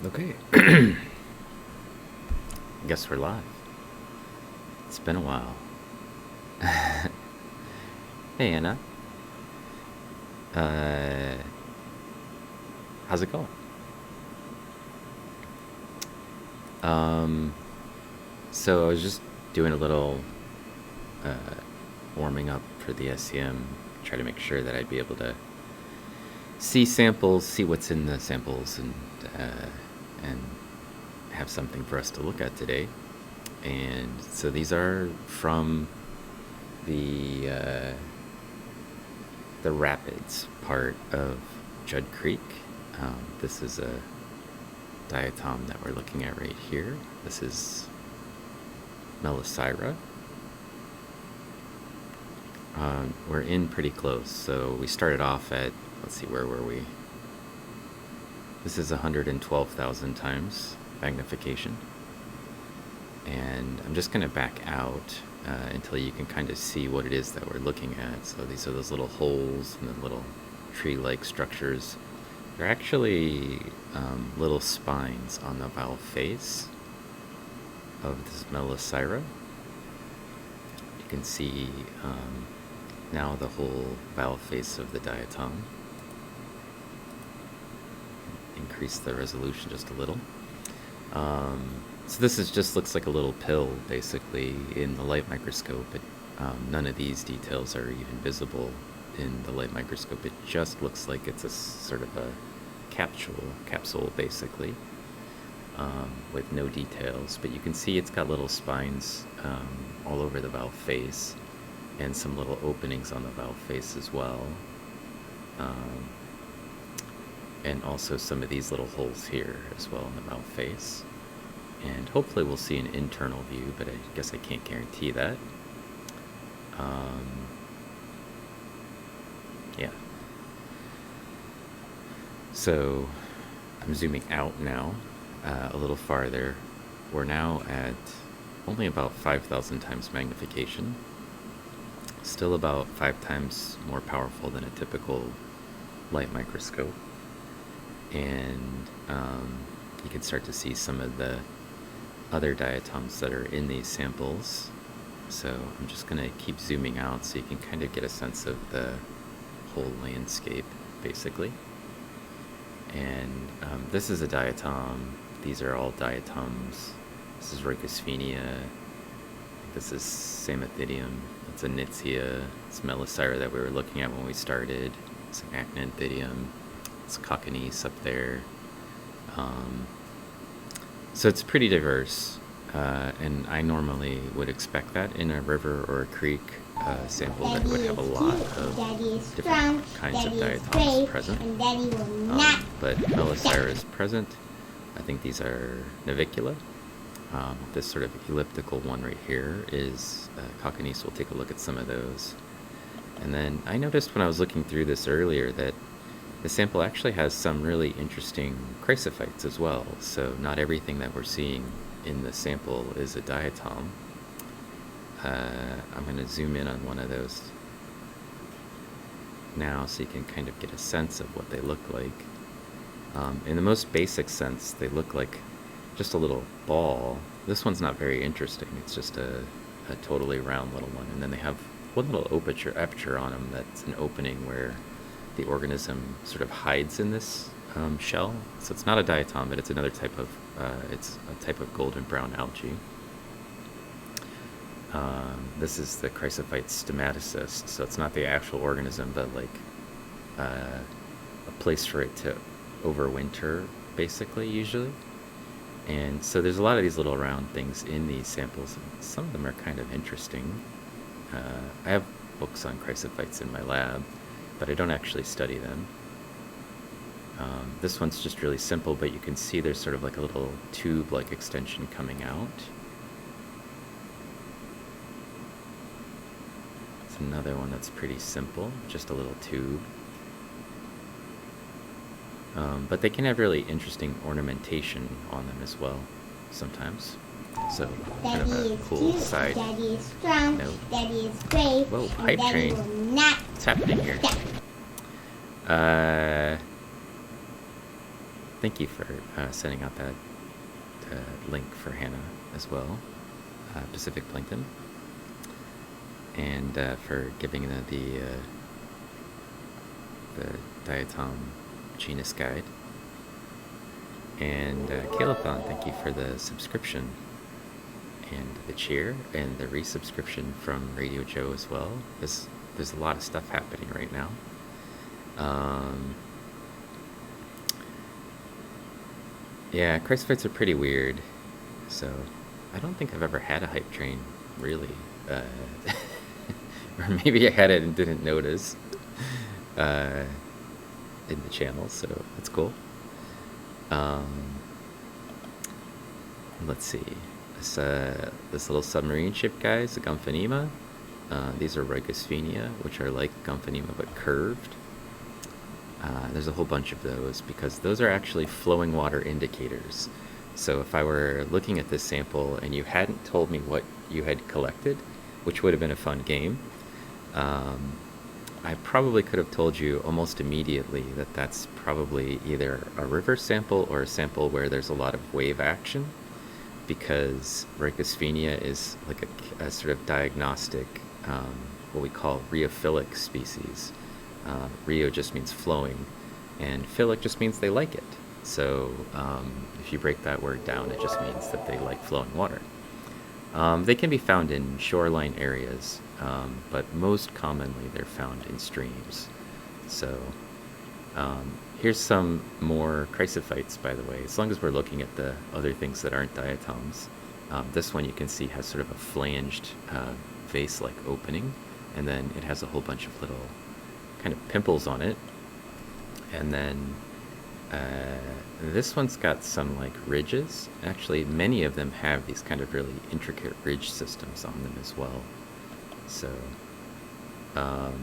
Okay. Guess we're live. It's been a while. Hey, Anna. How's it going? So I was just doing a little warming up for the SEM, try to make sure that I'd be able to see samples, see what's in the samples, and have something for us to look at today. And so these are from the rapids part of Judd Creek. This is a diatom that we're looking at right here. This is Melisira. We're in pretty close, so we started off at, let's see, where were we? This is 112,000 times magnification. And I'm just going to back out until you can kind of see what it is that we're looking at. So these are those little holes and the little tree-like structures. They're actually little spines on the valve face of this Melisira. You can see now the whole valve face of the diatom. Increase the resolution just a little. So this is just looks like a little pill, basically, in the light microscope. But none of these details are even visible in the light microscope. It just looks like it's a sort of a capsule, basically, with no details. But you can see it's got little spines all over the valve face, and some little openings on the valve face as well. And also some of these little holes here as well in the valve face. And hopefully we'll see an internal view, but I guess I can't guarantee that. Yeah. So I'm zooming out now a little farther. We're now at only about 5,000 times magnification. Still about 5 times more powerful than a typical light microscope. And you can start to see some of the other diatoms that are in these samples. So I'm just going to keep zooming out so you can kind of get a sense of the whole landscape, basically. And this is a diatom. These are all diatoms. This is Ricosphenia. This is Planathidium. It's a Nitzia. It's Melisira that we were looking at when we started. It's an Acanthidium. It's Cockanice up there. So it's pretty diverse, and I normally would expect that in a river or a creek sample that would have a lot of different kinds of diatoms present. But Melisira is present. I think these are Navicular. This sort of elliptical one right here is Cockanice. We'll take a look at some of those. And then I noticed when I was looking through this earlier that the sample actually has some really interesting Chrysophytes as well. So not everything that we're seeing in the sample is a diatom. I'm going to zoom in on one of those now so you can kind of get a sense of what they look like. In the most basic sense, they look like just a little ball. This one's not very interesting. It's just a totally round little one. And then they have one little aperture on them that's an opening where the organism sort of hides in this shell. So it's not a diatom, but it's another type of it's a type of golden brown algae. This is the Chrysophyte stomatocyst, so it's not the actual organism, but like a place for it to overwinter, basically, usually. And so there's a lot of these little round things in these samples, and some of them are kind of interesting. I have books on Chrysophytes in my lab, but I don't actually study them. This one's just really simple, but you can see there's sort of like a little tube-like extension coming out. It's another one that's pretty simple, just a little tube. But they can have really interesting ornamentation on them as well, sometimes. So, kind of a cool side note. Whoa, pipe train. What's happening here? thank you for sending out that link for Hannah as well, Pacific Plankton, and for giving the diatom genus guide. And Calethon, thank you for the subscription and the cheer and the resubscription from Radio Joe as well. There's a lot of stuff happening right now. Yeah, Chrysophytes are pretty weird. So I don't think I've ever had a hype train, really. Or maybe I had it and didn't notice in the channel, so that's cool. Let's see. This little submarine ship guy is a Gomphonema. These are Rygosphenia, which are like Gomphonema but curved. There's a whole bunch of those because those are actually flowing water indicators. So if I were looking at this sample and you hadn't told me what you had collected, which would have been a fun game, I probably could have told you almost immediately that that's probably either a river sample or a sample where there's a lot of wave action, because Rygosphenia is like a sort of diagnostic, what we call rheophilic species. Rheo just means flowing, and philic just means they like it. So if you break that word down, it just means that they like flowing water. They can be found in shoreline areas, but most commonly they're found in streams. So here's some more Chrysophytes, by the way, as long as we're looking at the other things that aren't diatoms. This one you can see has sort of a flanged vase-like opening, and then it has a whole bunch of little kind of pimples on it. And then this one's got some like ridges. Actually, many of them have these kind of really intricate ridge systems on them as well. So there's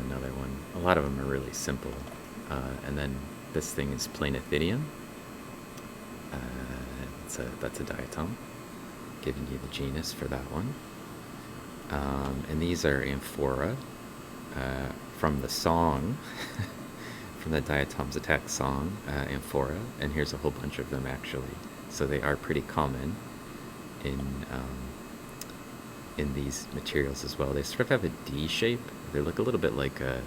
another one. A lot of them are really simple. And then this thing is Planathidium. That's a diatom, giving you the genus for that one. And these are Amphora, from the song, from the Diatoms Attack song, Amphora, and here's a whole bunch of them actually. So they are pretty common in these materials as well. They sort of have a D shape. They look a little bit like a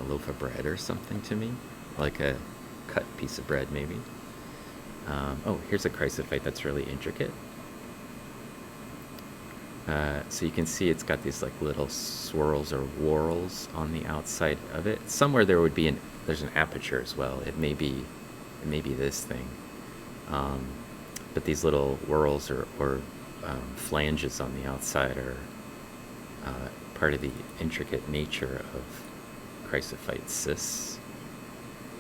loaf of bread or something to me, like a cut piece of bread maybe. Oh, here's a Chrysophyte that's really intricate. So you can see it's got these like little swirls or whorls on the outside of it. Somewhere there's an aperture as well. It may be this thing, but these little whorls or flanges on the outside are part of the intricate nature of Chrysophyte cysts.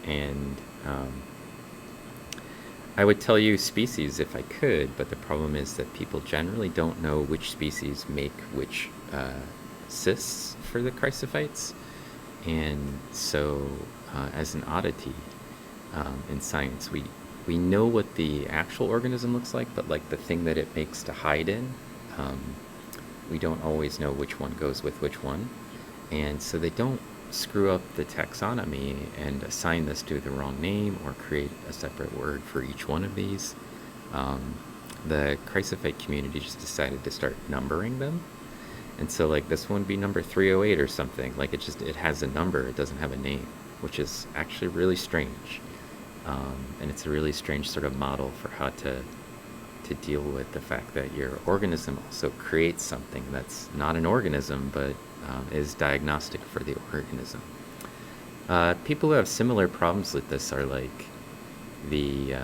And I would tell you species if I could, but the problem is that people generally don't know which species make which cysts for the Chrysophytes. And so as an oddity in science, we know what the actual organism looks like, but like the thing that it makes to hide in, we don't always know which one goes with which one. And so they don't screw up the taxonomy and assign this to the wrong name or create a separate word for each one of these. The Chrysophyte community just decided to start numbering them. And so like this one would be number 308 or something. Like it has a number, it doesn't have a name, which is actually really strange. And it's a really strange sort of model for how to deal with the fact that your organism also creates something that's not an organism, but is diagnostic for the organism. People who have similar problems with this are like the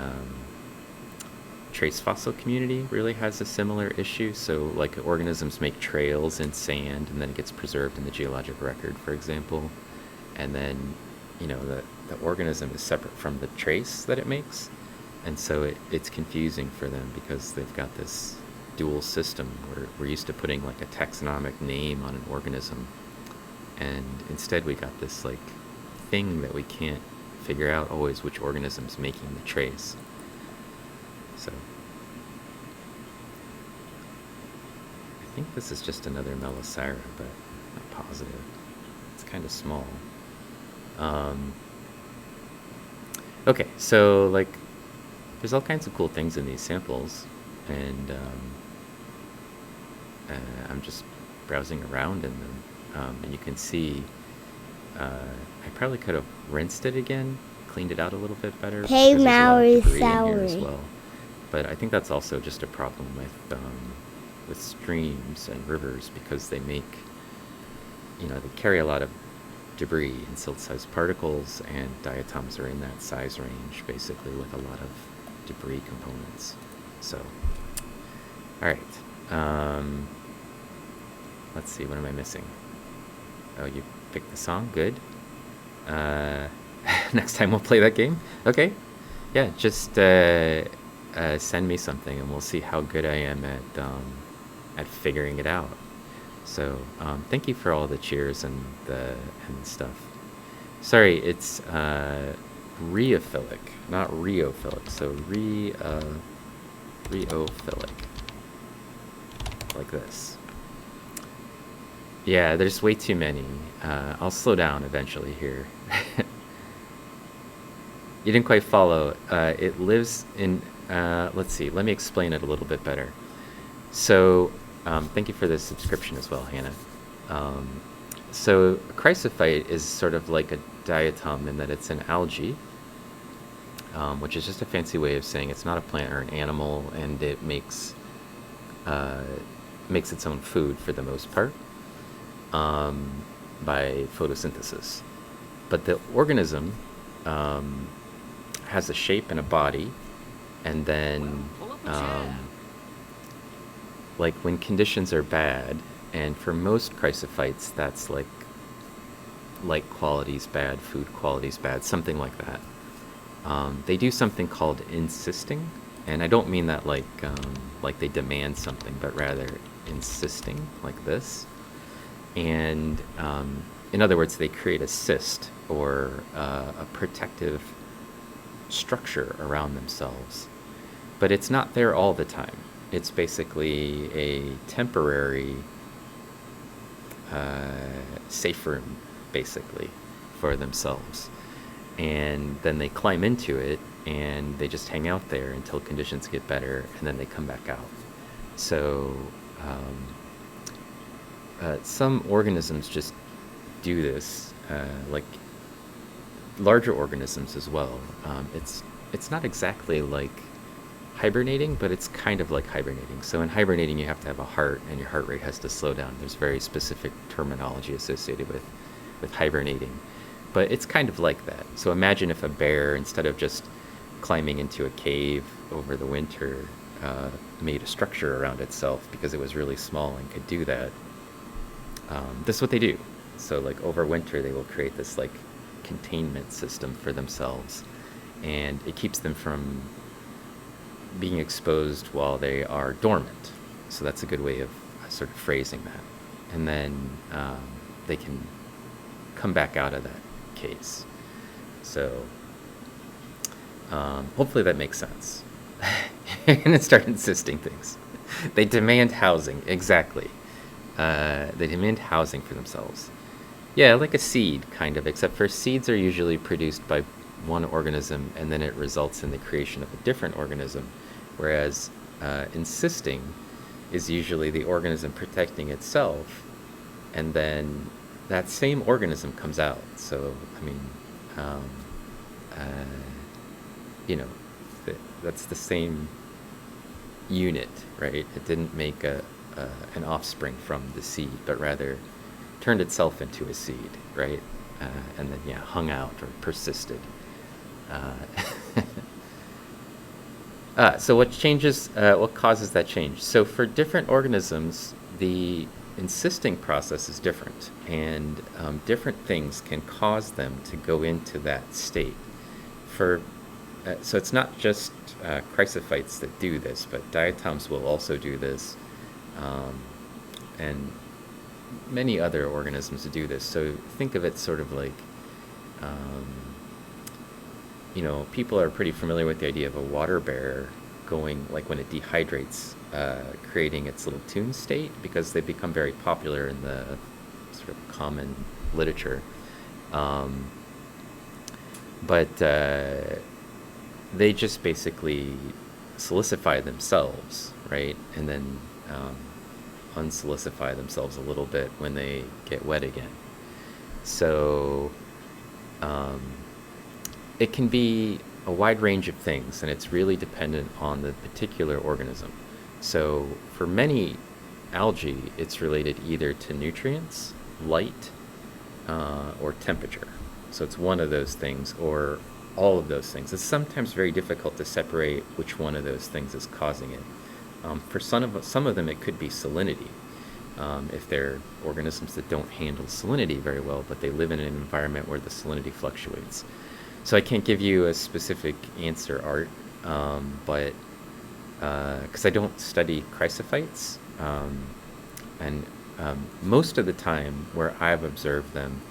trace fossil community really has a similar issue. So like organisms make trails in sand and then it gets preserved in the geologic record, for example. And then, the organism is separate from the trace that it makes. And so it's confusing for them because they've got this dual system where we're used to putting like a taxonomic name on an organism, and instead we got this like thing that we can't figure out always which organism's making the trace. So I think this is just another Melisira, but I'm not positive. It's kind of small. Okay, so like, there's all kinds of cool things in these samples, and I'm just browsing around in them, and you can see I probably could have rinsed it again, cleaned it out a little bit better, Hey, because there's a lot of Maori, debris in here as Souri. well. But I think that's also just a problem with streams and rivers, because they make, they carry a lot of debris and silt-sized particles, and diatoms are in that size range, basically, with a lot of debris components. So, all right. Let's see, what am I missing? Oh, you picked the song? Good. Next time we'll play that game? Okay. Yeah, just send me something, and we'll see how good I am at figuring it out. So thank you for all the cheers and the stuff. Sorry, it's rheophilic, not rheophilic. So rheophilic, like this. Yeah, there's way too many. I'll slow down eventually here. You didn't quite follow. It lives in, let's see, let me explain it a little bit better. So, thank you for the subscription as well, Hannah. So, Chrysophyte is sort of like a diatom in that it's an algae, which is just a fancy way of saying it's not a plant or an animal, and it makes its own food for the most part by photosynthesis. But the organism has a shape and a body, and then like when conditions are bad, and for most chrysophytes that's like quality's bad, food quality's bad, something like that. They do something called insisting, and I don't mean that like they demand something, but rather insisting, like this. And in other words, they create a cyst, or a protective structure around themselves. But it's not there all the time. It's basically a temporary safe room, basically, for themselves. And then they climb into it, and they just hang out there until conditions get better, and then they come back out. So some organisms just do this, like larger organisms as well. It's not exactly like hibernating, but it's kind of like hibernating. So in hibernating, you have to have a heart, and your heart rate has to slow down. There's very specific terminology associated with hibernating, but it's kind of like that. So imagine if a bear, instead of just climbing into a cave over the winter, made a structure around itself because it was really small and could do that. This is what they do. So like over winter, they will create this like containment system for themselves, and it keeps them from being exposed while they are dormant. So that's a good way of sort of phrasing that. And then they can come back out of that case. So hopefully that makes sense. You're going to start insisting things. They demand housing, exactly. They demand housing for themselves. Yeah, like a seed, kind of, except for seeds are usually produced by one organism, and then it results in the creation of a different organism, whereas insisting is usually the organism protecting itself, and then that same organism comes out. So, I mean, that's the same unit, right? It didn't make an offspring from the seed, but rather turned itself into a seed, right? And then, yeah, hung out or persisted. So what causes that change? So for different organisms, the insisting process is different, and different things can cause them to go into that state. So it's not just chrysophytes that do this, but diatoms will also do this, and many other organisms do this. So think of it sort of like, people are pretty familiar with the idea of a water bear going, like when it dehydrates, creating its little tune state, because they become very popular in the sort of common literature. But they just basically silicify themselves, right? And then unsilicify themselves a little bit when they get wet again. So it can be a wide range of things, and it's really dependent on the particular organism. So for many algae, it's related either to nutrients, light, or temperature. So it's one of those things or all of those things. It's sometimes very difficult to separate which one of those things is causing it. For some of them, it could be salinity. If they're organisms that don't handle salinity very well, but they live in an environment where the salinity fluctuates. So I can't give you a specific answer, Art, but because I don't study chrysophytes, and most of the time where I've observed them,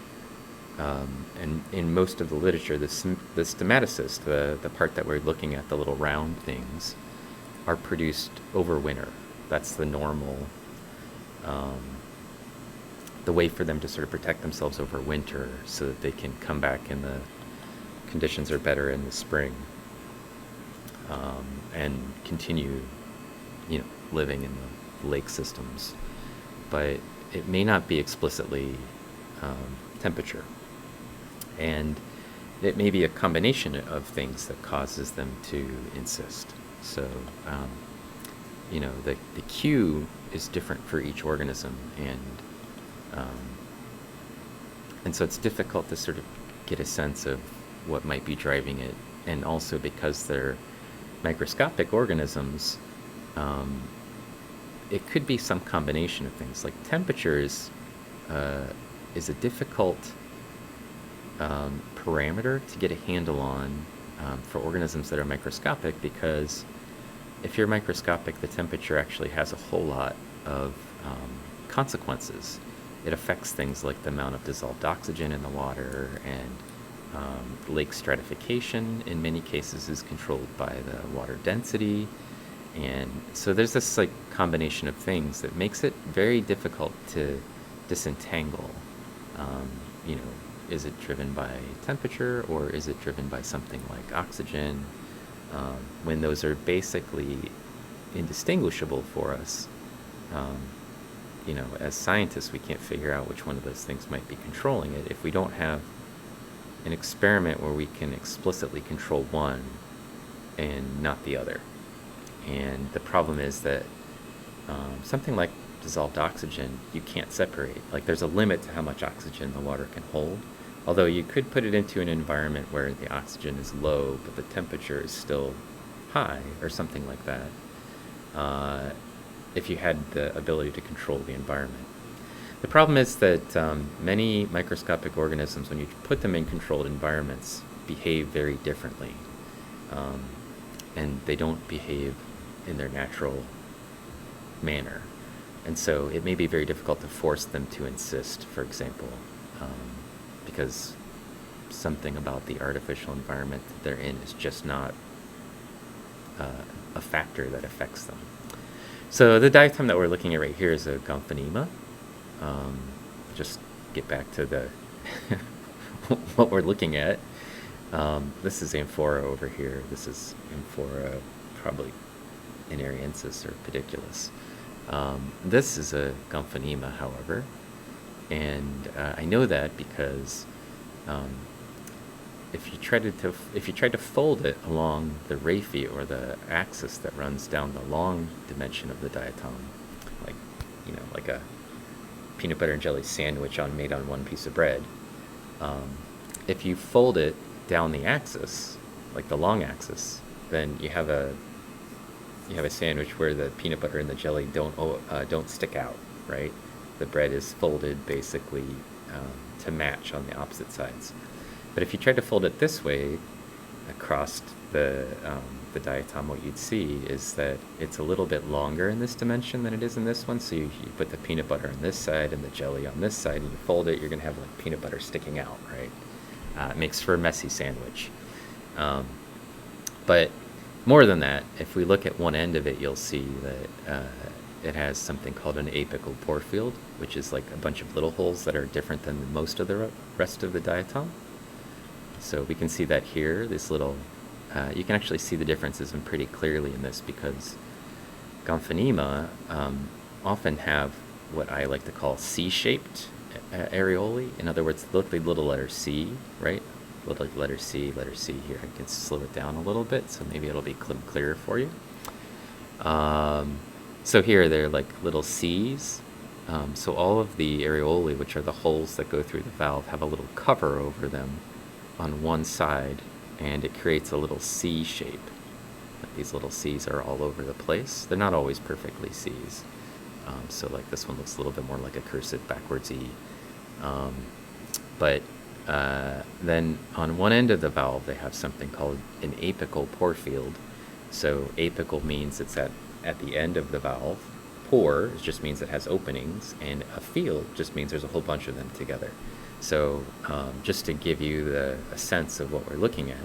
and in most of the literature, the stomatocysts, the part that we're looking at, the little round things, are produced over winter. That's the normal, the way for them to sort of protect themselves over winter so that they can come back and the conditions are better in the spring, and continue, living in the lake systems. But it may not be explicitly temperature. And it may be a combination of things that causes them to insist. So, the cue is different for each organism, and so it's difficult to sort of get a sense of what might be driving it. And also because they're microscopic organisms, it could be some combination of things. Like temperature is a difficult parameter to get a handle on for organisms that are microscopic, because if you're microscopic, the temperature actually has a whole lot of consequences. It affects things like the amount of dissolved oxygen in the water, and lake stratification in many cases is controlled by the water density. And so there's this like combination of things that makes it very difficult to disentangle. Is it driven by temperature, or is it driven by something like oxygen? When those are basically indistinguishable for us, as scientists, we can't figure out which one of those things might be controlling it if we don't have an experiment where we can explicitly control one and not the other. And the problem is that something like dissolved oxygen, you can't separate. Like, there's a limit to how much oxygen the water can hold. Although you could put it into an environment where the oxygen is low, but the temperature is still high, or something like that, if you had the ability to control the environment. The problem is that many microscopic organisms, when you put them in controlled environments, behave very differently. And they don't behave in their natural manner. And so it may be very difficult to force them to insist, for example, because something about the artificial environment that they're in is just not a factor that affects them. So the diatom that we're looking at right here is a Gomphonema. Just get back to the what we're looking at. This is amphora over here. This is amphora, probably inariensis or pediculus. This is a Gomphonema, however, and I know that because if you tried to fold it along the raphe, or the axis that runs down the long dimension of the diatom, like a peanut butter and jelly sandwich made on one piece of bread, if you fold it down the axis, like the long axis, then you have a sandwich where the peanut butter and the jelly don't stick out, right? The bread is folded basically to match on the opposite sides. But if you try to fold it this way across the diatom, what you'd see is that it's a little bit longer in this dimension than it is in this one. So you put the peanut butter on this side and the jelly on this side, and you fold it, you're going to have like peanut butter sticking out, right? It makes for a messy sandwich. But more than that, if we look at one end of it, you'll see that it has something called an apical porefield, which is like a bunch of little holes that are different than most of the rest of the diatom. So we can see that here, this little you can actually see the differences in pretty clearly in this, because Gomphonema often have what I like to call C-shaped areoli. In other words, look like the little letter C, right? Little letter C here. I can slow it down a little bit, so maybe it'll be clearer for you. So here they're like little C's. So all of the areoli, which are the holes that go through the valve, have a little cover over them on one side, and it creates a little C shape. These little C's are all over the place. They're not always perfectly C's. So like this one looks a little bit more like a cursive backwards E. But then on one end of the valve, they have something called an apical porefield. So apical means it's at the end of the valve. Pore just means it has openings, and a field just means there's a whole bunch of them together. So just to give you a sense of what we're looking at,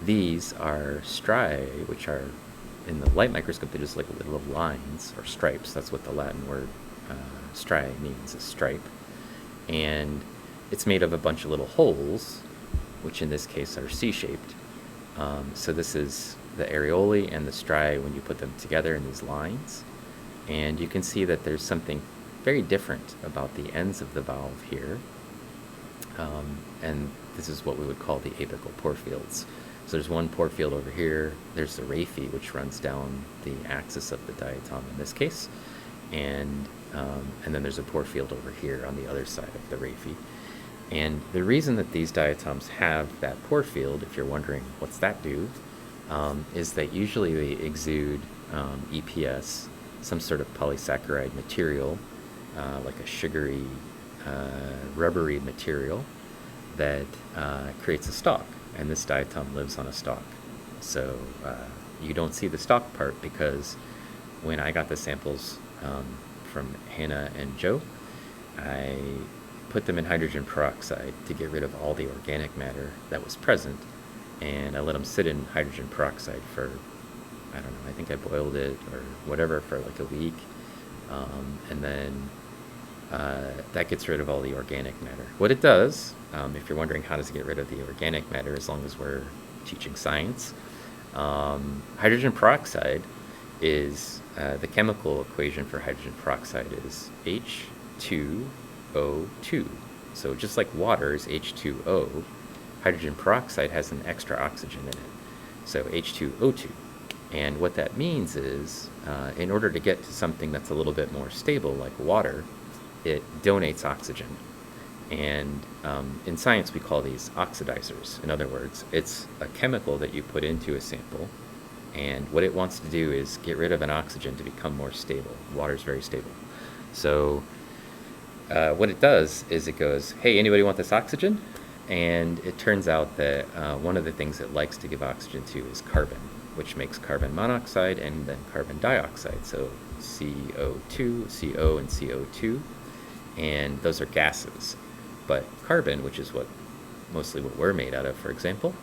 these are striae, which are, in the light microscope, they're just like little lines or stripes. That's what the Latin word striae means, is stripe. And it's made of a bunch of little holes, which in this case are C-shaped. So this is the areoli and the striae when you put them together in these lines. And you can see that there's something very different about the ends of the valve here. And this is what we would call the apical porefields. So there's one porefield over here. There's the raphe, which runs down the axis of the diatom in this case. And then there's a porefield over here on the other side of the raphe. And the reason that these diatoms have that porefield, if you're wondering what's that do, is that usually they exude EPS, some sort of polysaccharide material, like a sugary, rubbery material that creates a stalk, and this diatom lives on a stalk. So you don't see the stalk part, because when I got the samples from Hannah and Joe, I put them in hydrogen peroxide to get rid of all the organic matter that was present, and I let them sit in hydrogen peroxide for, I don't know, I think I boiled it or whatever for like a week, and then that gets rid of all the organic matter. What it does, if you're wondering how does it get rid of the organic matter, as long as we're teaching science, hydrogen peroxide is, the chemical equation for hydrogen peroxide is H2O2. So just like water is H2O, hydrogen peroxide has an extra oxygen in it, so H2O2. And what that means is, in order to get to something that's a little bit more stable, like water, it donates oxygen. And in science, we call these oxidizers. In other words, it's a chemical that you put into a sample, and what it wants to do is get rid of an oxygen to become more stable. Water is very stable. So what it does is it goes, hey, anybody want this oxygen? And it turns out that one of the things it likes to give oxygen to is carbon, which makes carbon monoxide and then carbon dioxide. So CO2, CO and CO2, and those are gases. But carbon, which is mostly what we're made out of, for example,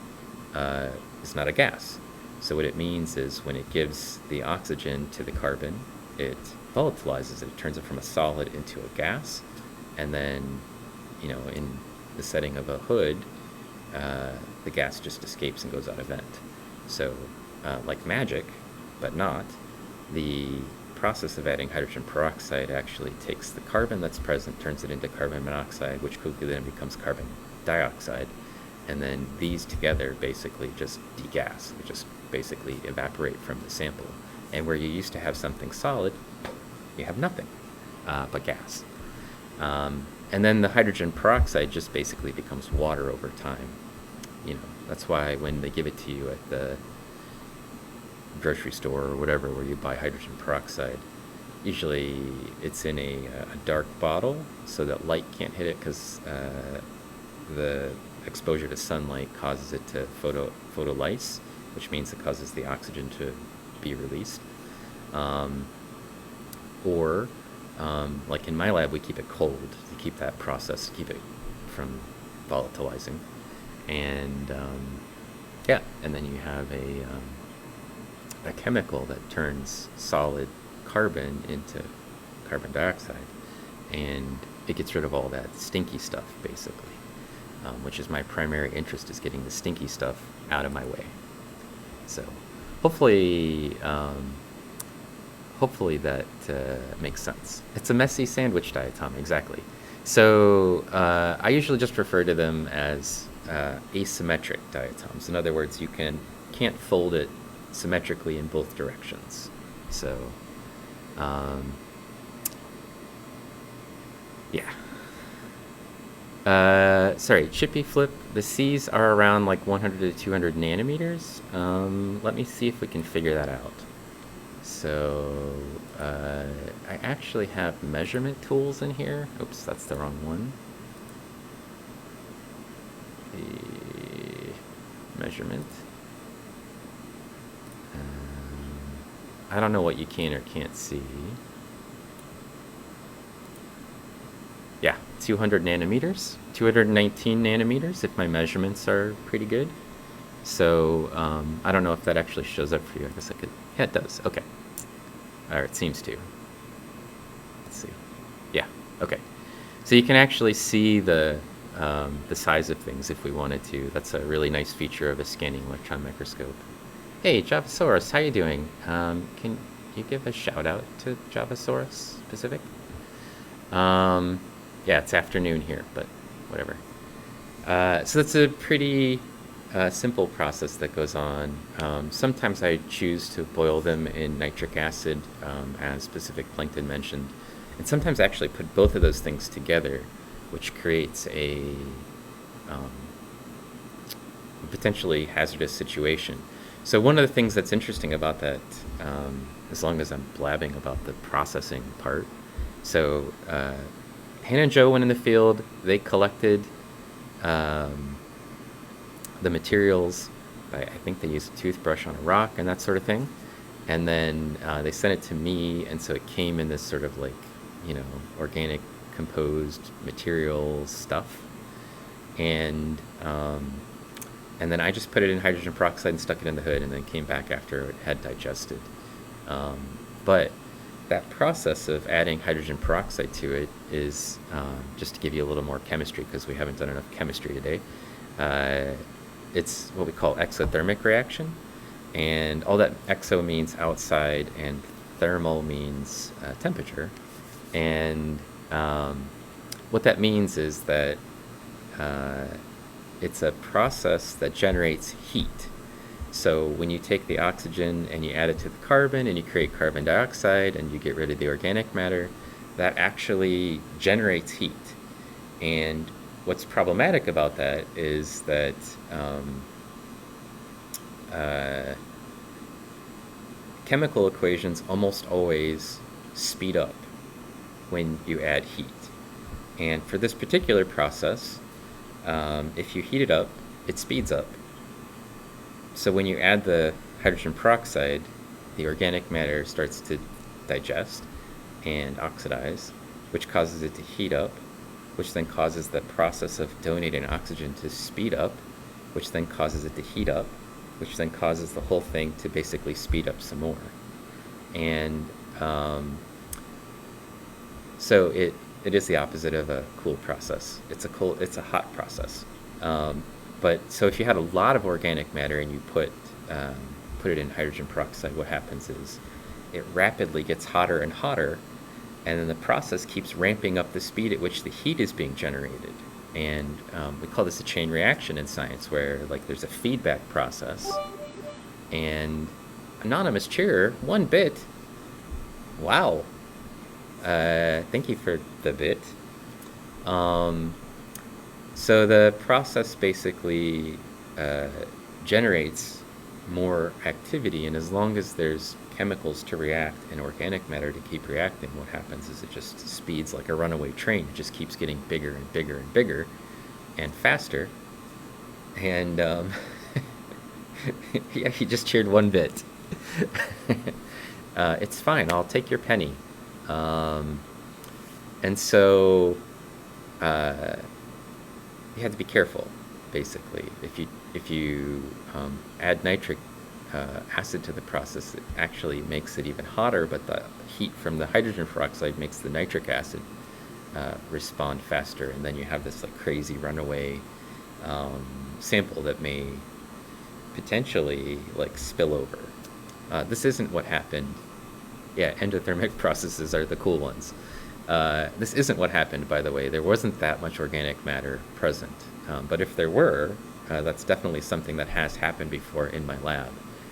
is not a gas. So what it means is when it gives the oxygen to the carbon, it volatilizes it. It turns it from a solid into a gas, and then, in the setting of a hood, the gas just escapes and goes out of vent. So like magic, but not, the process of adding hydrogen peroxide actually takes the carbon that's present, turns it into carbon monoxide, which quickly then becomes carbon dioxide, and then these together basically just degas. They just basically evaporate from the sample. And where you used to have something solid, you have nothing but gas. And then the hydrogen peroxide just basically becomes water over time. That's why when they give it to you at the grocery store or whatever, where you buy hydrogen peroxide, usually it's in a dark bottle so that light can't hit it, because the exposure to sunlight causes it to photolyse, which means it causes the oxygen to be released. Or like in my lab, we keep it cold to keep that process, keep it from volatilizing. And and then you have a chemical that turns solid carbon into carbon dioxide, and it gets rid of all that stinky stuff, basically, which is my primary interest, is getting the stinky stuff out of my way. So hopefully, hopefully that makes sense. It's a messy sandwich diatom, exactly. So I usually just refer to them as asymmetric diatoms. In other words, you can't fold it symmetrically in both directions. So yeah. Sorry, Chippy Flip, the C's are around like 100 to 200 nanometers. Let me see if we can figure that out. So, I actually have measurement tools in here. Oops, that's the wrong one. The measurement. I don't know what you can or can't see. Yeah, 200 nanometers, 219 nanometers if my measurements are pretty good. So I don't know if that actually shows up for you. I guess I could. Yeah, it does. Okay. Or it seems to. Let's see. Yeah. Okay. So you can actually see the size of things if we wanted to. That's a really nice feature of a scanning electron microscope. Hey, Javasaurus, how you doing? Can you give a shout out to Javasaurus Pacific? Yeah, it's afternoon here, but whatever. So that's a pretty simple process that goes on. Sometimes I choose to boil them in nitric acid, as Pacific Plankton mentioned, and sometimes actually put both of those things together, which creates a potentially hazardous situation. So one of the things that's interesting about that, as long as I'm blabbing about the processing part, so Hannah and Joe went in the field. They collected the materials. I think they used a toothbrush on a rock and that sort of thing. And then they sent it to me, and so it came in this sort of like, organic composed material stuff. And then I just put it in hydrogen peroxide and stuck it in the hood, and then came back after it had digested. But that process of adding hydrogen peroxide to it is, just to give you a little more chemistry, because we haven't done enough chemistry today, it's what we call exothermic reaction. And all that exo means outside, and thermal means temperature. And what that means is that it's a process that generates heat. So when you take the oxygen and you add it to the carbon and you create carbon dioxide and you get rid of the organic matter, that actually generates heat. And what's problematic about that is that chemical equations almost always speed up when you add heat. And for this particular process, if you heat it up, it speeds up. So when you add the hydrogen peroxide, the organic matter starts to digest and oxidize, which causes it to heat up, which then causes the process of donating oxygen to speed up, which then causes it to heat up, which then causes the whole thing to basically speed up some more. And so it is the opposite of a cool process. It's a hot process. But so if you had a lot of organic matter and you put it in hydrogen peroxide, what happens is it rapidly gets hotter and hotter, and then the process keeps ramping up the speed at which the heat is being generated. And we call this a chain reaction in science, where like there's a feedback process. And anonymous cheerer, 1 bit. Wow. Thank you for the bit. So the process basically generates more activity, and as long as there's chemicals to react and organic matter to keep reacting, what happens is it just speeds like a runaway train. It just keeps getting bigger and bigger and bigger and faster. And yeah, he just cheered 1 bit. It's fine. I'll take your penny. And so you have to be careful, basically. If you add nitric acid to the process, it actually makes it even hotter, but the heat from the hydrogen peroxide makes the nitric acid respond faster, and then you have this like crazy runaway sample that may potentially like spill over. This isn't what happened. Yeah, endothermic processes are the cool ones. This isn't what happened, by the way. There wasn't that much organic matter present. But if there were, that's definitely something that has happened before in my lab.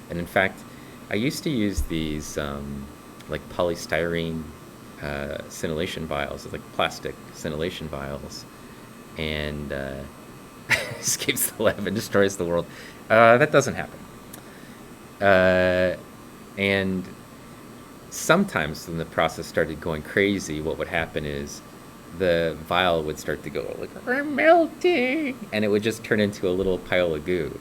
And in fact, I used to use these like polystyrene scintillation vials, like plastic scintillation vials, and escapes the lab and destroys the world. That doesn't happen. And sometimes when the process started going crazy, what would happen is the vial would start to go like, we're melting, and it would just turn into a little pile of goo.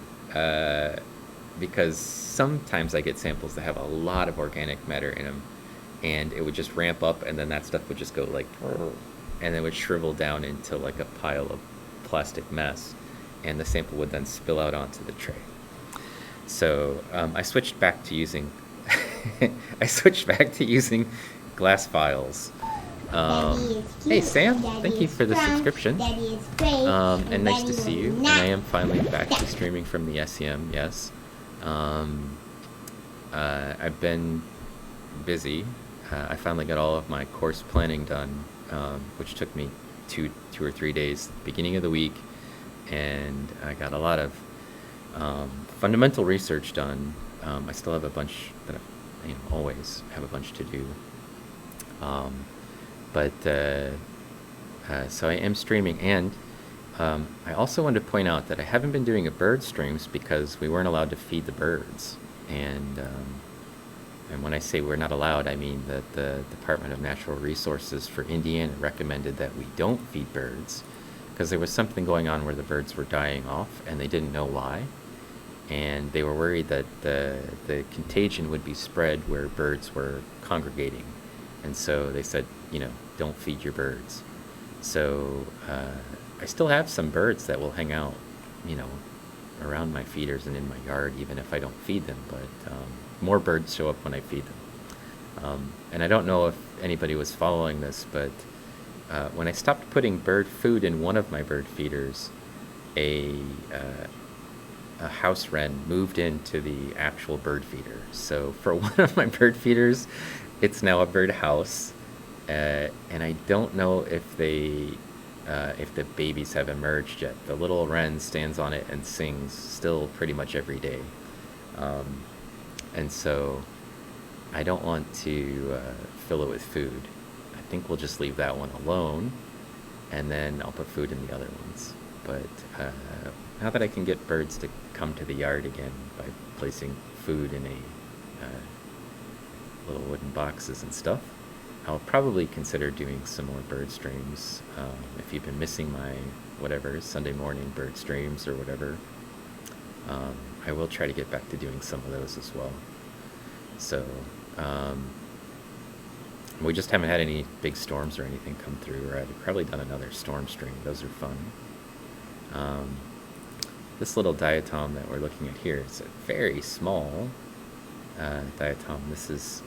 Because sometimes I get samples that have a lot of organic matter in them, and it would just ramp up, and then that stuff would just go like, and it would shrivel down into like a pile of plastic mess, and the sample would then spill out onto the tray. So I switched back to using glass vials. Hey Sam, thank you for the subscription. And nice to see you. And I am finally back to streaming from the SEM. Yes. I've been busy. I finally got all of my course planning done, which took me two or 3 days at the beginning of the week, and I got a lot of fundamental research done. I still have a bunch that I always have a bunch to do. So I am streaming, and I also wanted to point out that I haven't been doing a bird streams because we weren't allowed to feed the birds. And when I say we're not allowed, I mean that the Department of Natural Resources for Indiana recommended that we don't feed birds because there was something going on where the birds were dying off, and they didn't know why. And they were worried that the contagion would be spread where birds were congregating. And so they said, don't feed your birds. So I still have some birds that will hang out, around my feeders and in my yard, even if I don't feed them. But more birds show up when I feed them. And I don't know if anybody was following this, but when I stopped putting bird food in one of my bird feeders, a house wren moved into the actual bird feeder. So for one of my bird feeders, it's now a bird house, and I don't know if the babies have emerged yet. The little wren stands on it and sings still pretty much every day, and so I don't want to fill it with food. I think we'll just leave that one alone, and then I'll put food in the other ones. But now that I can get birds to come to the yard again by placing food in little wooden boxes and stuff, I'll probably consider doing some more bird streams. If you've been missing my Sunday morning bird streams or whatever, I will try to get back to doing some of those as well. So we just haven't had any big storms or anything come through, or I've probably done another storm stream. Those are fun. This little diatom that we're looking at here is a very small diatom. This is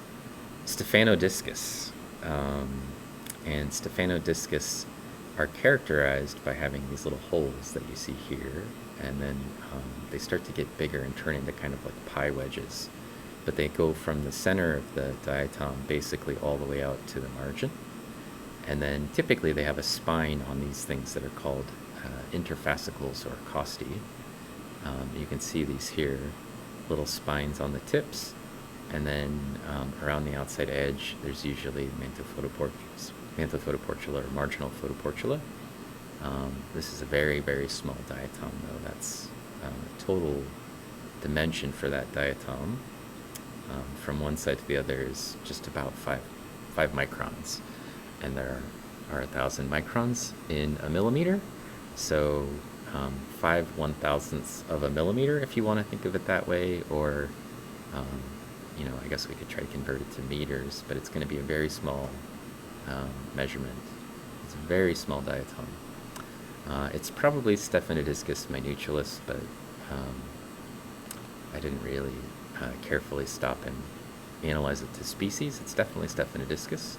Stephanodiscus. And Stephanodiscus are characterized by having these little holes that you see here, and then they start to get bigger and turn into kind of like pie wedges. But they go from the center of the diatom basically all the way out to the margin. And then typically they have a spine on these things that are called interfascicles or costae. You can see these here, little spines on the tips, and then around the outside edge there's usually mantophotoportula or marginal photoportula. This is a very, very small diatom though. That's total dimension for that diatom from one side to the other is just about 5 microns, and there are 1,000 microns in a millimeter. So 5 1,000ths of a millimeter, if you want to think of it that way, or I guess we could try to convert it to meters, but it's going to be a very small measurement. It's a very small diatom. It's probably Stephanodiscus minutulus, but I didn't really carefully stop and analyze it to species. It's definitely Stephanodiscus.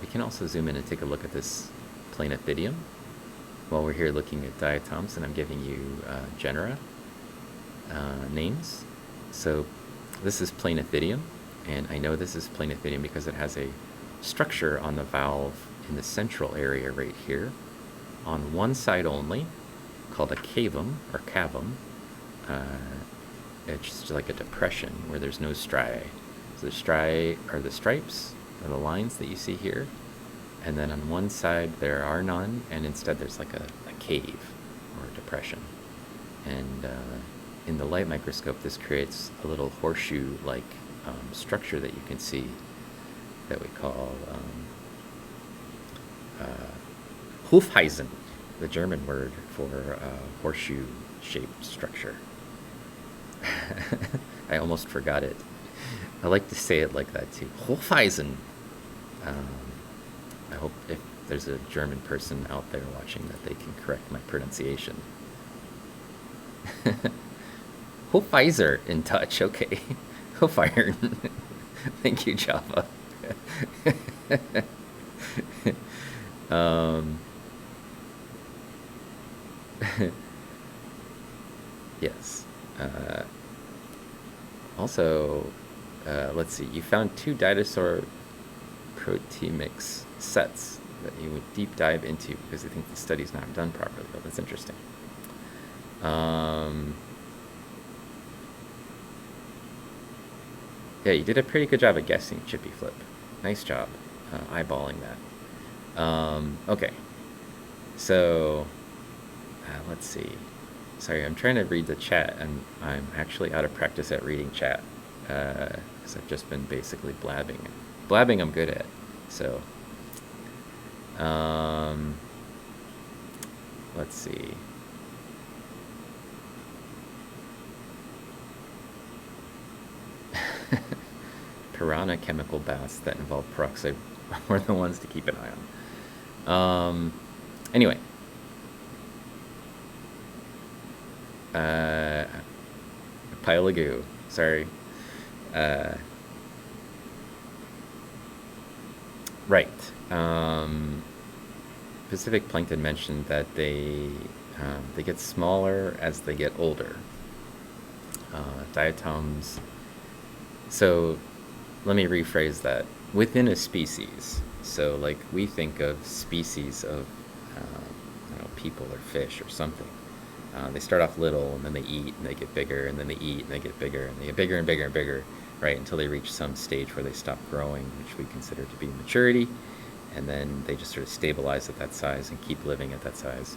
We can also zoom in and take a look at this Planathidium while we're here looking at diatoms, and I'm giving you genera. names. So this is Planathidium, and I know this is Planathidium because it has a structure on the valve in the central area right here, on one side only, called a cavum or cavum. It's just like a depression where there's no striae. So the striae are the stripes, or the lines that you see here, and then on one side there are none, and instead there's like a cave or a depression. And in the light microscope, this creates a little horseshoe-like structure that you can see that we call Hufeisen, the German word for horseshoe-shaped structure. I almost forgot it. I like to say it like that too. Hufeisen. I hope if there's a German person out there watching that they can correct my pronunciation. Hofeiser in touch, okay. Hofeiern. Thank you, Java. Yes. Also, let's see. You found 2 dinosaur proteomics sets that you would deep dive into because I think the study's not done properly. Oh, that's interesting. Yeah, you did a pretty good job of guessing, Chippy Flip. Nice job eyeballing that. Okay. So, let's see. Sorry, I'm trying to read the chat, and I'm actually out of practice at reading chat because I've just been basically blabbing. Blabbing I'm good at. So, let's see. Piranha chemical baths that involve peroxide were the ones to keep an eye on. Anyway. A pile of goo. Sorry. Right. Pacific Plankton mentioned that they get smaller as they get older. Diatoms. So let me rephrase that. Within a species, so like we think of species of I don't know, people or fish or something. They start off little, and then they eat, and they get bigger, and then they eat, and they get bigger, and they get bigger and bigger and bigger, right, until they reach some stage where they stop growing, which we consider to be maturity, and then they just sort of stabilize at that size and keep living at that size.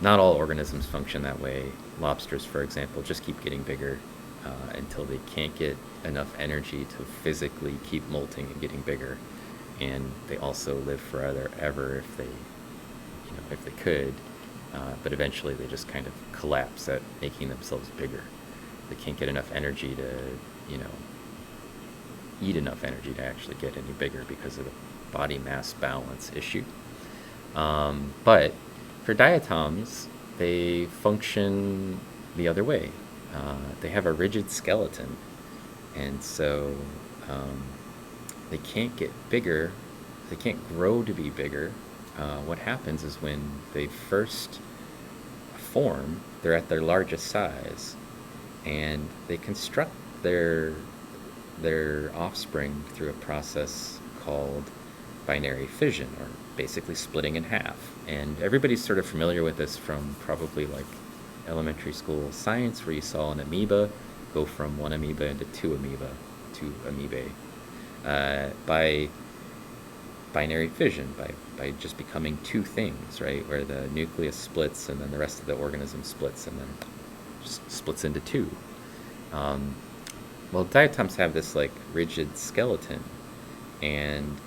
Not all organisms function that way. Lobsters, for example, just keep getting bigger until they can't get enough energy to physically keep molting and getting bigger, and they also live forever if they, if they could. But eventually they just kind of collapse at making themselves bigger. They can't get enough energy to, eat enough energy to actually get any bigger because of the body mass balance issue. But for diatoms, they function the other way. They have a rigid skeleton, and so they can't get bigger. They can't grow to be bigger. What happens is when they first form, they're at their largest size, and they construct their offspring through a process called binary fission, or basically splitting in half. And everybody's sort of familiar with this from probably like elementary school science, where you saw an amoeba go from one amoeba into two amoebae by binary fission, by just becoming two things, right? Where the nucleus splits and then the rest of the organism splits and then just splits into two. Well, diatoms have this like rigid skeleton, and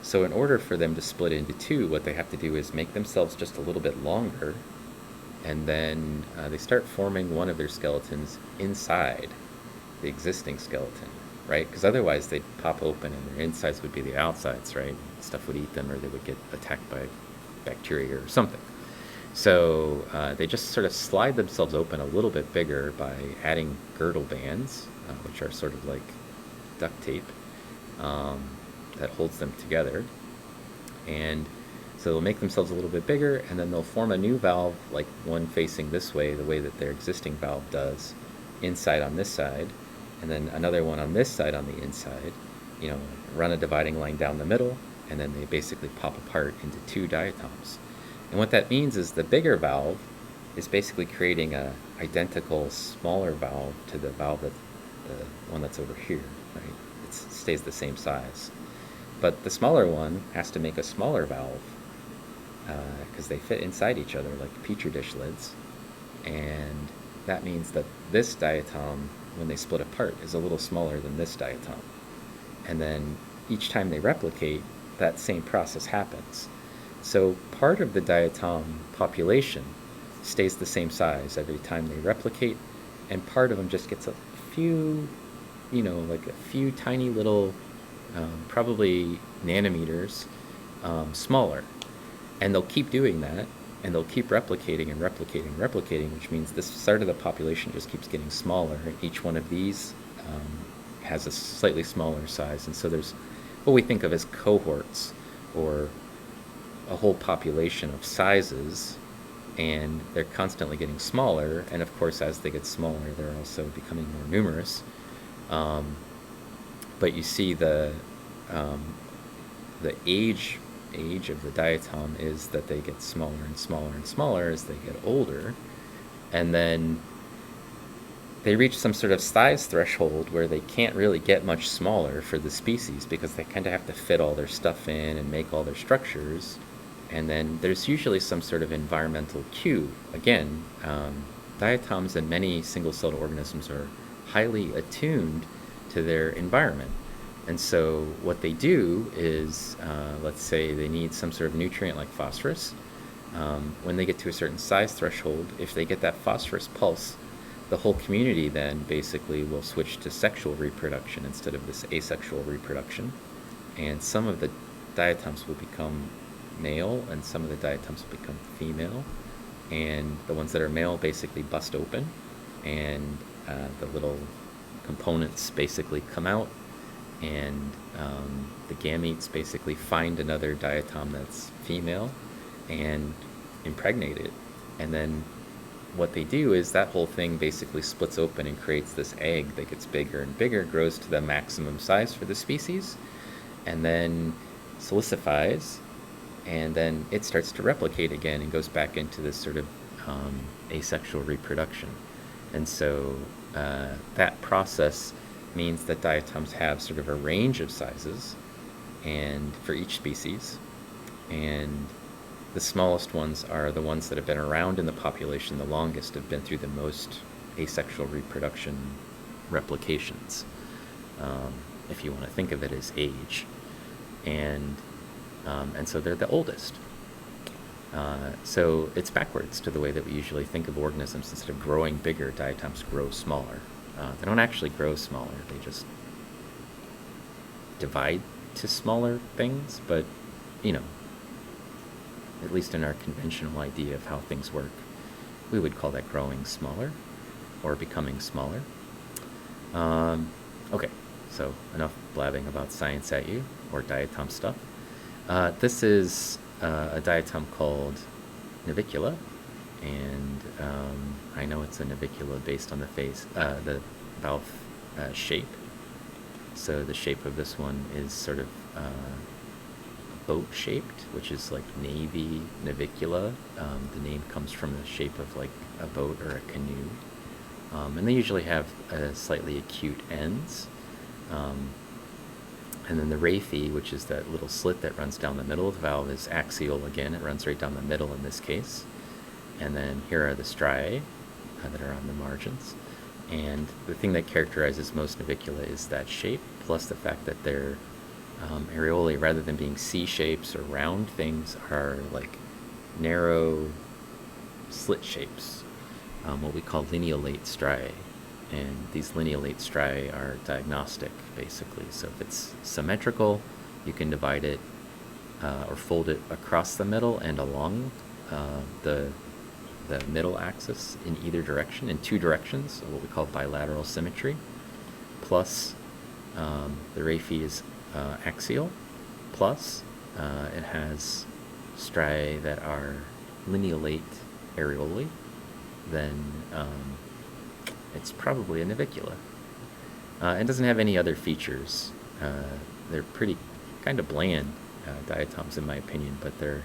so in order for them to split into two, what they have to do is make themselves just a little bit longer, and then they start forming one of their skeletons inside the existing skeleton, right? Because otherwise they'd pop open and their insides would be the outsides, right? Stuff would eat them, or they would get attacked by bacteria or something. So they just sort of slide themselves open a little bit bigger by adding girdle bands, which are sort of like duct tape that holds them together. And so So they'll make themselves a little bit bigger, and then they'll form a new valve, like one facing this way, the way that their existing valve does, inside on this side, and then another one on this side on the inside, you know, run a dividing line down the middle, and then they basically pop apart into two diatoms. And what that means is the bigger valve is basically creating a identical smaller valve to the valve that the one that's over here, right? It stays the same size. But the smaller one has to make a smaller valve because they fit inside each other like petri dish lids. And that means that this diatom, when they split apart, is a little smaller than this diatom. And then each time they replicate, that same process happens. So part of the diatom population stays the same size every time they replicate, and part of them just gets a few, you know, like a few tiny little, probably nanometers, smaller. And they'll keep doing that, and they'll keep replicating and replicating and replicating, which means this start of the population just keeps getting smaller. Each one of these has a slightly smaller size, and so there's what we think of as cohorts, or a whole population of sizes, and they're constantly getting smaller, and of course as they get smaller they're also becoming more numerous. But you see the age of the diatom is that they get smaller and smaller and smaller as they get older, and then they reach some sort of size threshold where they can't really get much smaller for the species because they kind of have to fit all their stuff in and make all their structures. And then there's usually some sort of environmental cue. Again, diatoms and many single-celled organisms are highly attuned to their environment. And so what they do is, let's say they need some sort of nutrient like phosphorus. When they get to a certain size threshold, if they get that phosphorus pulse, the whole community then basically will switch to sexual reproduction instead of this asexual reproduction. And some of the diatoms will become male, and some of the diatoms will become female. And the ones that are male basically bust open, and the little components basically come out, and the gametes basically find another diatom that's female and impregnate it. And then what they do is that whole thing basically splits open and creates this egg that gets bigger and bigger, grows to the maximum size for the species, and then silicifies, and then it starts to replicate again and goes back into this sort of asexual reproduction. And so that process means that diatoms have sort of a range of sizes and for each species, and the smallest ones are the ones that have been around in the population the longest, have been through the most asexual reproduction replications, if you want to think of it as age. And so they're the oldest. So it's backwards to the way that we usually think of organisms. Instead of growing bigger, diatoms grow smaller. They don't actually grow smaller, they just divide to smaller things, but, you know, at least in our conventional idea of how things work, we would call that growing smaller or becoming smaller. Okay, so enough blabbing about science at you, or diatom stuff. This is a diatom called Navicula, and I know it's a Navicula based on the valve shape. So the shape of this one is sort of boat-shaped, which is like navy Navicula. The name comes from the shape of like a boat or a canoe. And they usually have slightly acute ends. And then the raphe, which is that little slit that runs down the middle of the valve, is axial again. It runs right down the middle in this case. And then here are the striae that are on the margins. And the thing that characterizes most Navicula is that shape, plus the fact that their areolae, rather than being C-shapes or round things, are like narrow slit shapes, what we call lineolate striae. And these lineolate striae are diagnostic, basically. So if it's symmetrical, you can divide it or fold it across the middle and along the middle axis in either direction, in two directions, what we call bilateral symmetry. Plus, the raphe is axial, plus it has striae that are lineolate areolae, then it's probably a Navicula. It doesn't have any other features. They're pretty kind of bland diatoms in my opinion, but they're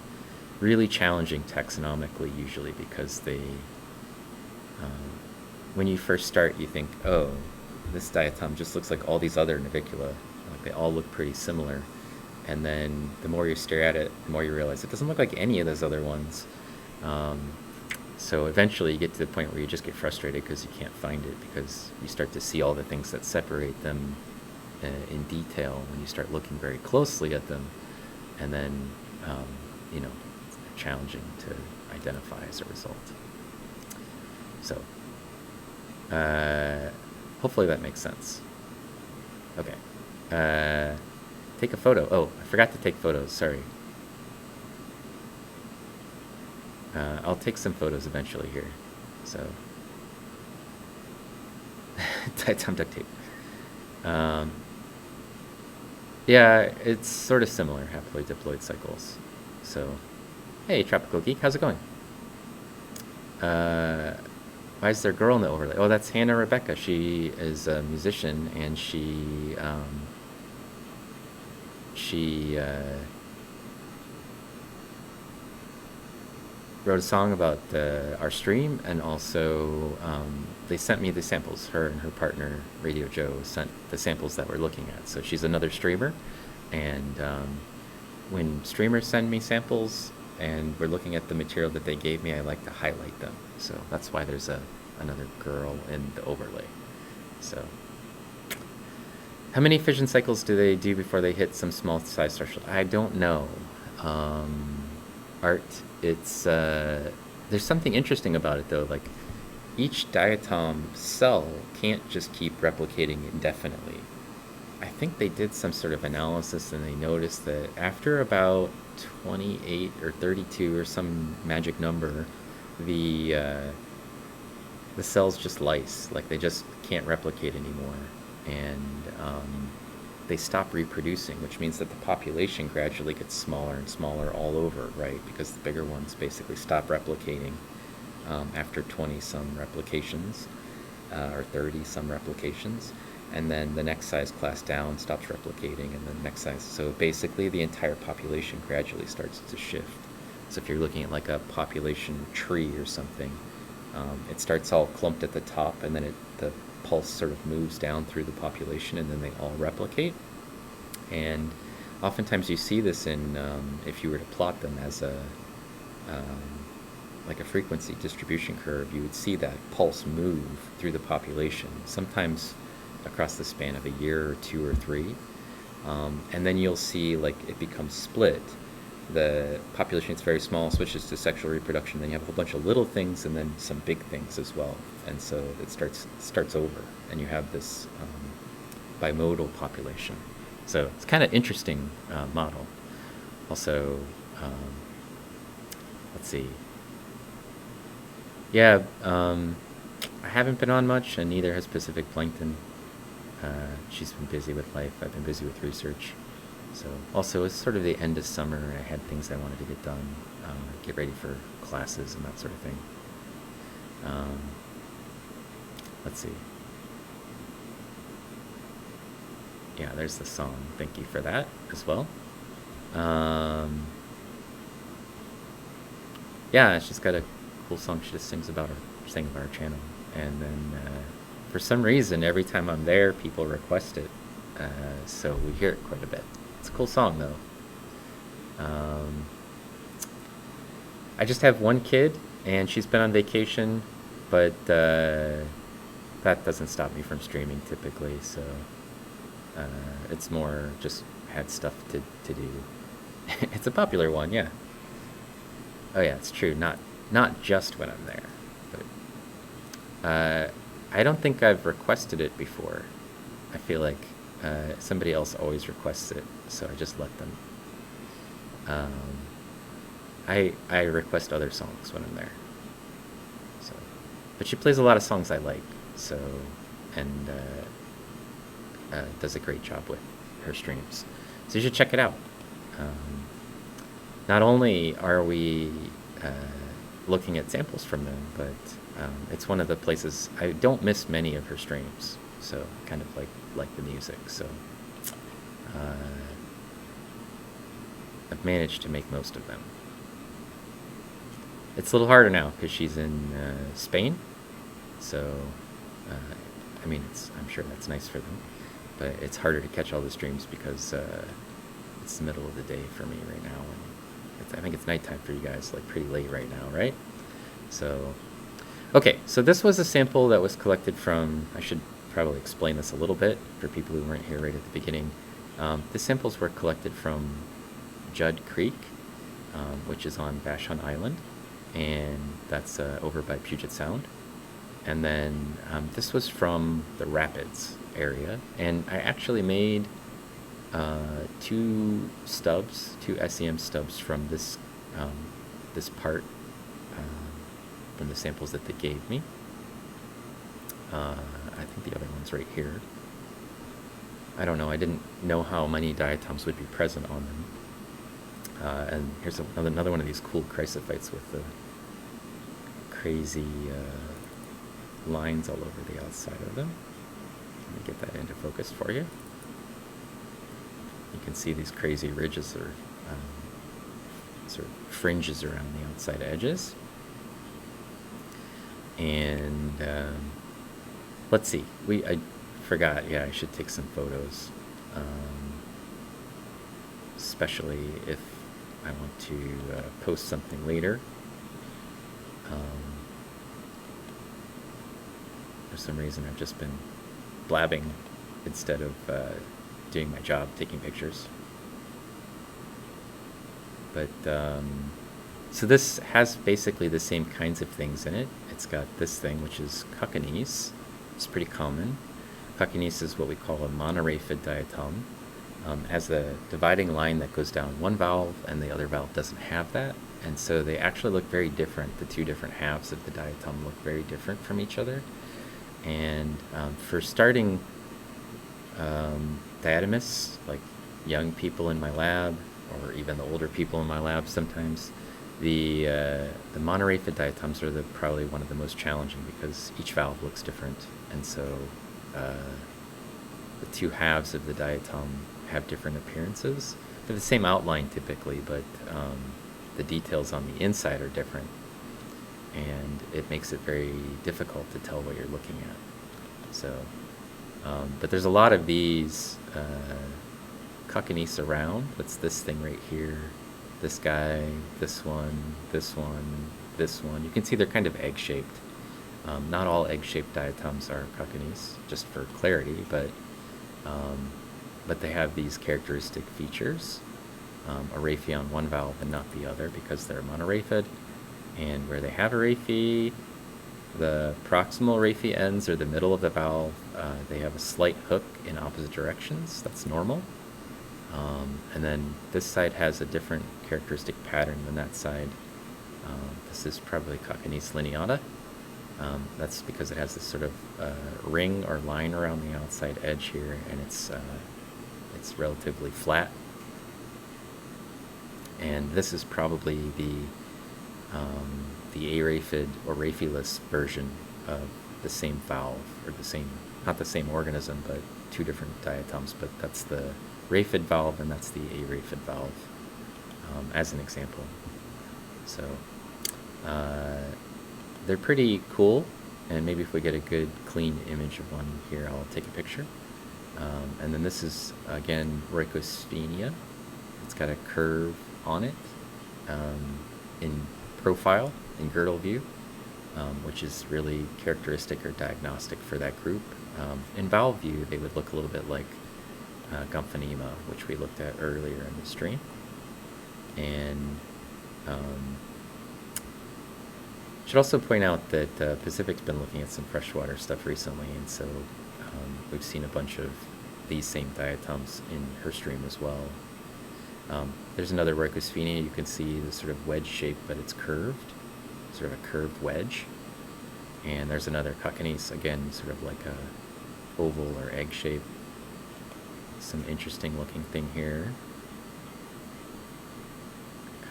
really challenging taxonomically usually because they, when you first start, you think, oh, this diatom just looks like all these other Navicula. Like they all look pretty similar. And then the more you stare at it, the more you realize it doesn't look like any of those other ones. So eventually you get to the point where you just get frustrated because you can't find it, because you start to see all the things that separate them in detail when you start looking very closely at them. And then, you know, it's challenging to identify as a result. So hopefully that makes sense. Okay. Take a photo. Oh, I forgot to take photos. Sorry. I'll take some photos eventually here. So, diatom duct tape. Yeah, it's sort of similar, haploid diploid cycles. So, hey, Tropical Geek, how's it going? Why is there a girl in the overlay? Oh, that's Hannah Rebekah. She is a musician, and she wrote a song about our stream, and also they sent me the samples. Her and her partner, Radio Joe, sent the samples that we're looking at. So she's another streamer, and when streamers send me samples and we're looking at the material that they gave me, I like to highlight them. So that's why there's another girl in the overlay. So how many fission cycles do they do before they hit some small size threshold? I don't know. Art, it's there's something interesting about it though. Like each diatom cell can't just keep replicating indefinitely. I think they did some sort of analysis and they noticed that after about 28 or 32 or some magic number, the cells just lyse, like they just can't replicate anymore, and they stop reproducing, which means that the population gradually gets smaller and smaller all over, right? Because the bigger ones basically stop replicating after 20-some replications, or 30-some replications, and then the next size class down stops replicating, and then the next size. So basically the entire population gradually starts to shift. So if you're looking at like a population tree or something, it starts all clumped at the top, and then the pulse sort of moves down through the population, and then they all replicate. And oftentimes you see this in, if you were to plot them as a like a frequency distribution curve, you would see that pulse move through the population, sometimes across the span of a year or 2 or 3. And then you'll see like it becomes split. The population gets very small, switches to sexual reproduction, then you have a whole bunch of little things and then some big things as well. And so it starts over, and you have this bimodal population. So it's kind of interesting model. Also, let's see. Yeah, I haven't been on much, and neither has Pacific Plankton. She's been busy with life. I've been busy with research. So also, it's sort of the end of summer. I had things I wanted to get done, get ready for classes and that sort of thing. Let's see. Yeah, there's the song. Thank you for that as well. Yeah, she's got a cool song. She just sings about our channel, and then for some reason, every time I'm there, people request it, so we hear it quite a bit. It's a cool song though. I just have one kid, and she's been on vacation, but that doesn't stop me from streaming typically. So it's more just had stuff to do. It's a popular one, yeah. Oh yeah, it's true. Not just when I'm there, but I don't think I've requested it before. I feel like somebody else always requests it, so I just let them. I request other songs when I'm there. So, but she plays a lot of songs I like. So, and does a great job with her streams. So you should check it out. not only are we looking at samples from them, but it's one of the places I don't miss many of her streams. So kind of like the music. So I've managed to make most of them. It's a little harder now because she's in Spain. So I mean, I'm sure that's nice for them, but it's harder to catch all the streams because it's the middle of the day for me right now, and I think it's nighttime for you guys, like pretty late right now, right? So, okay, so this was a sample that was collected from, I should probably explain this a little bit for people who weren't here right at the beginning. The samples were collected from Judd Creek, which is on Vashon Island, and that's over by Puget Sound. And then this was from the Rapids area, and I actually made two SEM stubs from this this part from the samples that they gave me. I think the other one's right here. I don't know. I didn't know how many diatoms would be present on them. And here's another one of these cool chrysophytes with the crazy lines all over the outside of them. Let me get that into focus for you. You can see these crazy ridges or sort of fringes around the outside edges. And let's see. I forgot. Yeah, I should take some photos, especially if I want to post something later. For some reason, I've just been blabbing instead of doing my job, taking pictures. But so this has basically the same kinds of things in it. It's got this thing, which is cocconyes. It's pretty common. Cocconyes is what we call a monoraphid diatom. Has a dividing line that goes down one valve, and the other valve doesn't have that. And so they actually look very different. The two different halves of the diatom look very different from each other. And for starting diatomists, like young people in my lab, or even the older people in my lab sometimes, the monoraphid diatoms are probably one of the most challenging because each valve looks different. And so the two halves of the diatom have different appearances. They're the same outline typically, but the details on the inside are different. And it makes it very difficult to tell what you're looking at. So, but there's a lot of these cocconyes around. That's this thing right here, this guy, this one, this one, this one. You can see they're kind of egg-shaped. Not all egg-shaped diatoms are cocconyes, just for clarity, but they have these characteristic features. A raphe on one valve and not the other because they're monoraphid. And where they have a raphe, the proximal raphe ends or the middle of the valve, they have a slight hook in opposite directions. That's normal. And then this side has a different characteristic pattern than that side. This is probably Cocconyes lineata. That's because it has this sort of ring or line around the outside edge here, and it's relatively flat. And this is probably the araphid or rapheless version of the same valve, or not the same organism, but two different diatoms. But that's the raphid valve, and that's the araphid valve, as an example. So they're pretty cool, and maybe if we get a good clean image of one here, I'll take a picture. And then this is, again, Rheucosphenia. It's got a curve on it in profile, in girdle view, which is really characteristic or diagnostic for that group. In valve view, they would look a little bit like Gomphonema, which we looked at earlier in the stream. And should also point out that Pacific's been looking at some freshwater stuff recently, and so we've seen a bunch of these same diatoms in her stream as well. There's another Rheucosphenia. You can see the sort of wedge shape, but it's curved, sort of a curved wedge. And there's another Cocconyes, again, sort of like a oval or egg shape. Some interesting looking thing here.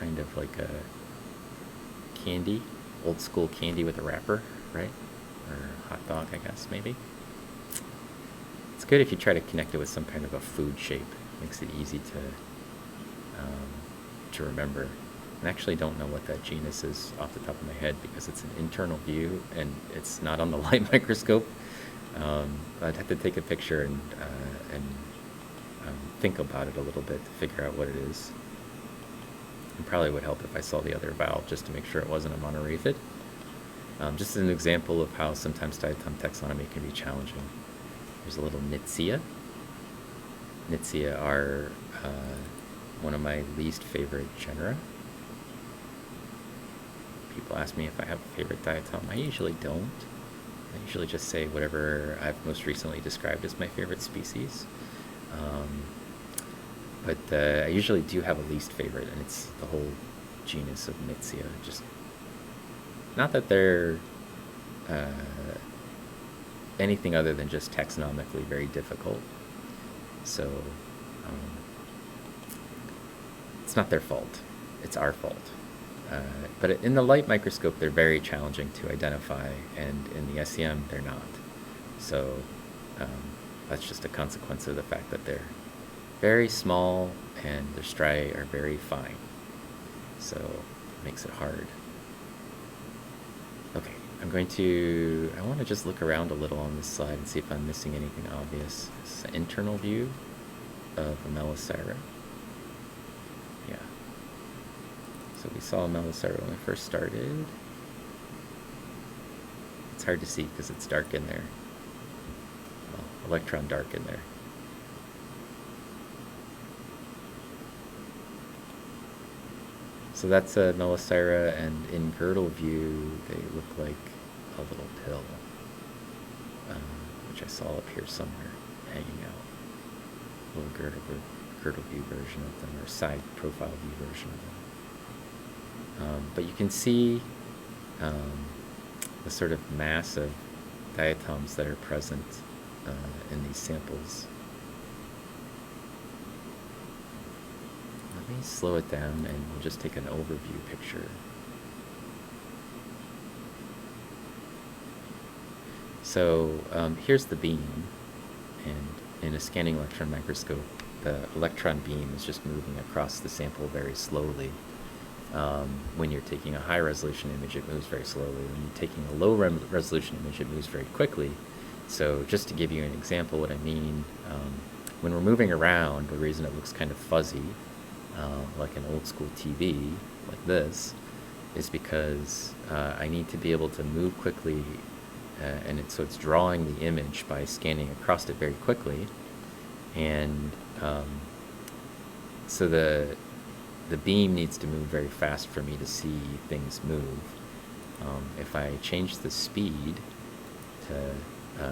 kind of like a candy, old school candy with a wrapper, right? Or hot dog, I guess, maybe. It's good if you try to connect it with some kind of a food shape. Makes it easy to remember. I actually don't know what that genus is off the top of my head because it's an internal view and it's not on the light microscope. I'd have to take a picture and think about it a little bit to figure out what it is. It probably would help if I saw the other valve just to make sure it wasn't a monoraphid. Just as an example of how sometimes diatom taxonomy can be challenging. There's a little Nitsia. Nitsia are one of my least favorite genera. People ask me if I have a favorite diatom. I usually don't. I usually just say whatever I've most recently described as my favorite species. But I usually do have a least favorite, and it's the whole genus of Nitsia. Just not that they're anything other than just taxonomically very difficult. So it's not their fault. It's our fault. But in the light microscope, they're very challenging to identify, and in the SEM, they're not. So that's just a consequence of the fact that they're very small and their striae are very fine. So it makes it hard. Okay, I want to just look around a little on this slide and see if I'm missing anything obvious. This is an internal view of a Melisira. Yeah. So we saw a Melisira when we first started. It's hard to see because it's dark in there. Well, electron dark in there. So that's a Melisira, and in girdle view, they look like a little pill, which I saw up here somewhere, hanging out. A little girdle view version of them, or side profile view version of them. But you can see the sort of mass of diatoms that are present in these samples. Let me slow it down and we'll just take an overview picture. So here's the beam, and in a scanning electron microscope, the electron beam is just moving across the sample very slowly. When you're taking a high resolution image, it moves very slowly. When you're taking a low resolution image, it moves very quickly. So just to give you an example what I mean, when we're moving around, the reason it looks kind of fuzzy, like an old school TV, like this, is because I need to be able to move quickly, so it's drawing the image by scanning across it very quickly, and so the beam needs to move very fast for me to see things move. If I change the speed to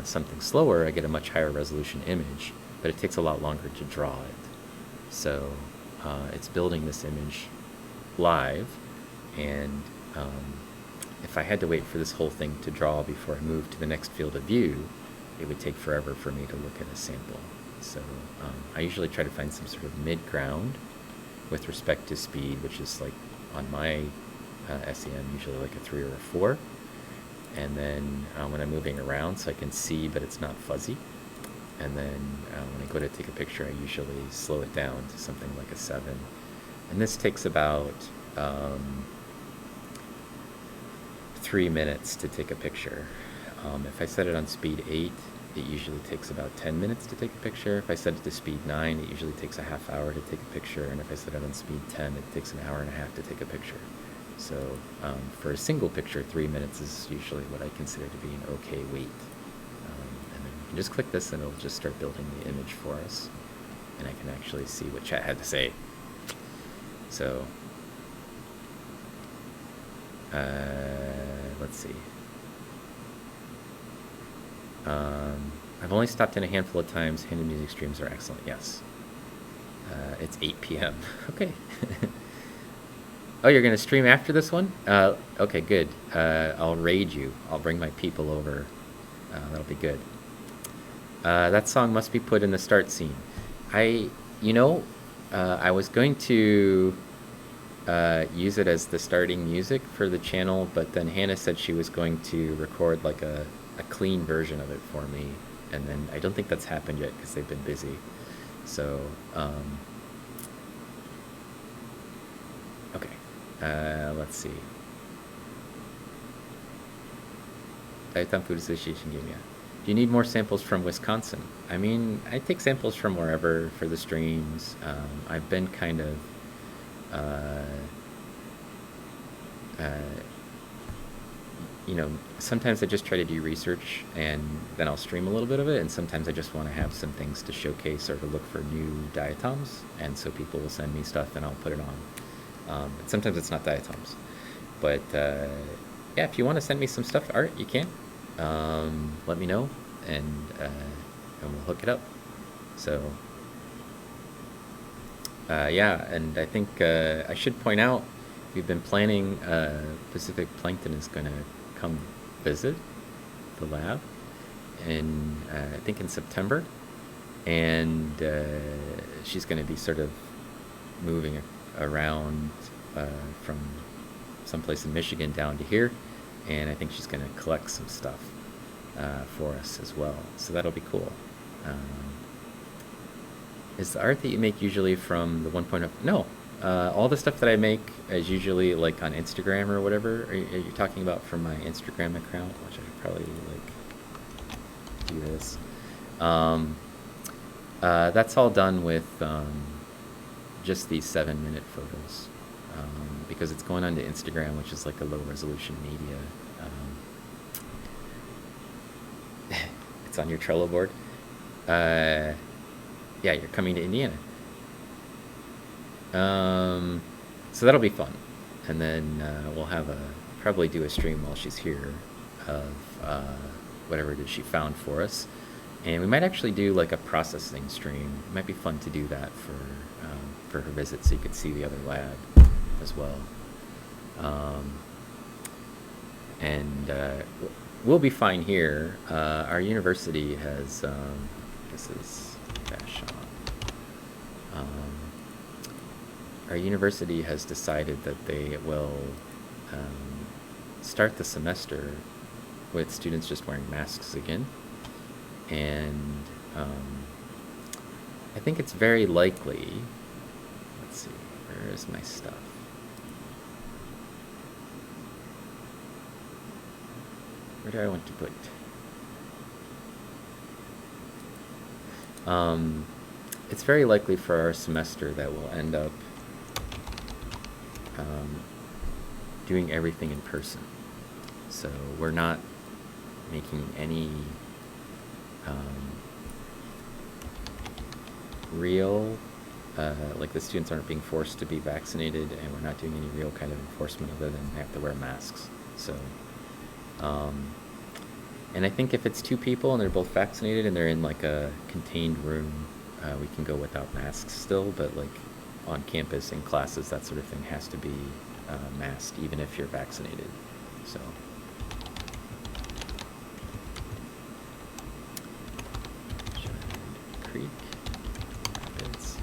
something slower, I get a much higher resolution image, but it takes a lot longer to draw it. So it's building this image live, and if I had to wait for this whole thing to draw before I moved to the next field of view, it would take forever for me to look at a sample. So I usually try to find some sort of mid-ground with respect to speed, which is like on my SEM usually like a 3 or a 4. And then when I'm moving around, so I can see but it's not fuzzy. And then when I go to take a picture, I usually slow it down to something like a 7. And this takes about 3 minutes to take a picture. If I set it on speed 8, it usually takes about 10 minutes to take a picture. If I set it to speed 9, it usually takes a half hour to take a picture. And if I set it on speed 10, it takes an hour and a half to take a picture. So for a single picture, 3 minutes is usually what I consider to be an okay wait. And then you can just click this and it'll just start building the image for us. And I can actually see what chat had to say. So let's see. I've only stopped in a handful of times. Handed music streams are excellent. Yes. It's 8 p.m. Okay. Oh, you're going to stream after this one? Okay, good. I'll raid you. I'll bring my people over. That'll be good. That song must be put in the start scene. I was going to use it as the starting music for the channel, but then Hannah said she was going to record like a clean version of it for me, and then I don't think that's happened yet because they've been busy. So, okay, let's see. Diatom Food Association game, yeah. Do you need more samples from Wisconsin? I mean, I take samples from wherever for the streams. I've been kind of, you know, sometimes I just try to do research and then I'll stream a little bit of it, and sometimes I just want to have some things to showcase or to look for new diatoms, and so people will send me stuff and I'll put it on. Sometimes it's not diatoms, but yeah, if you want to send me some stuff, art, you can. Let me know, and we'll hook it up. So yeah, and I think I should point out we've been planning. Pacific Plankton is going to come visit the lab in I think in September, and she's going to be sort of moving around from someplace in Michigan down to here, and I think she's going to collect some stuff for us as well, so that'll be cool. Is the art that you make usually from the 1.0? No, all the stuff that I make is usually like on Instagram or whatever. Are you talking about from my Instagram account, which I could probably like do this? That's all done with just these 7-minute photos, because it's going onto Instagram, which is like a low resolution media. It's on your Trello board. Yeah, you're coming to Indiana. So that'll be fun, and then we'll have probably do a stream while she's here of whatever it is she found for us, and we might actually do like a processing stream. It might be fun to do that for her visit, so you could see the other lab as well. And we'll be fine here. Our university has this is Vashon. Our university has decided that they will start the semester with students just wearing masks again, and I think it's very likely. Let's see, where is my stuff? Where do I want to put? It's very likely for our semester that we'll end up doing everything in person. So we're not making any real, like the students aren't being forced to be vaccinated, and we're not doing any real kind of enforcement other than they have to wear masks. So, and I think if it's 2 people and they're both vaccinated and they're in like a contained room, we can go without masks still, but like on campus in classes, that sort of thing has to be masked even if you're vaccinated. So Creek Rapids,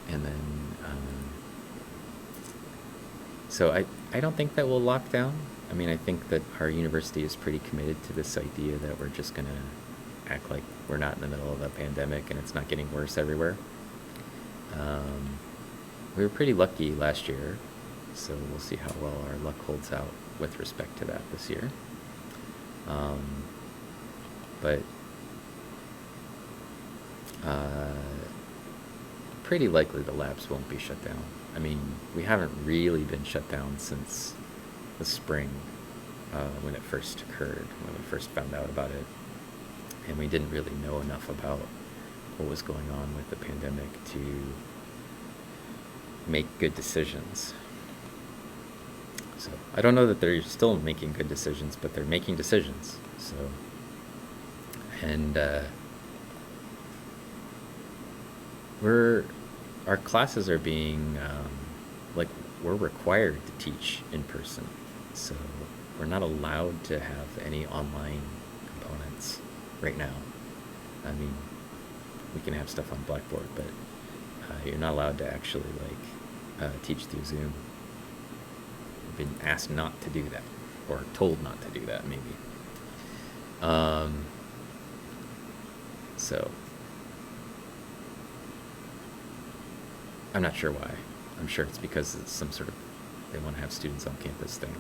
and then so I don't think that we'll lock down. I mean, I think that our university is pretty committed to this idea that we're just going to act like we're not in the middle of a pandemic and it's not getting worse everywhere. We were pretty lucky last year, so we'll see how well our luck holds out with respect to that this year. But pretty likely the labs won't be shut down. I mean, we haven't really been shut down since the spring, when it first occurred, when we first found out about it, and we didn't really know enough about what was going on with the pandemic to make good decisions. So I don't know that they're still making good decisions, but they're making decisions. So, and our classes are being like, we're required to teach in person, so we're not allowed to have any online components right now. I mean, we can have stuff on Blackboard, but You're not allowed to actually teach through Zoom. You've been asked not to do that, or told not to do that, maybe. So I'm not sure why. I'm sure it's because it's some sort of, they want to have students on campus thing.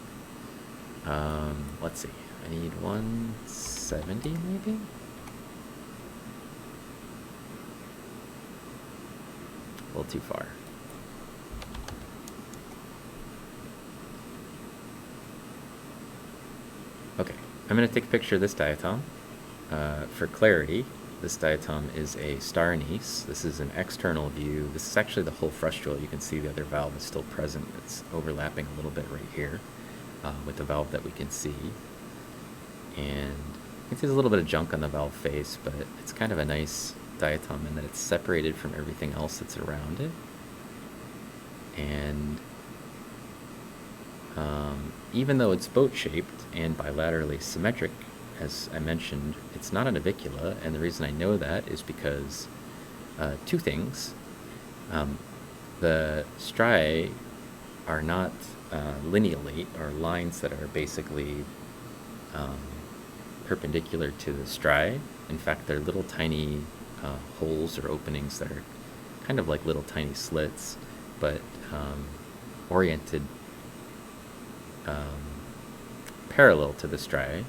Let's see. I need 170 maybe? A little too far. Okay, I'm going to take a picture of this diatom. For clarity, this diatom is a star anise. This is an external view. This is actually the whole frustule. You can see the other valve is still present. It's overlapping a little bit right here with the valve that we can see. And you can see there's a little bit of junk on the valve face, but it's kind of a nice diatom in that it's separated from everything else that's around it. And even though it's boat-shaped and bilaterally symmetric, as I mentioned, it's not a Navicula, and the reason I know that is because two things. The striae are not linealate, or lines that are basically perpendicular to the striae. In fact, they're little tiny holes or openings that are kind of like little tiny slits, but oriented parallel to the striae.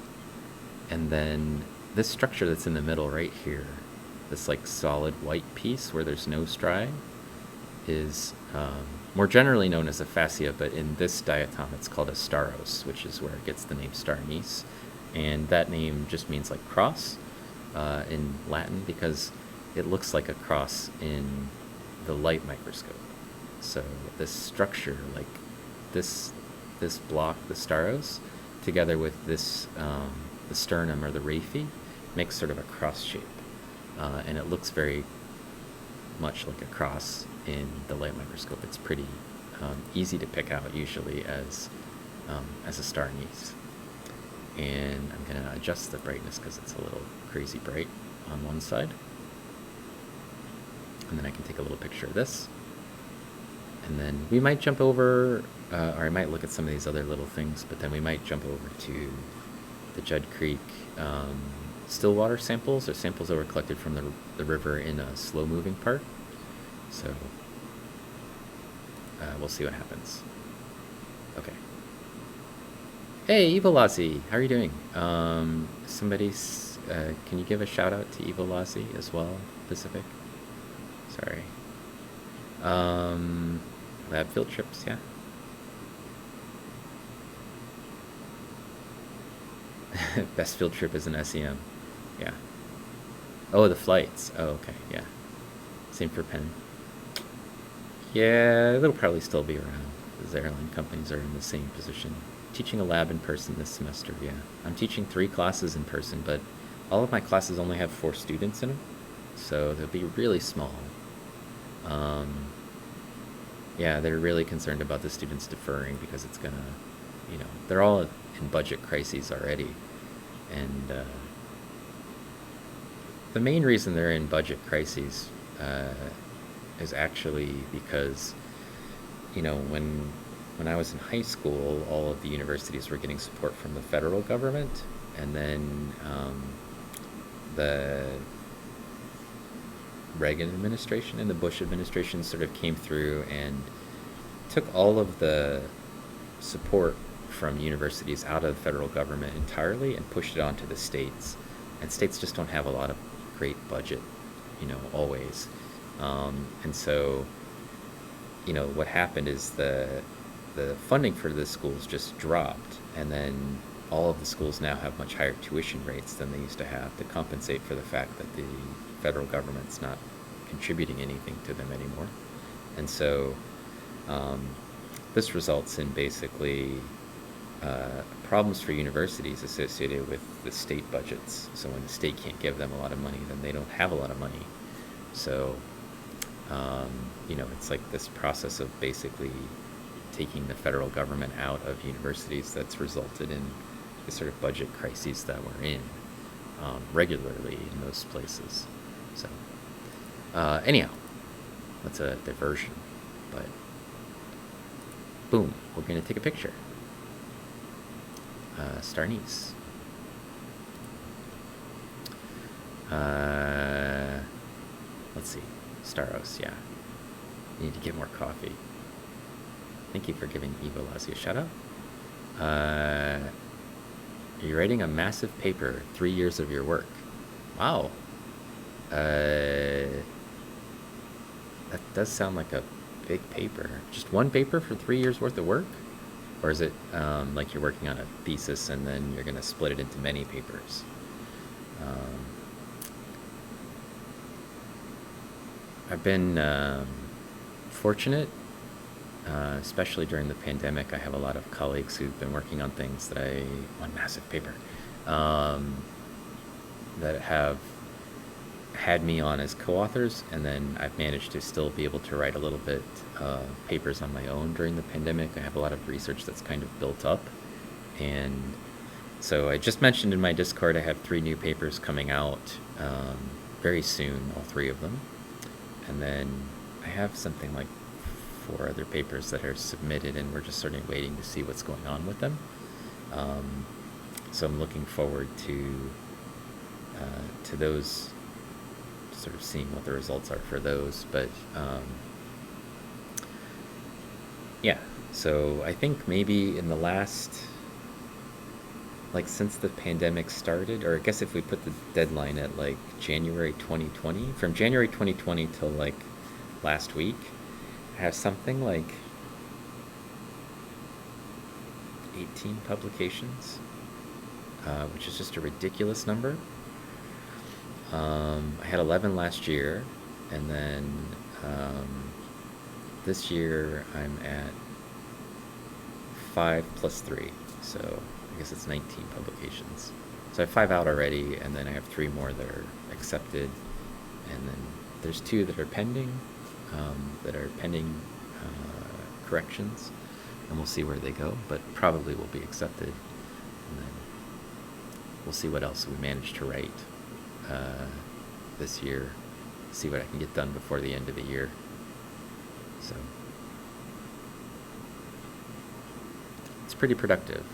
And then this structure that's in the middle right here, this like solid white piece where there's no striae, is more generally known as a fascia, but in this diatom it's called a staros, which is where it gets the name star anise. And that name just means like cross in Latin, because it looks like a cross in the light microscope. So this structure, like this block, the staros, together with this the sternum or the raphe, makes sort of a cross shape, and it looks very much like a cross in the light microscope. It's pretty easy to pick out usually as a star anise. And I'm going to adjust the brightness because it's a little crazy bright on one side. And then I can take a little picture of this. And then we might jump over, or I might look at some of these other little things, but then we might jump over to the Judd Creek still water samples, or samples that were collected from the river in a slow-moving part. So we'll see what happens. Okay. Hey, Evilazzi, how are you doing? Somebody, can you give a shout out to Evilazzi as well, Pacific? Sorry. Lab field trips, yeah. Best field trip is an SEM, yeah. Oh, the flights. Oh, okay, yeah. Same for Penn. Yeah, they'll probably still be around. The airline companies are in the same position. Teaching a lab in person this semester, yeah. I'm teaching 3 classes in person, but all of my classes only have 4 students in them, so they'll be really small. Yeah, they're really concerned about the students deferring because it's gonna, they're all in budget crises already. And the main reason they're in budget crises is actually because, when I was in high school, all of the universities were getting support from the federal government, and then the Reagan administration and the Bush administration sort of came through and took all of the support from universities out of the federal government entirely and pushed it onto the states. And states just don't have a lot of great budget, always. And so, what happened is the funding for the schools just dropped, and then all of the schools now have much higher tuition rates than they used to have to compensate for the fact that the federal government's not contributing anything to them anymore. And so this results in basically problems for universities associated with the state budgets. So when the state can't give them a lot of money, then they don't have a lot of money. So it's like this process of basically taking the federal government out of universities that's resulted in the sort of budget crises that we're in regularly in most places. So anyhow, That's a diversion, but boom, we're going to take a picture. Starnice. Let's see. Staros, yeah. You need to get more coffee. Thank you for giving Evo Lazio a shout out. You're writing a massive paper, 3 years of your work. Wow. That does sound like a big paper. Just one paper for 3 years worth of work? Or is it like you're working on a thesis and then you're going to split it into many papers? I've been fortunate, especially during the pandemic. I have a lot of colleagues who've been working on things on massive paper, that have had me on as co-authors, and then I've managed to still be able to write a little bit papers on my own during the pandemic. I have a lot of research that's kind of built up, and so I just mentioned in my Discord I have 3 new papers coming out very soon, all 3 of them, and then I have something like 4 other papers that are submitted, and we're just sort of waiting to see what's going on with them. So I'm looking forward to those, sort of seeing what the results are for those. But yeah, so I think maybe in the last, like since the pandemic started, or I guess if we put the deadline at like January 2020, from January 2020 till like last week, I have something like 18 publications, which is just a ridiculous number. I had 11 last year, and then this year I'm at 5 plus 3, so I guess it's 19 publications. So I have 5 out already, and then I have 3 more that are accepted, and then there's 2 that are pending, corrections, and we'll see where they go, but probably will be accepted, and then we'll see what else we manage to write this year, see what I can get done before the end of the year. So it's pretty productive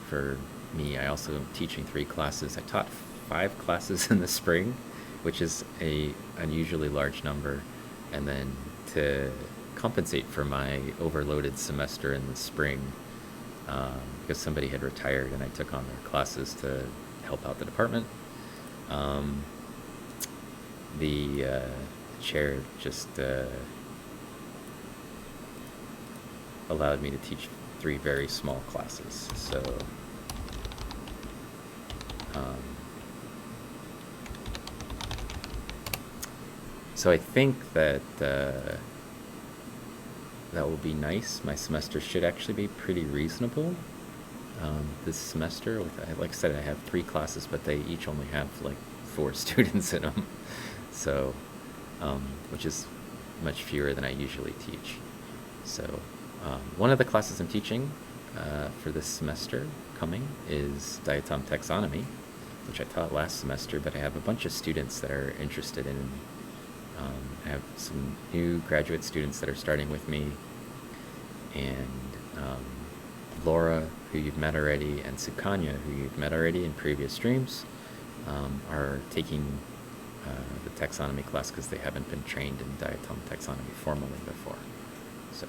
for me. I also am teaching 3 classes. I taught 5 classes in the spring, which is a unusually large number, and then to compensate for my overloaded semester in the spring, because somebody had retired and I took on their classes to help out the department. The chair just allowed me to teach 3 very small classes. So I think that that will be nice. My semester should actually be pretty reasonable this semester. Like I said, I have 3 classes, but they each only have like 4 students in them, so which is much fewer than I usually teach. So one of the classes I'm teaching for this semester coming is diatom taxonomy, which I taught last semester, but I have a bunch of students that are interested in. I have some new graduate students that are starting with me, and Laura, who you've met already, and Sukanya, who you've met already in previous streams, are taking the taxonomy class because they haven't been trained in diatom taxonomy formally before. So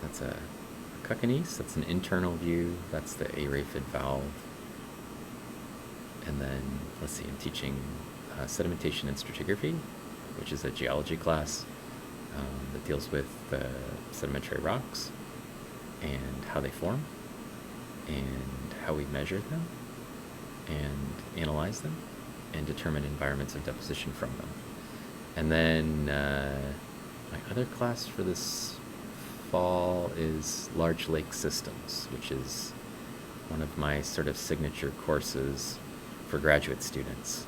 that's a Cuccanese, that's an internal view, that's the aeraphid valve. And then, let's see, I'm teaching Sedimentation and Stratigraphy, which is a geology class that deals with sedimentary rocks and how they form and how we measure them and analyze them and determine environments of deposition from them. And then my other class for this fall is Large Lake Systems, which is one of my sort of signature courses for graduate students,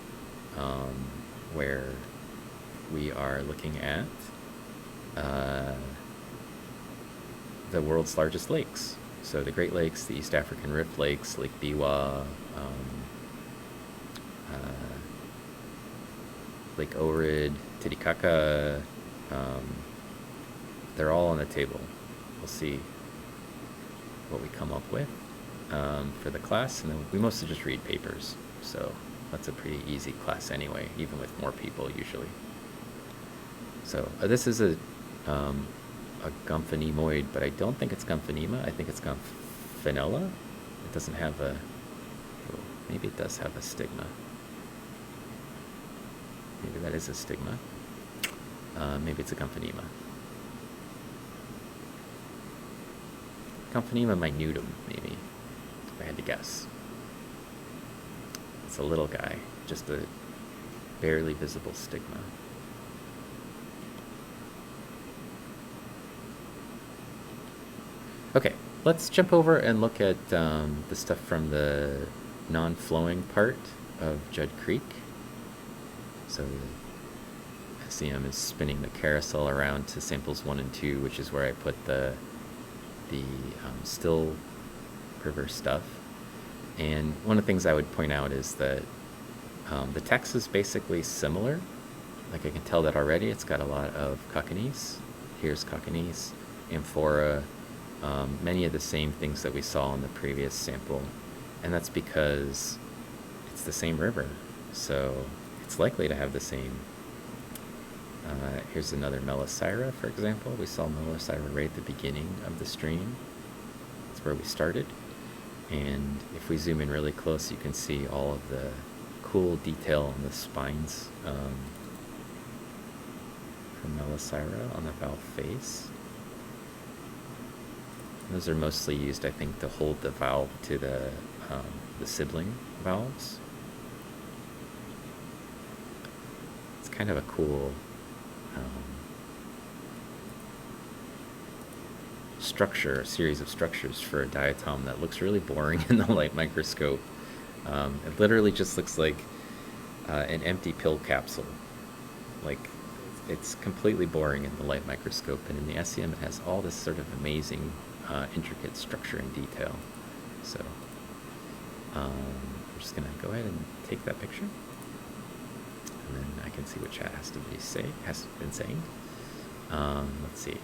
where we are looking at the world's largest lakes. So the Great Lakes, the East African Rift Lakes, Lake Biwa, Lake Ohrid, Titicaca, they're all on the table. We'll see what we come up with for the class, and then we mostly just read papers, so that's a pretty easy class anyway, even with more people usually. So this is a Gomphonemoid, but I don't think it's Gomphonema. I think it's Gomphinella. It doesn't have a... Oh, maybe it does have a stigma. Maybe that is a stigma. Maybe it's a Gomphonema. Gomphonema minutum, maybe, if I had to guess. It's a little guy, just a barely visible stigma. Okay, let's jump over and look at the stuff from the non-flowing part of Judd Creek. So the SEM is spinning the carousel around to samples 1 and 2, which is where I put the still river stuff. And one of the things I would point out is that the text is basically similar. Like I can tell that already. It's got a lot of cockneys. Here's cockneys, amphora, many of the same things that we saw in the previous sample. And that's because it's the same river. So it's likely to have the same. Here's another Melisira, for example. We saw Melisira right at the beginning of the stream. That's where we started. And if we zoom in really close, you can see all of the cool detail on the spines from Melisira on the valve face. Those are mostly used, I think, to hold the valve to the sibling valves. It's kind of a cool structure, a series of structures for a diatom that looks really boring in the light microscope. It literally just looks like an empty pill capsule. Like, it's completely boring in the light microscope, and in the SEM it has all this sort of amazing intricate structure and detail. So I'm just going to go ahead and take that picture, and then I can see what chat has been saying. Let's see.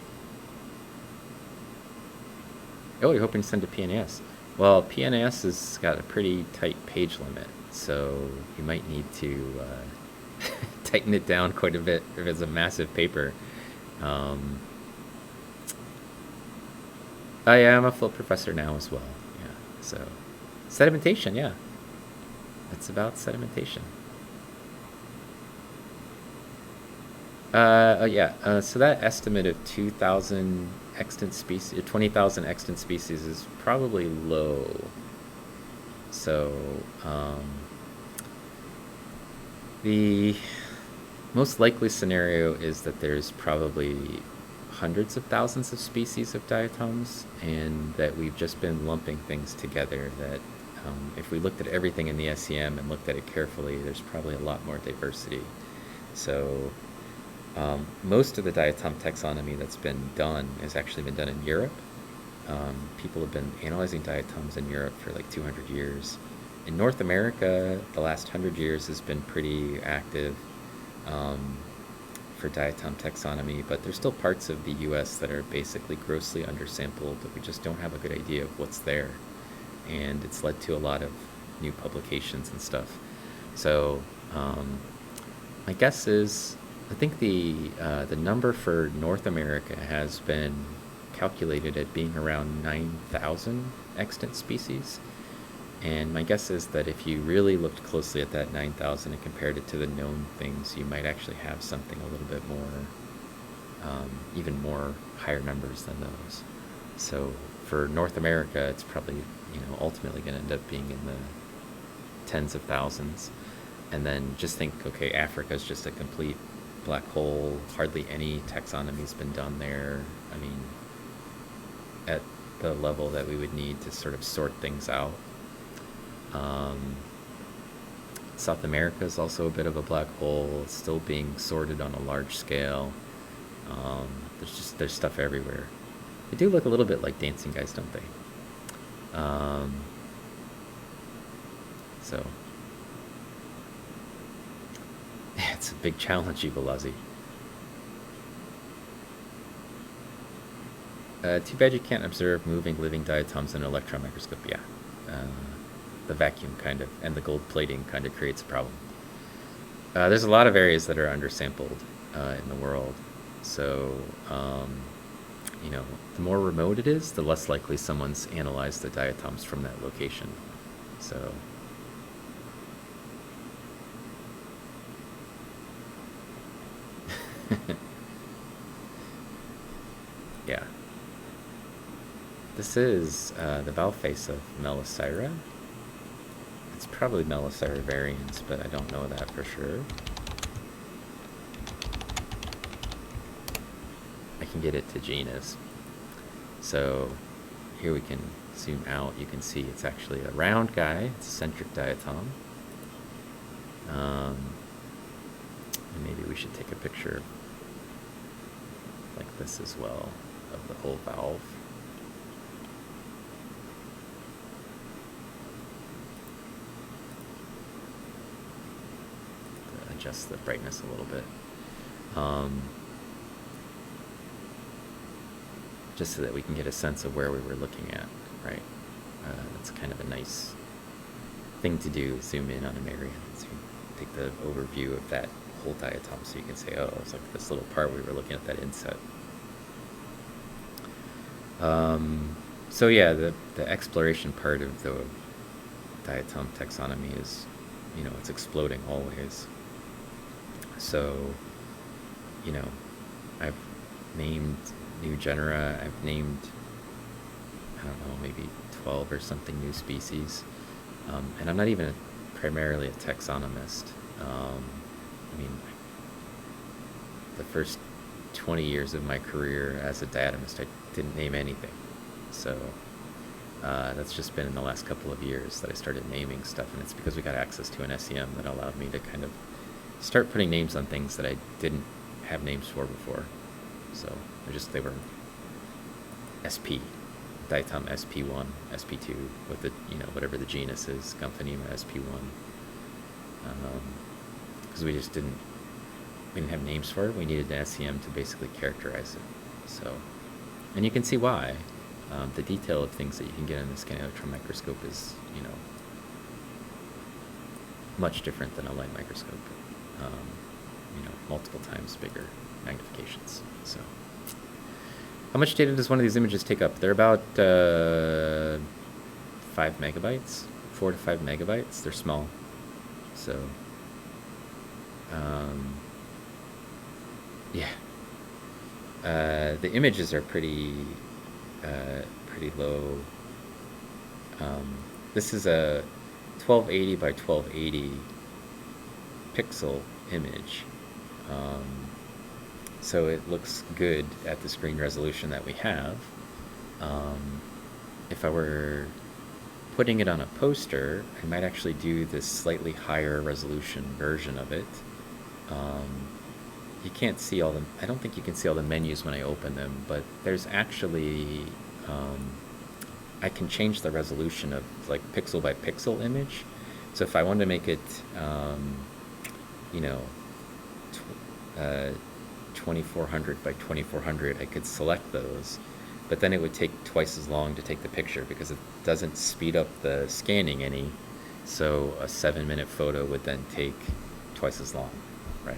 Oh, you're hoping to send to PNAS. Well, PNAS has got a pretty tight page limit, so you might need to tighten it down quite a bit if it's a massive paper. Yeah, I'm a full professor now as well. Yeah, so sedimentation, yeah. It's about sedimentation. So that estimate of 2,000 extant species, 20,000 extant species is probably low. So the most likely scenario is that there's probably hundreds of thousands of species of diatoms, and that we've just been lumping things together, that if we looked at everything in the SEM and looked at it carefully, there's probably a lot more diversity. So most of the diatom taxonomy that's been done has actually been done in Europe. People have been analyzing diatoms in Europe for like 200 years. In North America, the last 100 years has been pretty active for diatom taxonomy, but there's still parts of the US that are basically grossly undersampled, that we just don't have a good idea of what's there. And it's led to a lot of new publications and stuff. So my guess is, I think the number for North America has been calculated at being around 9,000 extant species. And my guess is that if you really looked closely at that 9,000 and compared it to the known things, you might actually have something a little bit more, even more higher numbers than those. So for North America, it's probably, ultimately going to end up being in the tens of thousands. And then just think, okay, Africa is just a complete black hole. Hardly any taxonomy's been done there. I mean, at the level that we would need to sort of sort things out. South America is also a bit of a black hole. It's still being sorted on a large scale. There's stuff everywhere. They do look a little bit like dancing guys, don't they? It's a big challenge, Eagleazzi. Too bad you can't observe moving living diatoms in an electron microscope. Yeah. The vacuum kind of, and the gold plating kind of creates a problem. There's a lot of areas that are undersampled in the world. So, you know, the more remote it is, the less likely someone's analyzed the diatoms from that location. So, yeah. This is the valve face of Melisira. It's probably Melisira variants, but I don't know that for sure. I can get it to genus. So here we can zoom out. You can see it's actually a round guy. It's a centric diatom. And maybe we should take a picture like this as well of the whole valve. Adjust the brightness a little bit. Just so that we can get a sense of where we were looking at, right? That's kind of a nice thing to do, zoom in on an area. So take the overview of that whole diatom so you can say, oh, it's like this little part we were looking at that inset. So yeah, the exploration part of the diatom taxonomy is, you know, it's exploding always. So, you know, I've named new genera, I've named, I don't know, maybe 12 or something new species. And I'm not even primarily a taxonomist. I mean, the first 20 years of my career as a diatomist, I didn't name anything. So that's just been in the last couple of years that I started naming stuff, and it's because we got access to an SEM that allowed me to kind of start putting names on things that I didn't have names for before. So they were SP, diatom SP1, SP2, with the, you know, whatever the genus is, Gomphonema SP1. Because we didn't have names for it. We needed an SEM to basically characterize it. So, and you can see why. The detail of things that you can get in the scanning electron microscope is, you know, much different than a light microscope. You know, multiple times bigger magnifications. So, how much data does one of these images take up? They're about 5 megabytes, 4 to 5 megabytes. They're small. So, yeah. The images are pretty low. This is a 1280 by 1280 pixel image. So it looks good at the screen resolution that we have. If I were putting it on a poster, I might actually do this slightly higher resolution version of it. You can't see all the, I don't think you can see all the menus when I open them, but there's actually, I can change the resolution of like pixel by pixel image. So if I wanted to make it, you know, 2400 by 2400, I could select those, but then it would take twice as long to take the picture because it doesn't speed up the scanning any. So a 7-minute photo would then take twice as long, right?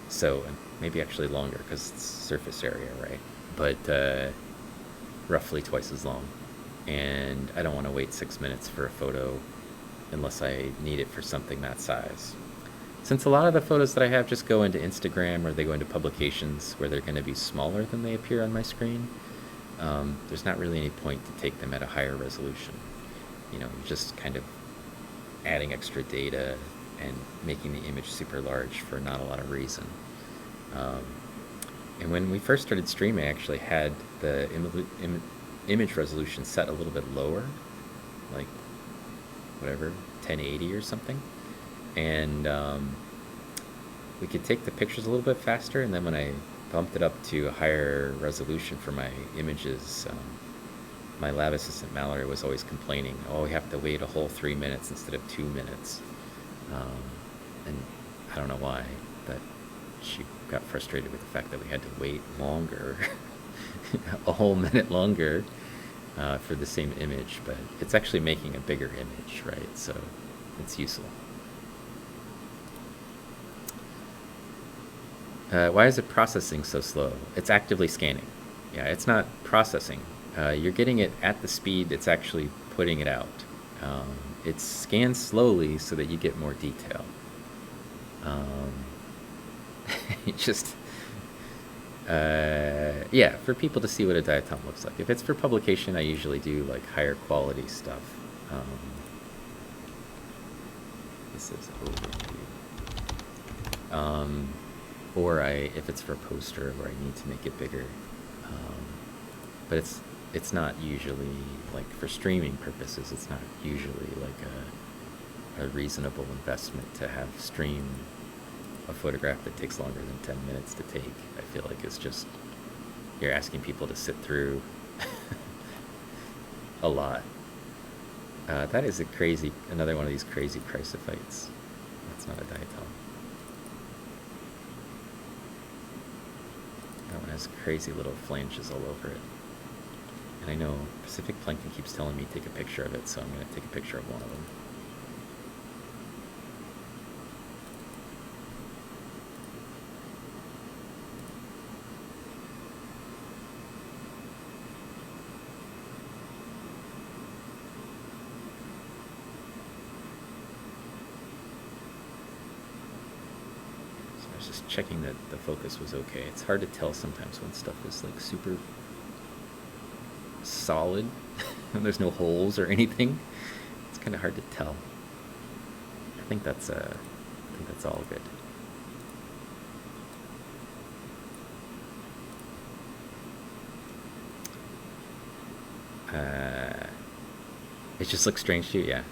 So maybe actually longer because it's surface area, right? But roughly twice as long. And I don't want to wait 6 minutes for a photo unless I need it for something that size. Since a lot of the photos that I have just go into Instagram or they go into publications where they're going to be smaller than they appear on my screen, there's not really any point to take them at a higher resolution. You know, just kind of adding extra data and making the image super large for not a lot of reason. And when we first started streaming, I actually had the image resolution set a little bit lower, like whatever, 1080 or something. And we could take the pictures a little bit faster, and then when I bumped it up to a higher resolution for my images, my lab assistant Mallory was always complaining, oh, we have to wait a whole 3 minutes instead of 2 minutes. And I don't know why, but she got frustrated with the fact that we had to wait longer, a whole minute longer, for the same image. But it's actually making a bigger image, right? So it's useful. Why is it processing so slow? It's actively scanning. Yeah, it's not processing. You're getting it at the speed it's actually putting it out. It scans slowly so that you get more detail. It just, yeah, for people to see what a diatom looks like. If it's for publication, I usually do like higher quality stuff. This is overview. Or if it's for a poster where I need to make it bigger. But it's not usually, like for streaming purposes, it's not usually like a reasonable investment to have stream a photograph that takes longer than 10 minutes to take. I feel like it's just, you're asking people to sit through a lot. That is another one of these crazy chrysophytes. That's not a diatom. That one has crazy little flanges all over it. And I know Pacific Plankton keeps telling me to take a picture of it, so I'm going to take a picture of one of them. Just checking that the focus was okay. It's hard to tell sometimes when stuff is like super solid and there's no holes or anything. It's kind of hard to tell. I think that's all good. It just looks strange to you, yeah.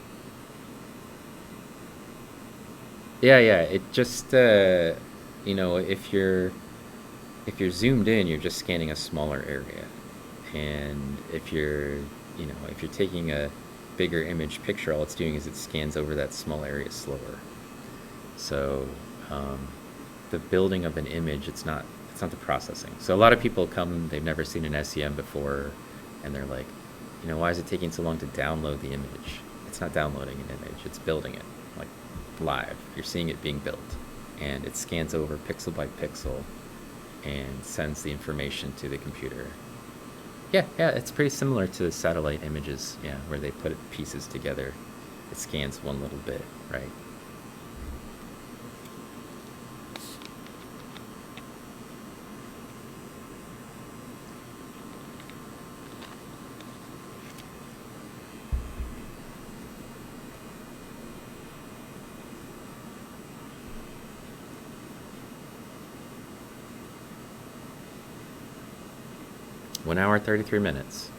Yeah, it just if you're zoomed in, you're just scanning a smaller area. And if you're taking a bigger image picture, all it's doing is it scans over that small area slower. So the building of an image, it's not the processing. So a lot of people come, they've never seen an SEM before, and they're like, why is it taking so long to download the image? It's not downloading an image, it's building it, like live. You're seeing it being built. And it scans over pixel by pixel and sends the information to the computer. Yeah, it's pretty similar to satellite images, yeah, where they put pieces together. It scans one little bit, right? One hour, 33 minutes.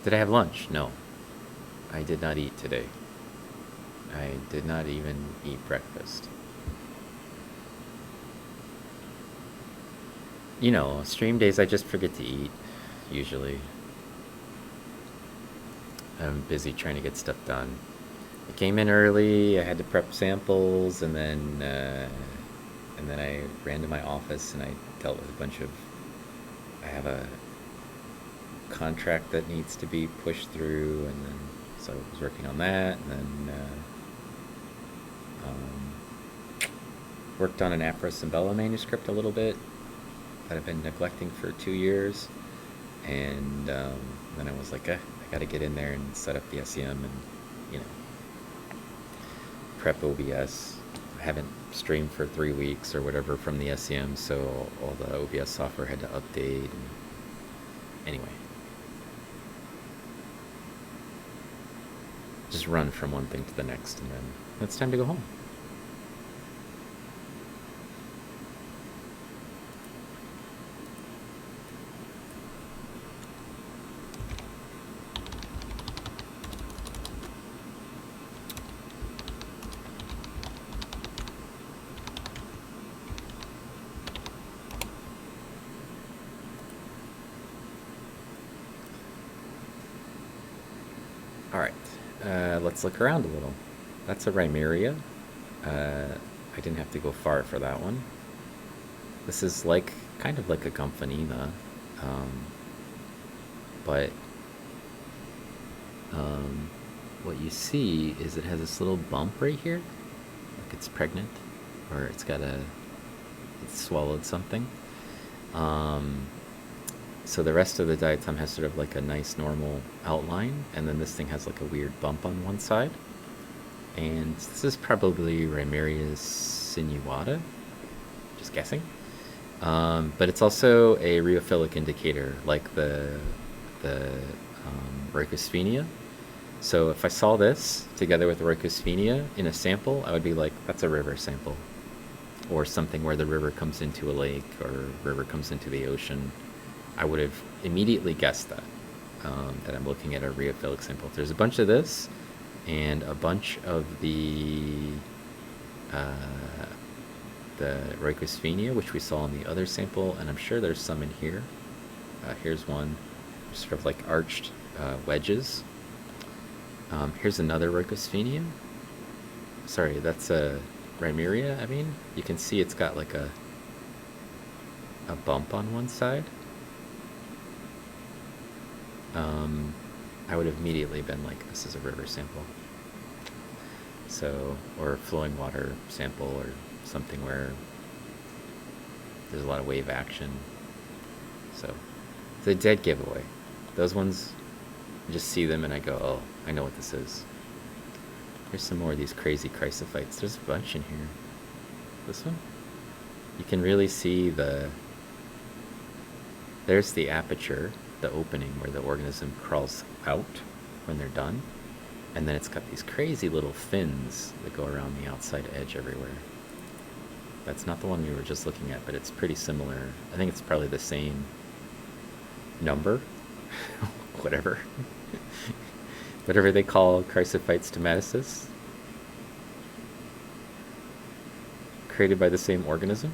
Did I have lunch? No. I did not eat today. I did not even eat breakfast. Stream days I just forget to eat, usually. I'm busy trying to get stuff done. I came in early, I had to prep samples, and then I ran to my office and I dealt with I have a contract that needs to be pushed through, and then so I was working on that, and then worked on an Afro Simbella manuscript a little bit that I've been neglecting for 2 years, and then I was like, I gotta get in there and set up the SEM and prep OBS. I haven't streamed for 3 weeks or whatever from the SEM, so all the OBS software had to update. And anyway, just run from one thing to the next, and then it's time to go home. let's look around a little. That's a Rimeria. I didn't have to go far for that one. This is like kind of like a Gomphonema, but what you see is it has this little bump right here, like it's pregnant, or it's swallowed something. So the rest of the diatom has sort of like a nice normal outline, and then this thing has like a weird bump on one side. And this is probably Rimeria sinuata, just guessing. But it's also a rheophilic indicator, like the Rheucosphenia. So if I saw this together with the Rheucosphenia in a sample, I would be like, that's a river sample. Or something where the river comes into a lake, or river comes into the ocean. I would have immediately guessed that I'm looking at a rheophilic sample. If there's a bunch of this, and a bunch of the Rheucosphenia, which we saw in the other sample, and I'm sure there's some in here. Here's one, sort of like arched wedges. Here's another Rheucosphenia. Sorry, that's a Rimeria, I mean. You can see it's got like a bump on one side. I would have immediately been like, this is a river sample. So, or flowing water sample, or something where there's a lot of wave action. So, it's a dead giveaway. Those ones, I just see them and I go, oh, I know what this is. Here's some more of these crazy Chrysophytes. There's a bunch in here. This one? You can really see there's the aperture, the opening where the organism crawls out when they're done. And then it's got these crazy little fins that go around the outside edge everywhere. That's not the one we were just looking at, but it's pretty similar. I think it's probably the same number. Whatever. Whatever they call Chrysophyte stomaticis. Created by the same organism.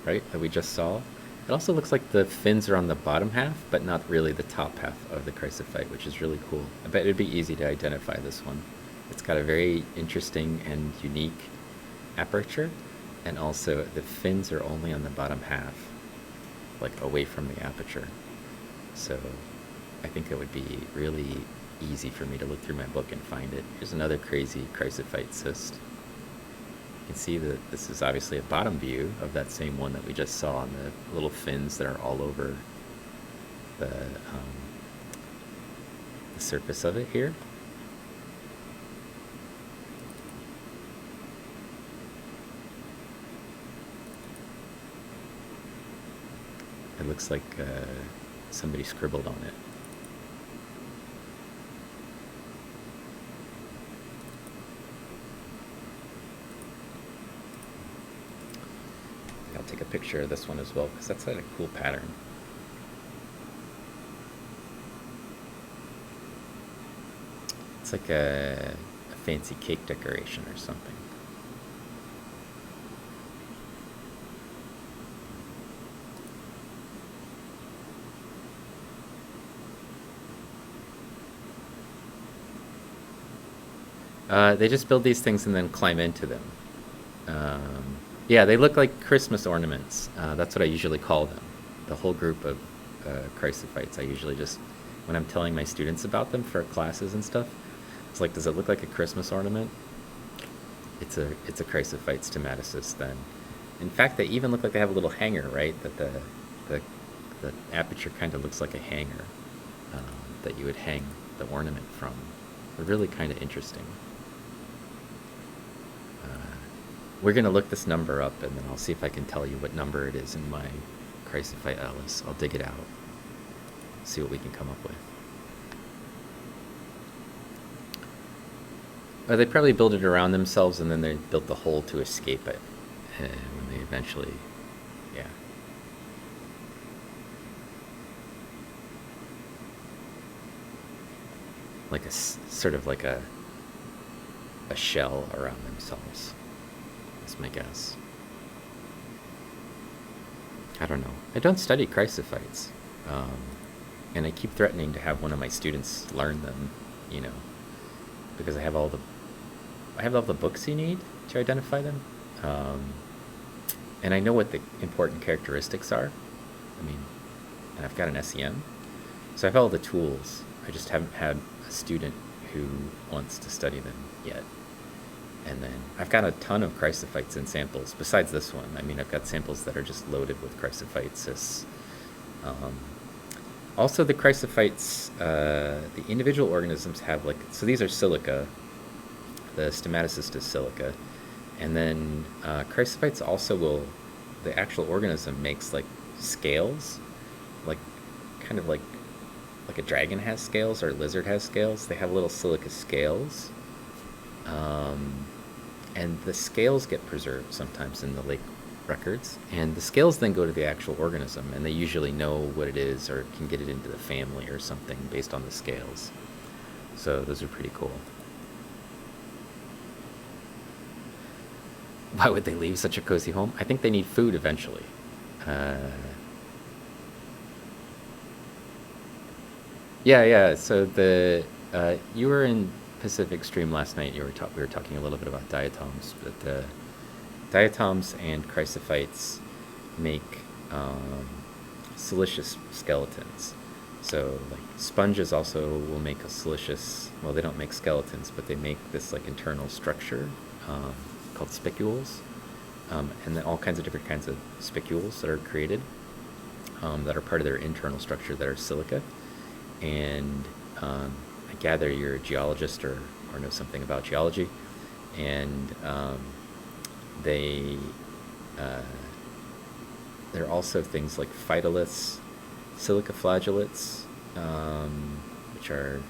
Right? That we just saw. It also looks like the fins are on the bottom half, but not really the top half of the Chrysophyte, which is really cool. I bet it'd be easy to identify this one. It's got a very interesting and unique aperture, and also the fins are only on the bottom half, like away from the aperture. So I think it would be really easy for me to look through my book and find it. Here's another crazy Chrysophyte cyst. You can see that this is obviously a bottom view of that same one that we just saw, and the little fins that are all over the surface of it here. It looks like somebody scribbled on it. I'll take a picture of this one as well, because that's a cool pattern. It's like a fancy cake decoration or something. They just build these things and then climb into them. Yeah, they look like Christmas ornaments. That's what I usually call them. The whole group of Chrysophytes. I usually just, when I'm telling my students about them for classes and stuff, it's like, does it look like a Christmas ornament? It's a Chrysophyte stomaticis then. In fact, they even look like they have a little hanger, right? That the aperture kind of looks like a hanger that you would hang the ornament from. They're really kind of interesting. We're going to look this number up, and then I'll see if I can tell you what number it is in my Chrysophyte atlas. I'll dig it out, see what we can come up with. They probably built it around themselves, and then they built the hole to escape it when they eventually, yeah. Like a sort of like a shell around themselves. That's my guess. I don't know. I don't study Chrysophytes, and I keep threatening to have one of my students learn them you know, because I have all the books you need to identify them. And I know what the important characteristics are. I mean, and I've got an SEM. So I have all the tools. I just haven't had a student who wants to study them yet. And then I've got a ton of chrysophytes in samples besides this one. I mean, I've got samples that are just loaded with chrysophytes. Also, the chrysophytes, the individual organisms have like, so these are silica. The stomatocyst is silica. And then chrysophytes also will, the actual organism makes like scales, like kind of like a dragon has scales or a lizard has scales. They have little silica scales. And the scales get preserved sometimes in the lake records. And the scales then go to the actual organism, and they usually know what it is or can get it into the family or something based on the scales. So those are pretty cool. Why would they leave such a cozy home? I think they need food eventually. Yeah. So you were in Pacific Stream last night. We were talking a little bit about diatoms, but diatoms and chrysophytes make siliceous skeletons. So like sponges also will make a siliceous. Well, they don't make skeletons, but they make this like internal structure called spicules, and then all kinds of different kinds of spicules that are created that are part of their internal structure that are silica. And I gather you're a geologist or know something about geology, and there are also things like phytoliths, silica flagellates, which are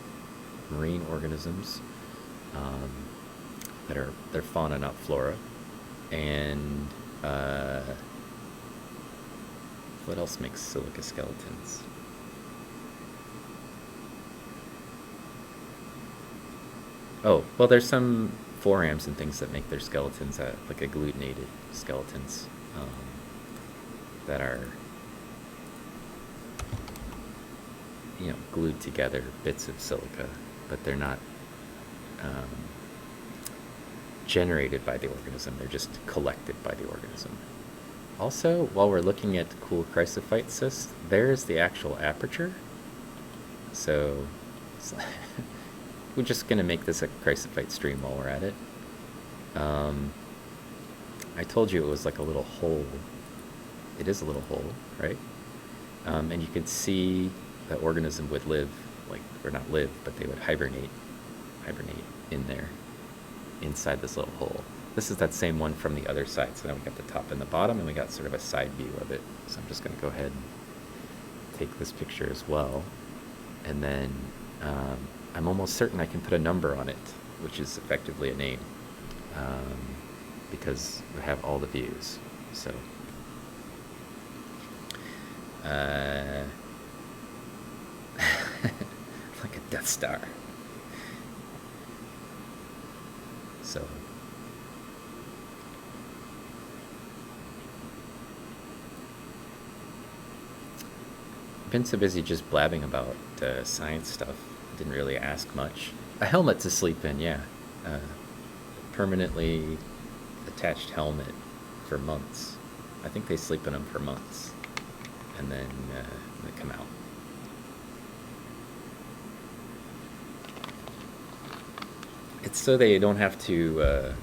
marine organisms they're fauna, not flora. And what else makes silica skeletons? Oh, well, there's some forams and things that make their skeletons like agglutinated skeletons that are, glued together, bits of silica, but they're not generated by the organism. They're just collected by the organism. Also, while we're looking at cool chrysophyte cysts, there's the actual aperture. So we're just going to make this a chrysophyte stream while we're at it. I told you it was like a little hole. It is a little hole, right? And you could see the organism would live, or not live, but they would hibernate in there, inside this little hole. This is that same one from the other side. So now we got the top and the bottom, and we got sort of a side view of it. So I'm just going to go ahead and take this picture as well. And then I'm almost certain I can put a number on it, which is effectively a name, because we have all the views. So like a Death Star. So I've been so busy just blabbing about science stuff. Didn't really ask much. A helmet to sleep in, yeah. Permanently attached helmet for months. I think they sleep in them for months, and then they come out. It's so they don't have to,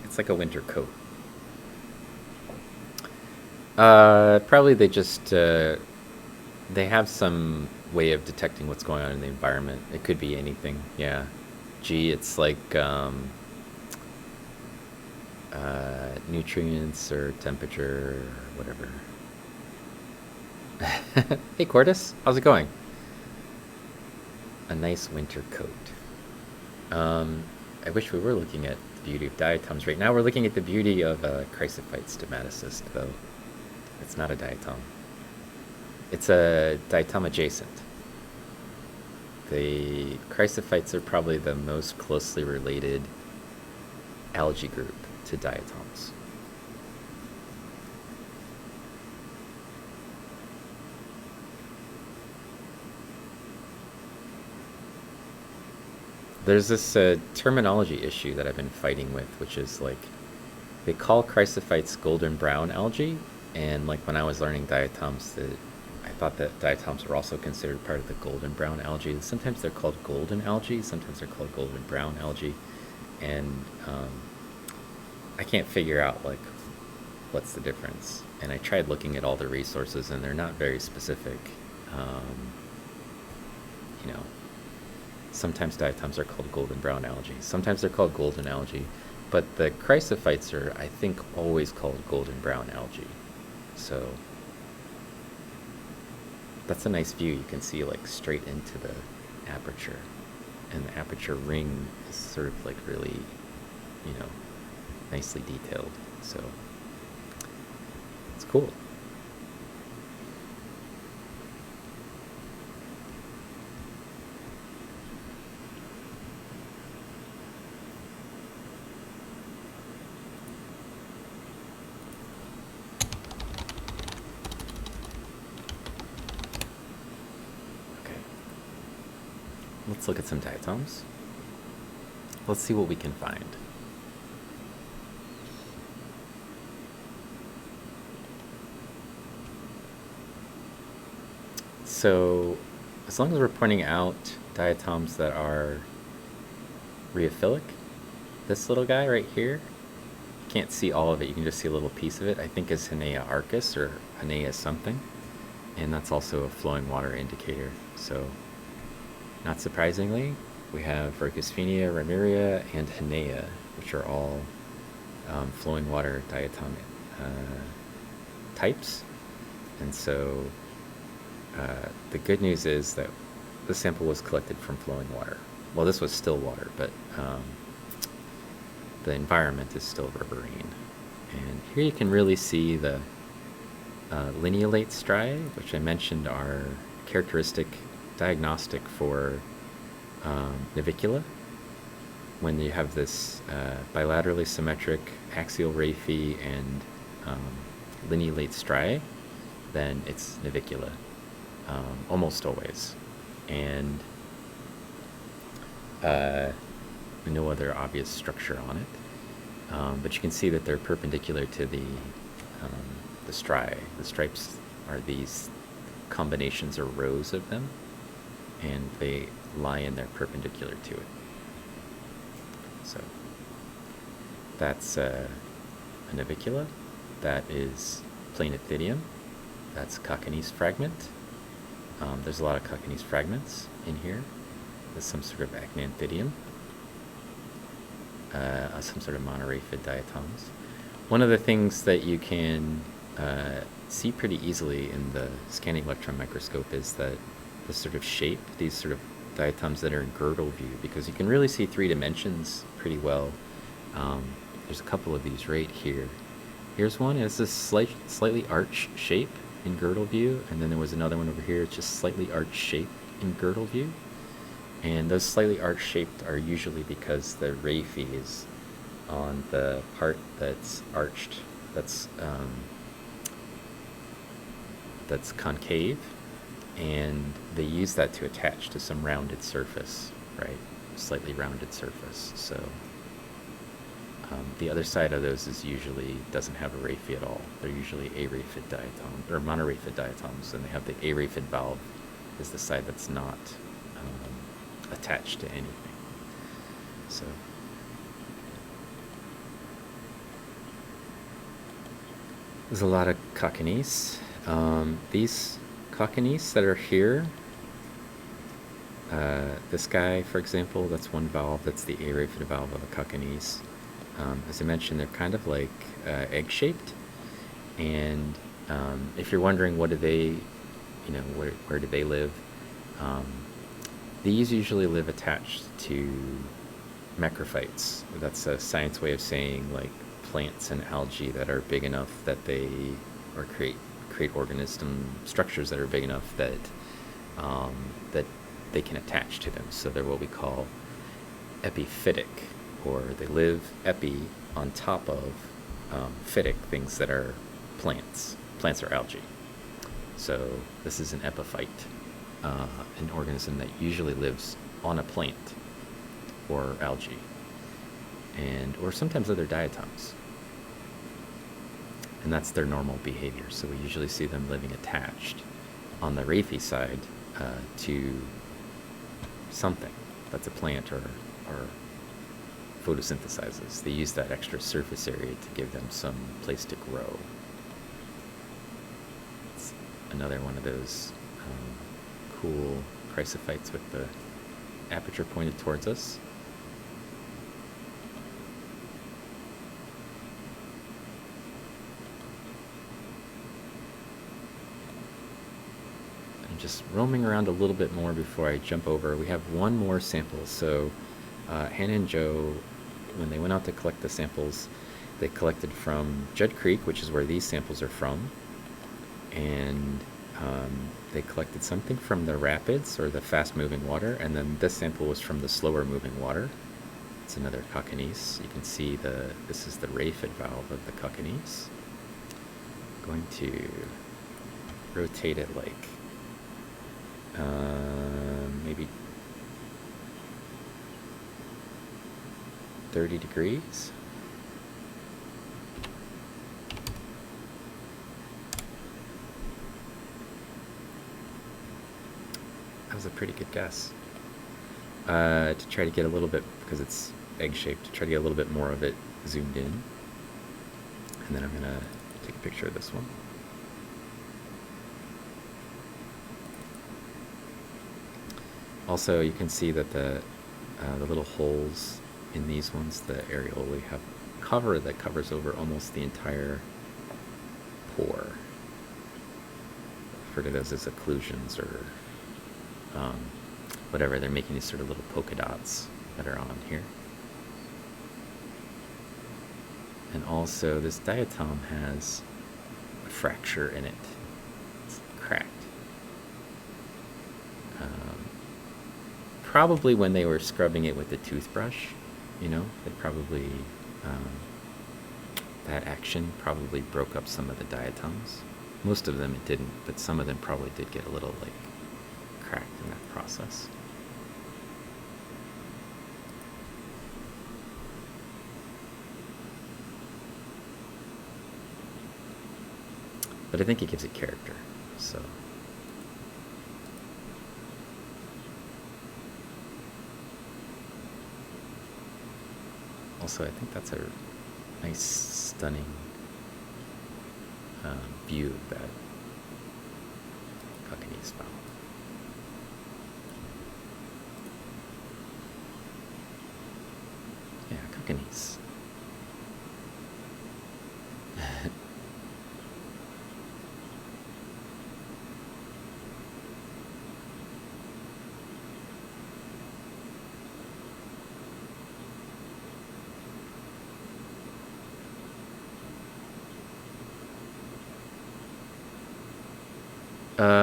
it's like a winter coat. Probably they just, they have some way of detecting what's going on in the environment. It could be anything, yeah. Gee, it's like nutrients or temperature or whatever. Hey, Cordis, how's it going? A nice winter coat. I wish we were looking at the beauty of diatoms right now. We're looking at the beauty of a Chrysophyte stomatocyst, though. It's not a diatom. It's a diatom adjacent. The Chrysophytes are probably the most closely related algae group to diatoms. there's this terminology issue that I've been fighting with, which is like they call chrysophytes golden brown algae, and like when I was learning diatoms, I thought that diatoms were also considered part of the golden brown algae. Sometimes they're called golden algae, sometimes they're called golden brown algae, and I can't figure out like what's the difference. And I tried looking at all the resources, and they're not very specific. You know, sometimes diatoms are called golden brown algae, sometimes they're called golden algae, but the chrysophytes are, I think, always called golden brown algae. So that's a nice view. You can see like straight into the aperture, and the aperture ring is sort of like really, you know, nicely detailed. So it's cool. Let's look at some diatoms. Let's see what we can find. So, as long as we're pointing out diatoms that are rheophilic, this little guy right here, you can't see all of it, you can just see a little piece of it, I think is Henea arcus or Henea something, and that's also a flowing water indicator. So, not surprisingly, we have Vercusphenia, Remuria, and Henea, which are all flowing water diatom types. And so the good news is that the sample was collected from flowing water. Well, this was still water, but the environment is still riverine. And here you can really see the lineolate striae, which I mentioned are characteristic diagnostic for Navicular. When you have this bilaterally symmetric axial raphe and lineolate striae, then it's Navicular, almost always. And no other obvious structure on it. But you can see that they're perpendicular to the striae. The stripes are these combinations or rows of them, and they lie in there perpendicular to it. So that's a Navicula. That is Planathidium. That's Cockneese fragment. There's a lot of Cockneese fragments in here. There's some sort of Acnanthidium, some sort of monoraphid diatoms. One of the things that you can see pretty easily in the scanning electron microscope is that the sort of shape, these sort of diatoms that are in girdle view, because you can really see 3 dimensions pretty well. There's a couple of these right here. Here's one, it's this slightly arched shape in girdle view, and then there was another one over here, it's just slightly arched shape in girdle view. And those slightly arched shaped are usually because the raphe is on the part that's arched, that's concave, and they use that to attach to some rounded surface, right? Slightly rounded surface. So the other side of those is usually doesn't have a raphe at all. They're usually araphid diatoms or monoraphid diatoms, and they have the araphid valve is the side that's not attached to anything. So there's a lot of Cockneese. These Cockneese that are here, this guy, for example, that's one valve, that's the araphid valve of a Cockneese. As I mentioned, they're kind of like egg-shaped, and if you're wondering what do they, where do they live, these usually live attached to macrophytes. That's a science way of saying like plants and algae that are big enough that they, or create organism structures that are big enough that that they can attach to them. So they're what we call epiphytic, or they live epi on top of phytic, things that are plants or algae. So this is an epiphyte, an organism that usually lives on a plant. or algae, or sometimes other diatoms. And that's their normal behavior. So we usually see them living attached on the raphy side to something that's a plant or photosynthesizes. They use that extra surface area to give them some place to grow. It's another one of those cool chrysophytes with the aperture pointed towards us. Just roaming around a little bit more before I jump over. We have one more sample. So Hannah and Joe, when they went out to collect the samples, they collected from Judd Creek, which is where these samples are from, and they collected something from the rapids or the fast-moving water, and then this sample was from the slower-moving water. It's another cockanies. You can see this is the raphid valve of the cockanies. I'm going to rotate it like maybe 30 degrees. That was a pretty good guess. To try to get a little bit, because it's egg-shaped, to try to get a little bit more of it zoomed in. And then I'm going to take a picture of this one. Also, you can see that the little holes in these ones, the areolae, have cover that covers over almost the entire pore. Refer to those as occlusions or whatever. They're making these sort of little polka dots that are on here. And also, this diatom has a fracture in it. It's cracked. Probably when they were scrubbing it with the toothbrush, you know, they probably, that action probably broke up some of the diatoms. Most of them it didn't, but some of them probably did get a little, like, cracked in that process. But I think it gives it character, so. Also, I think that's a nice, stunning view of that cockanies valve. Yeah, cockanies.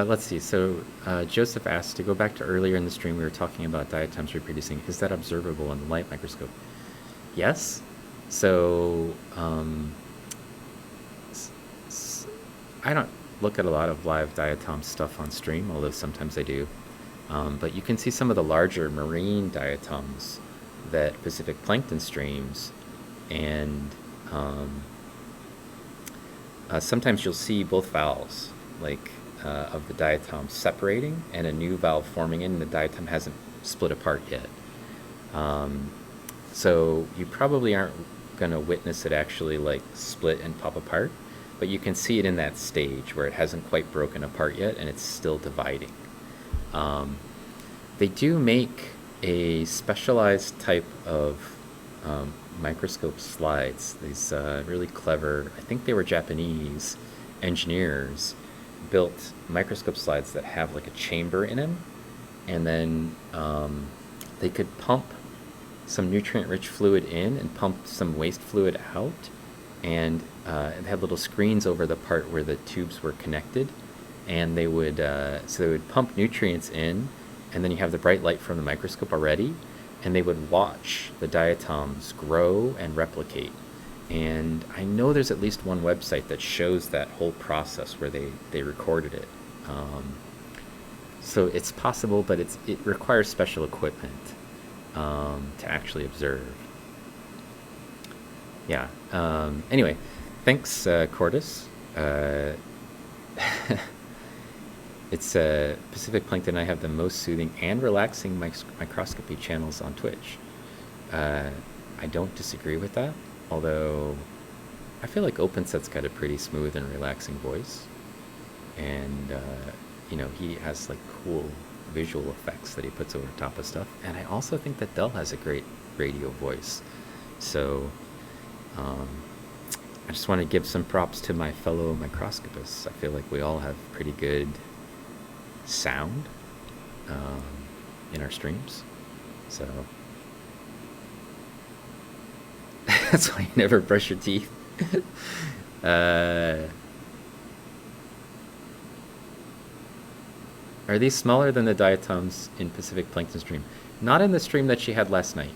Let's see. So Joseph asked, to go back to earlier in the stream, we were talking about diatoms reproducing. Is that observable in the light microscope? Yes. So I don't look at a lot of live diatom stuff on stream, although sometimes I do. But you can see some of the larger marine diatoms that Pacific plankton streams, and sometimes you'll see both valves, like of the diatom separating and a new valve forming in, and the diatom hasn't split apart yet. So you probably aren't going to witness it actually like split and pop apart, but you can see it in that stage where it hasn't quite broken apart yet and it's still dividing. They do make a specialized type of microscope slides. These really clever, I think they were Japanese engineers, built microscope slides that have like a chamber in them, and then they could pump some nutrient-rich fluid in and pump some waste fluid out, and it had little screens over the part where the tubes were connected, and they would so they would pump nutrients in, and then you have the bright light from the microscope already, and they would watch the diatoms grow and replicate. And I know there's at least one website that shows that whole process where they recorded it. So it's possible, but it requires special equipment. to actually observe. Yeah. Anyway, thanks, Cordis. It's Pacific Plankton. I have the most soothing and relaxing microscopy channels on Twitch. I don't disagree with that, although I feel like OpenSet's got a pretty smooth and relaxing voice. And, he has like cool visual effects that he puts over top of stuff. And I also think that Dell has a great radio voice. So I just want to give some props to my fellow microscopists. I feel like we all have pretty good sound in our streams. So that's why you never brush your teeth. Are these smaller than the diatoms in Pacific Plankton stream? Not in the stream that she had last night,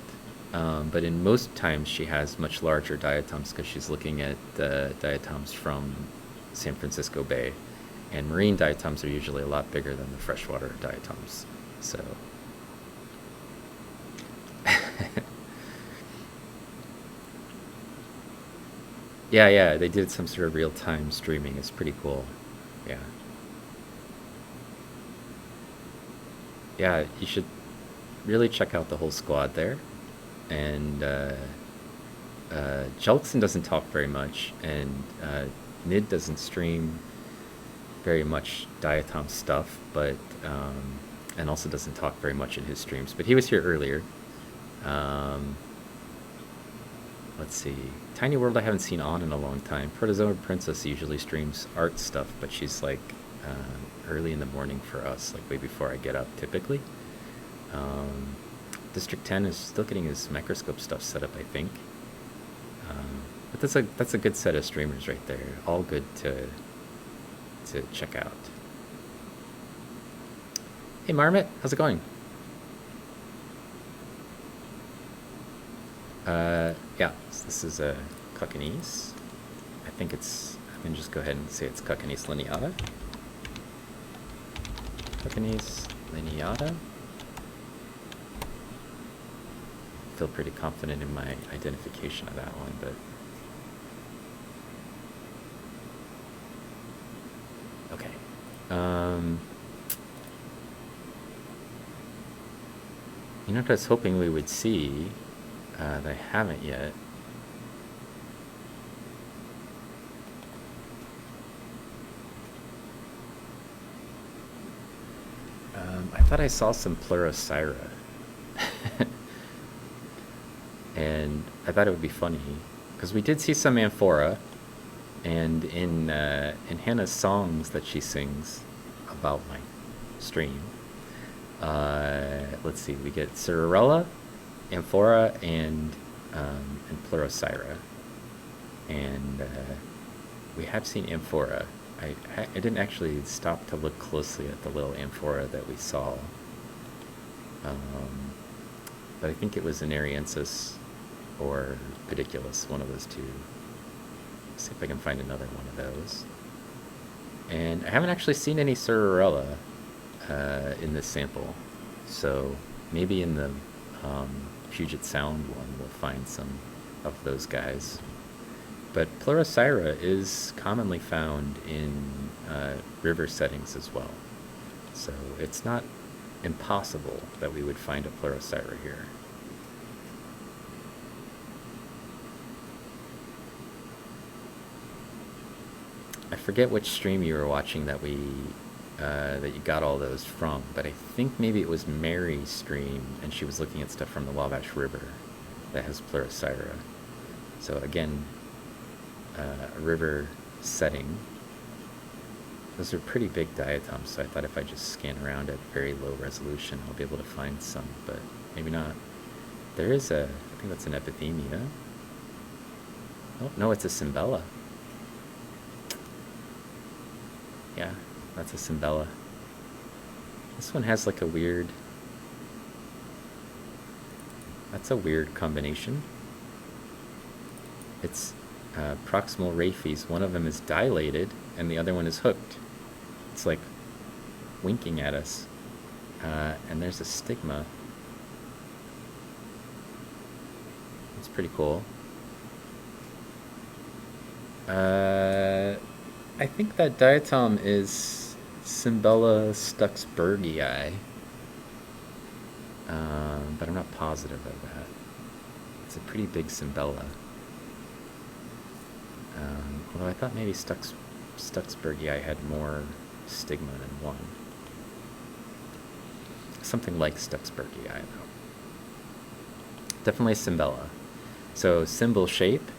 but in most times she has much larger diatoms because she's looking at the diatoms from San Francisco Bay. And marine diatoms are usually a lot bigger than the freshwater diatoms. So yeah, they did some sort of real-time streaming. It's pretty cool. Yeah, you should really check out the whole squad there. And Jelkson doesn't talk very much, and Nid doesn't stream very much diatom stuff, but and also doesn't talk very much in his streams. But he was here earlier. Let's see. Tiny World I haven't seen on in a long time. Protozoa Princess usually streams art stuff, but she's like early in the morning for us, like way before I get up typically. District 10 is still getting his microscope stuff set up, I think. But that's a good set of streamers right there. All good to check out. Hey Marmot, how's it going? Yeah, so this is a Cuccanese. I can just go ahead and say it's Cuccanese lineata. Cuccanese lineata. Feel pretty confident in my identification of that one, but okay. You know what I was hoping we would see that I haven't yet? I thought I saw some Pleurocyra. And I thought it would be funny, because we did see some Amphora, and in Hannah's songs that she sings about my stream, let's see, we get Cirrella, Amphora, and Pleurocyra. And we have seen Amphora. I didn't actually stop to look closely at the little Amphora that we saw. But I think it was an Ariensis or Pediculus, one of those two. Let's see if I can find another one of those. And I haven't actually seen any Cirrella in this sample. So maybe in the Puget Sound one we'll find some of those guys. But Pleurocyra is commonly found in river settings as well. So it's not impossible that we would find a Pleurocyra here. I forget which stream you were watching that that you got all those from, but I think maybe it was Mary's stream, and she was looking at stuff from the Wabash River that has Pleurocyra. So again, a river setting. Those are pretty big diatoms, so I thought if I just scan around at very low resolution, I'll be able to find some, but maybe not. There is I think that's an Epithemia. Oh, no, it's a Cimbella. Yeah, that's a Cimbella. This one has like a weird... That's a weird combination. It's proximal raphes. One of them is dilated, and the other one is hooked. It's like winking at us. And there's a stigma. pretty cool. I think that diatom is Cymbella stuxburgii, but I'm not positive of that. It's a pretty big Cymbella. Although I thought maybe stuxburgii had more stigma than one. Something like stuxburgii, though. Definitely Cymbella. So symbol shape,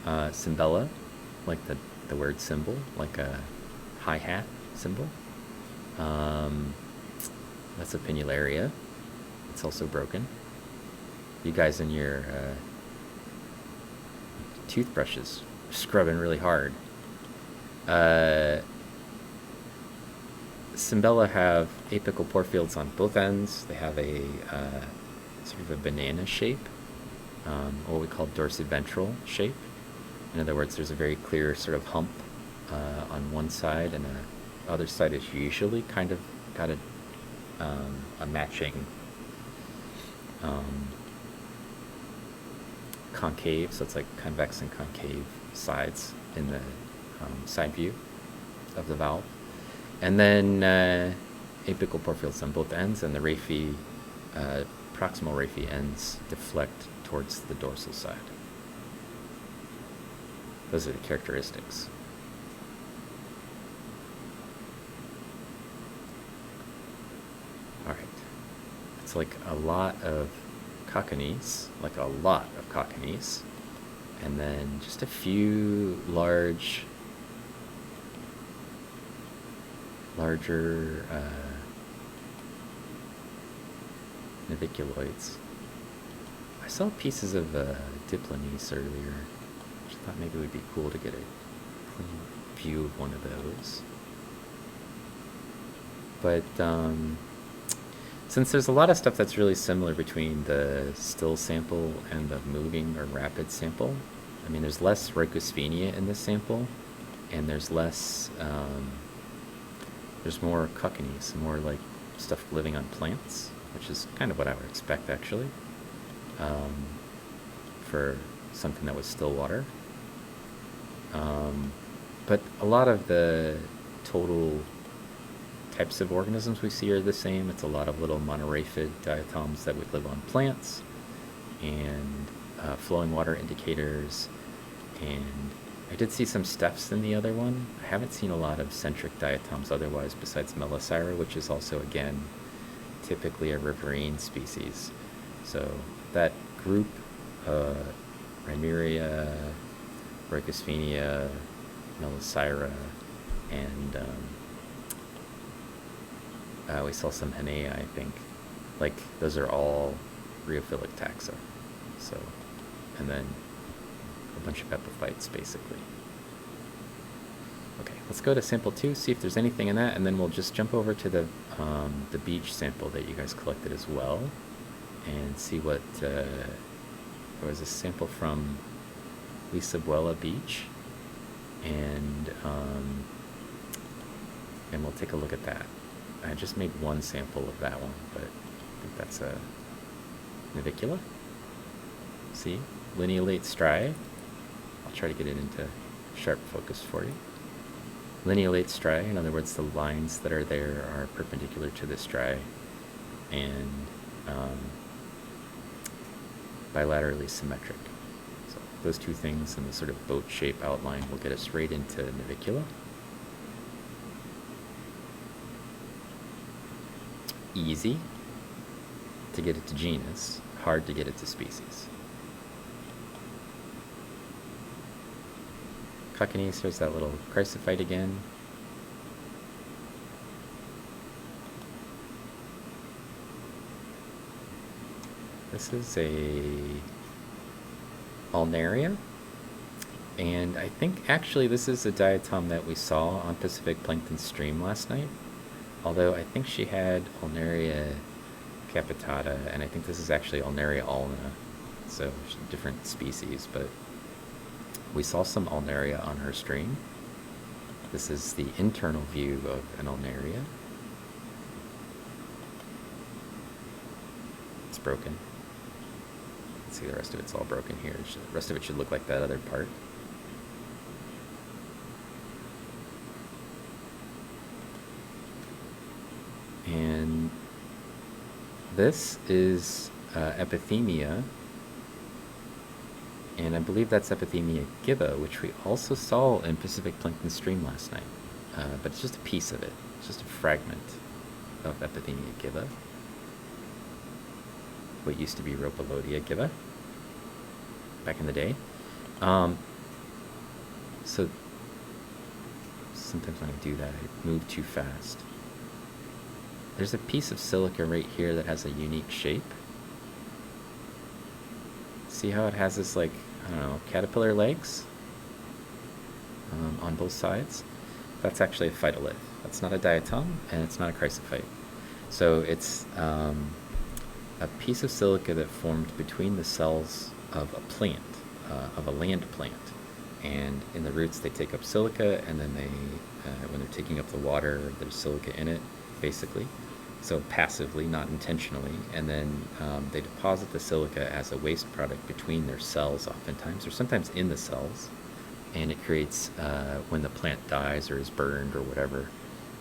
Cymbella, like the word symbol, like a hi-hat symbol. That's a pinnularia. It's also broken. You guys in your toothbrushes scrubbing really hard. Cymbella have apical porefields on both ends. They have a sort of a banana shape, what we call dorsiventral shape. In other words, there's a very clear sort of hump on one side, and the other side is usually kind of got a matching concave, so it's like convex and concave sides in the side view of the valve. And then apical porefields on both ends, and the raphe, proximal raphe ends deflect towards the dorsal side. Those are the characteristics. All right. It's like a lot of cockneys, and then just a few larger naviculoids. I saw pieces of diplonese earlier, which I thought maybe it would be cool to get a clean view of one of those. But since there's a lot of stuff that's really similar between the still sample and the moving or rapid sample, I mean, there's less Rhicosphenia in this sample, and there's less, there's more cockneys, more like stuff living on plants, which is kind of what I would expect, actually, for something that was still water. But a lot of the total types of organisms we see are the same. It's a lot of little monoraphid diatoms that would live on plants, and flowing water indicators, and I did see some stephs in the other one. I haven't seen a lot of centric diatoms otherwise besides Melisira, which is also, again, typically a riverine species. So that group, Rhymeria, Rhicosphenia, Melisira, and we saw some Henea, I think. Like, those are all rheophilic taxa. So, and then a bunch of epiphytes, basically. Okay, let's go to sample 2, see if there's anything in that, and then we'll just jump over to the beach sample that you guys collected as well, and see what, there was a sample from Lisabuela Beach, and we'll take a look at that. I just made one sample of that one, but I think that's a Navicula. See? Lineolate striae. I'll try to get it into sharp focus for you. Lineolate striae, in other words, the lines that are there are perpendicular to the striae, and bilaterally symmetric. So those two things in the sort of boat shape outline will get us right into Navicula. Easy to get it to genus, hard to get it to species. Cockneys, here's that little Chrysophyte again. This is a Ulnaria, and I think actually this is a diatom that we saw on Pacific Plankton Stream last night. Although I think she had Ulnaria capitata, and I think this is actually Ulnaria ulna, so different species, but we saw some Ulnaria on her stream. This is the internal view of an Ulnaria. It's broken. Let's see see the rest of it's all broken here. The rest of it should look like that other part. And this is Epithemia, and I believe that's Epithemia giba, which we also saw in Pacific Plankton Stream last night. But it's just a piece of it. It's just a fragment of Epithemia giba. What used to be Rhopalodia giba back in the day. So sometimes when I do that, I move too fast. There's a piece of silica right here that has a unique shape. See how it has this, like, I don't know, caterpillar legs on both sides? That's actually a phytolith. That's not a diatom, and it's not a chrysophyte. So it's a piece of silica that formed between the cells of a plant, of a land plant. And in the roots, they take up silica, and then they, when they're taking up the water, there's silica in it, basically. So passively, not intentionally. And then they deposit the silica as a waste product between their cells oftentimes, or sometimes in the cells. And it creates, when the plant dies or is burned or whatever,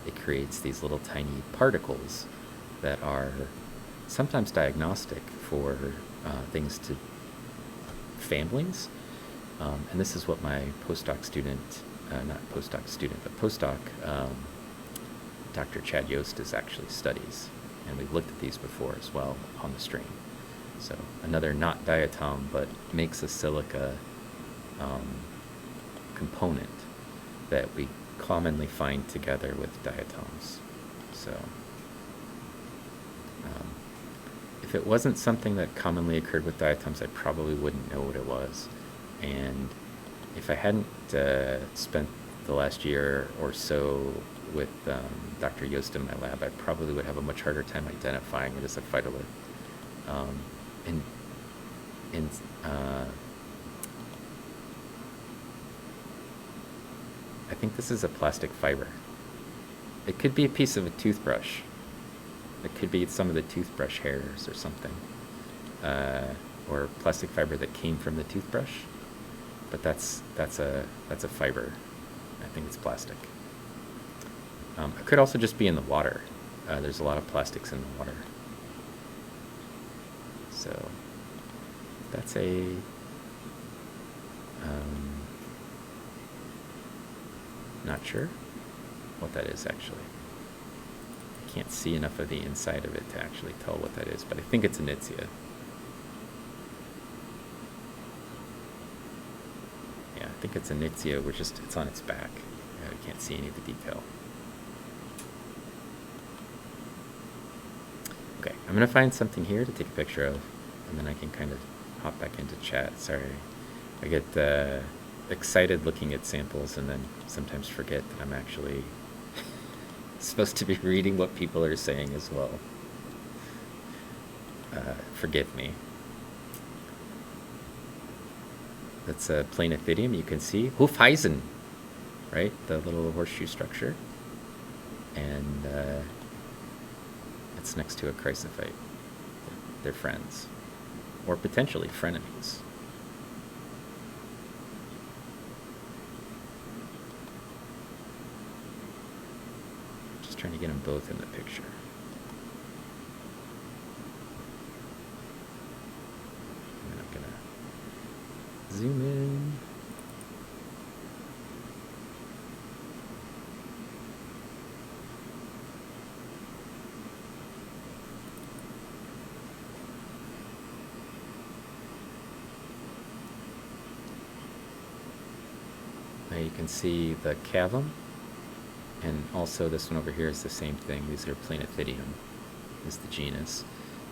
it creates these little tiny particles that are sometimes diagnostic for things to families. And this is what my postdoc student, not postdoc student, but postdoc, Dr. Chad Yostes actually studies. And we've looked at these before as well on the stream. So another not diatom, but makes a silica component that we commonly find together with diatoms. So if it wasn't something that commonly occurred with diatoms, I probably wouldn't know what it was. And if I hadn't spent the last year or so with Dr. Yost in my lab, I probably would have a much harder time identifying it as a phytolith. I think this is a plastic fiber. It could be a piece of a toothbrush. It could be some of the toothbrush hairs or something, or plastic fiber that came from the toothbrush. But that's a fiber. I think it's plastic. It could also just be in the water. There's a lot of plastics in the water. So that's a not sure what that is actually. I can't see enough of the inside of it to actually tell what that is, but I think it's a Nitzia. Yeah, I think it's a Nitzia. It's on its back. I can't see any of the detail. Okay, I'm going to find something here to take a picture of, and then I can kind of hop back into chat. Sorry, I get excited looking at samples and then sometimes forget that I'm actually supposed to be reading what people are saying as well. Forgive me. That's a Planathidium, you can see. Hufeisen, right? The little horseshoe structure. And it's next to a Chrysophyte. They're friends. Or potentially frenemies. Just trying to get them both in the picture. And then I'm going to zoom in. Now you can see the cavum, and also this one over here is the same thing. These are Planathidium, is the genus.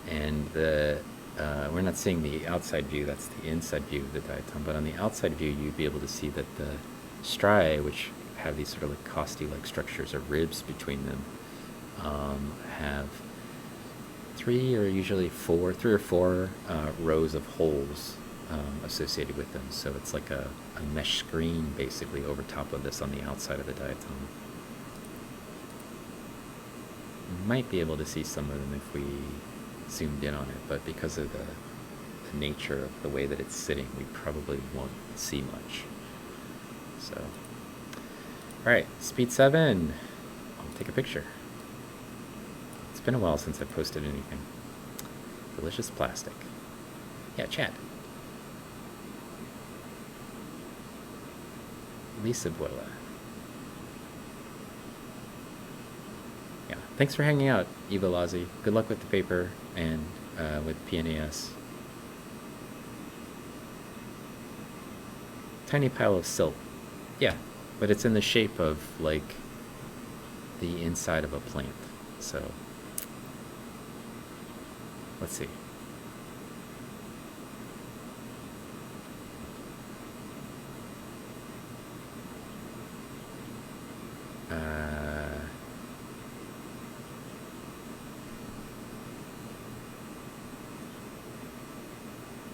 And we're not seeing the outside view, that's the inside view of the diatom, but on the outside view you'd be able to see that the striae, which have these sort of like costi-like structures or ribs between them, have three or four rows of holes associated with them. So it's like a mesh screen basically over top of this on the outside of the diatom. You might be able to see some of them if we zoomed in on it, but because of the nature of the way that it's sitting, we probably won't see much. So, all right, speed 7. I'll take a picture. It's been a while since I posted anything. Delicious plastic. Yeah, Chad. Lisa Buela. Yeah, thanks for hanging out, Eva Lazzi. Good luck with the paper and with PNAS. Tiny pile of silt. Yeah, but it's in the shape of, like, the inside of a plant. So, let's see.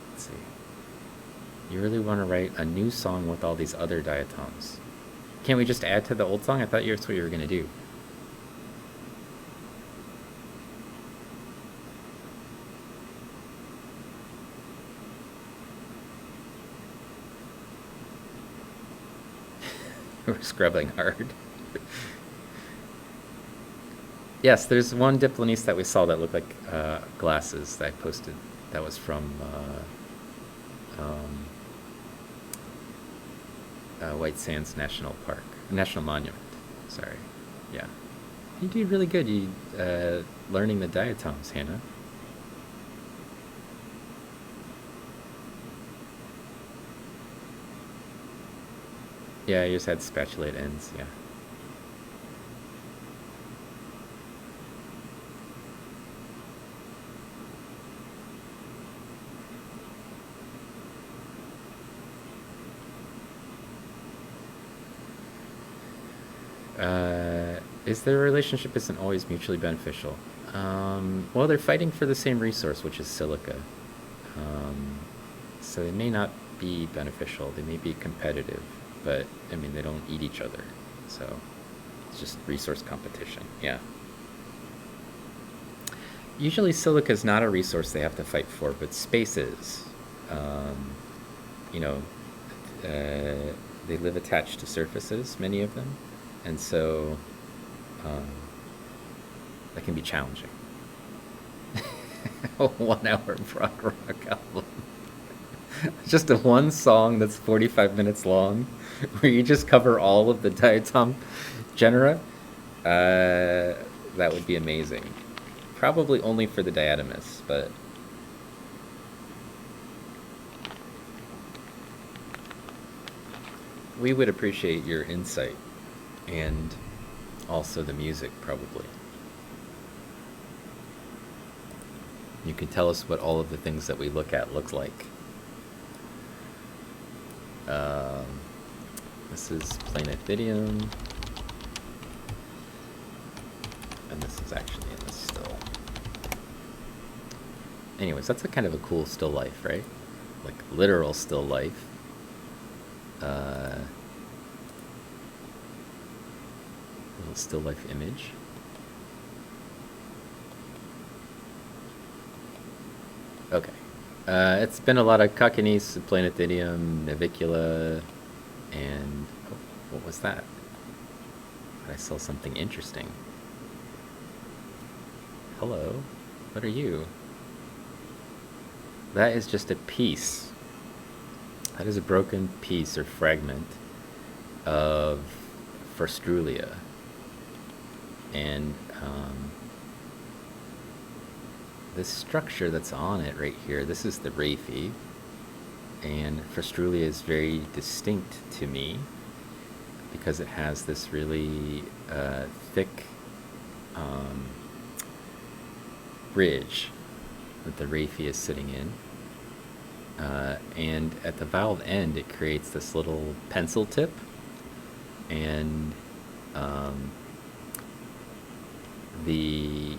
Let's see. You really want to write a new song with all these other diatoms. Can't we just add to the old song? I thought that's what you were going to do. We're scrubbing hard. Yes, there's one Diplonis that we saw that looked like glasses that I posted. That was from White Sands National Park, National Monument. Sorry. Yeah. You did really good. You learning the diatoms, Hannah. Yeah, you just had spatulate ends, yeah. Is their relationship isn't always mutually beneficial? Well, they're fighting for the same resource, which is silica. So it may not be beneficial. They may be competitive, but, I mean, they don't eat each other. So it's just resource competition, yeah. Usually silica is not a resource they have to fight for, but space is. You know, they live attached to surfaces, many of them, and so that can be challenging. A 1 hour prog rock album. Just a one song that's 45 minutes long, where you just cover all of the diatom genera. That would be amazing. Probably only for the diatomus, but we would appreciate your insight and also the music, probably. You could tell us what all of the things that we look at look like. This is Planathidium, and this is actually in the still. Anyways, that's a kind of a cool still life, right? Like literal still life. Little still life image. Okay. It's been a lot of Cockneys, Planathidium, Navicular, and oh, what was that? I saw something interesting. Hello, what are you? That is just a piece. That is a broken piece or fragment of Forstrulia. And this structure that's on it right here, this is the raphe, and Forstrulia is very distinct to me because it has this really thick ridge that the raphe is sitting in, and at the valve end it creates this little pencil tip, and the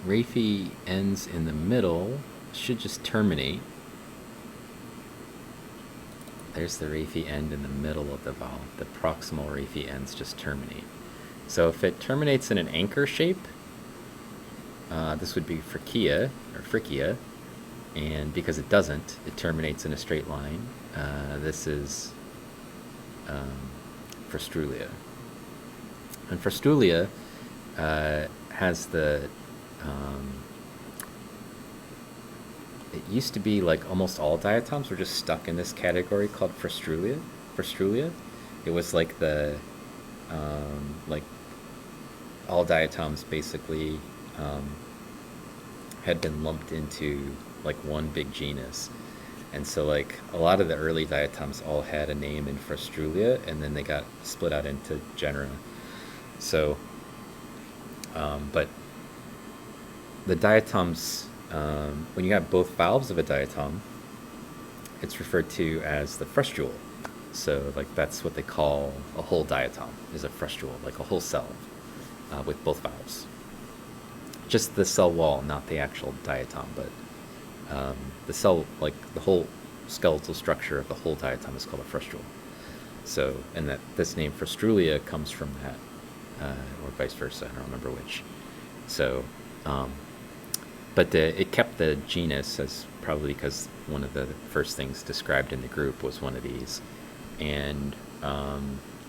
raphe ends in the middle, should just terminate. There's the raphe end in the middle of the valve. The proximal raphe ends just terminate. So if it terminates in an anchor shape, This would be Frichia, or Frichia, and because it doesn't, it terminates in a straight line. This is Frustrulia. And Frustrulia has the... it used to be like almost all diatoms were just stuck in this category called Frustrulia. Frustrulia. It was like the... like all diatoms basically had been lumped into like one big genus. And so like a lot of the early diatoms all had a name in Frustrulia, and then they got split out into genera. So, but the diatoms, when you have both valves of a diatom, it's referred to as the frustule. So like that's what they call a whole diatom, is a frustule, like a whole cell with both valves. Just the cell wall, not the actual diatom, but the cell, like the whole skeletal structure of the whole diatom is called a frustule. So, and that this name Frustrulia comes from that, or vice versa, I don't remember which. So, but it kept the genus, as probably because one of the first things described in the group was one of these. And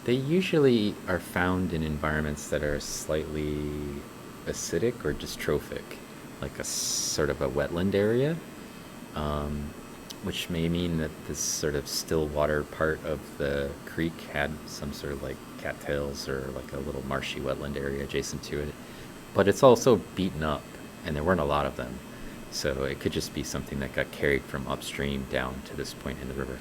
they usually are found in environments that are slightly acidic or dystrophic, like a sort of a wetland area, which may mean that this sort of still water part of the creek had some sort of like cattails or like a little marshy wetland area adjacent to it. But it's also beaten up, and there weren't a lot of them. So it could just be something that got carried from upstream down to this point in the river.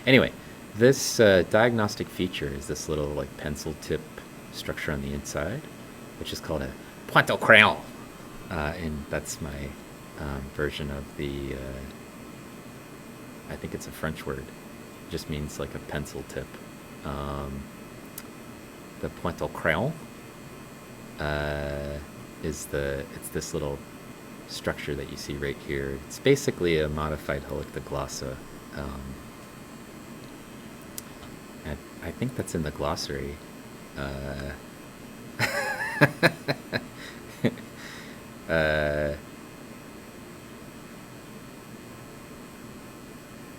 Anyway, this diagnostic feature is this little like pencil tip structure on the inside, which is called a pointe au crayon. And that's my version of the, I think it's a French word. It just means like a pencil tip. The pointe au crayon it's this little structure that you see right here. It's basically a modified helictoglossa. I think that's in the glossary.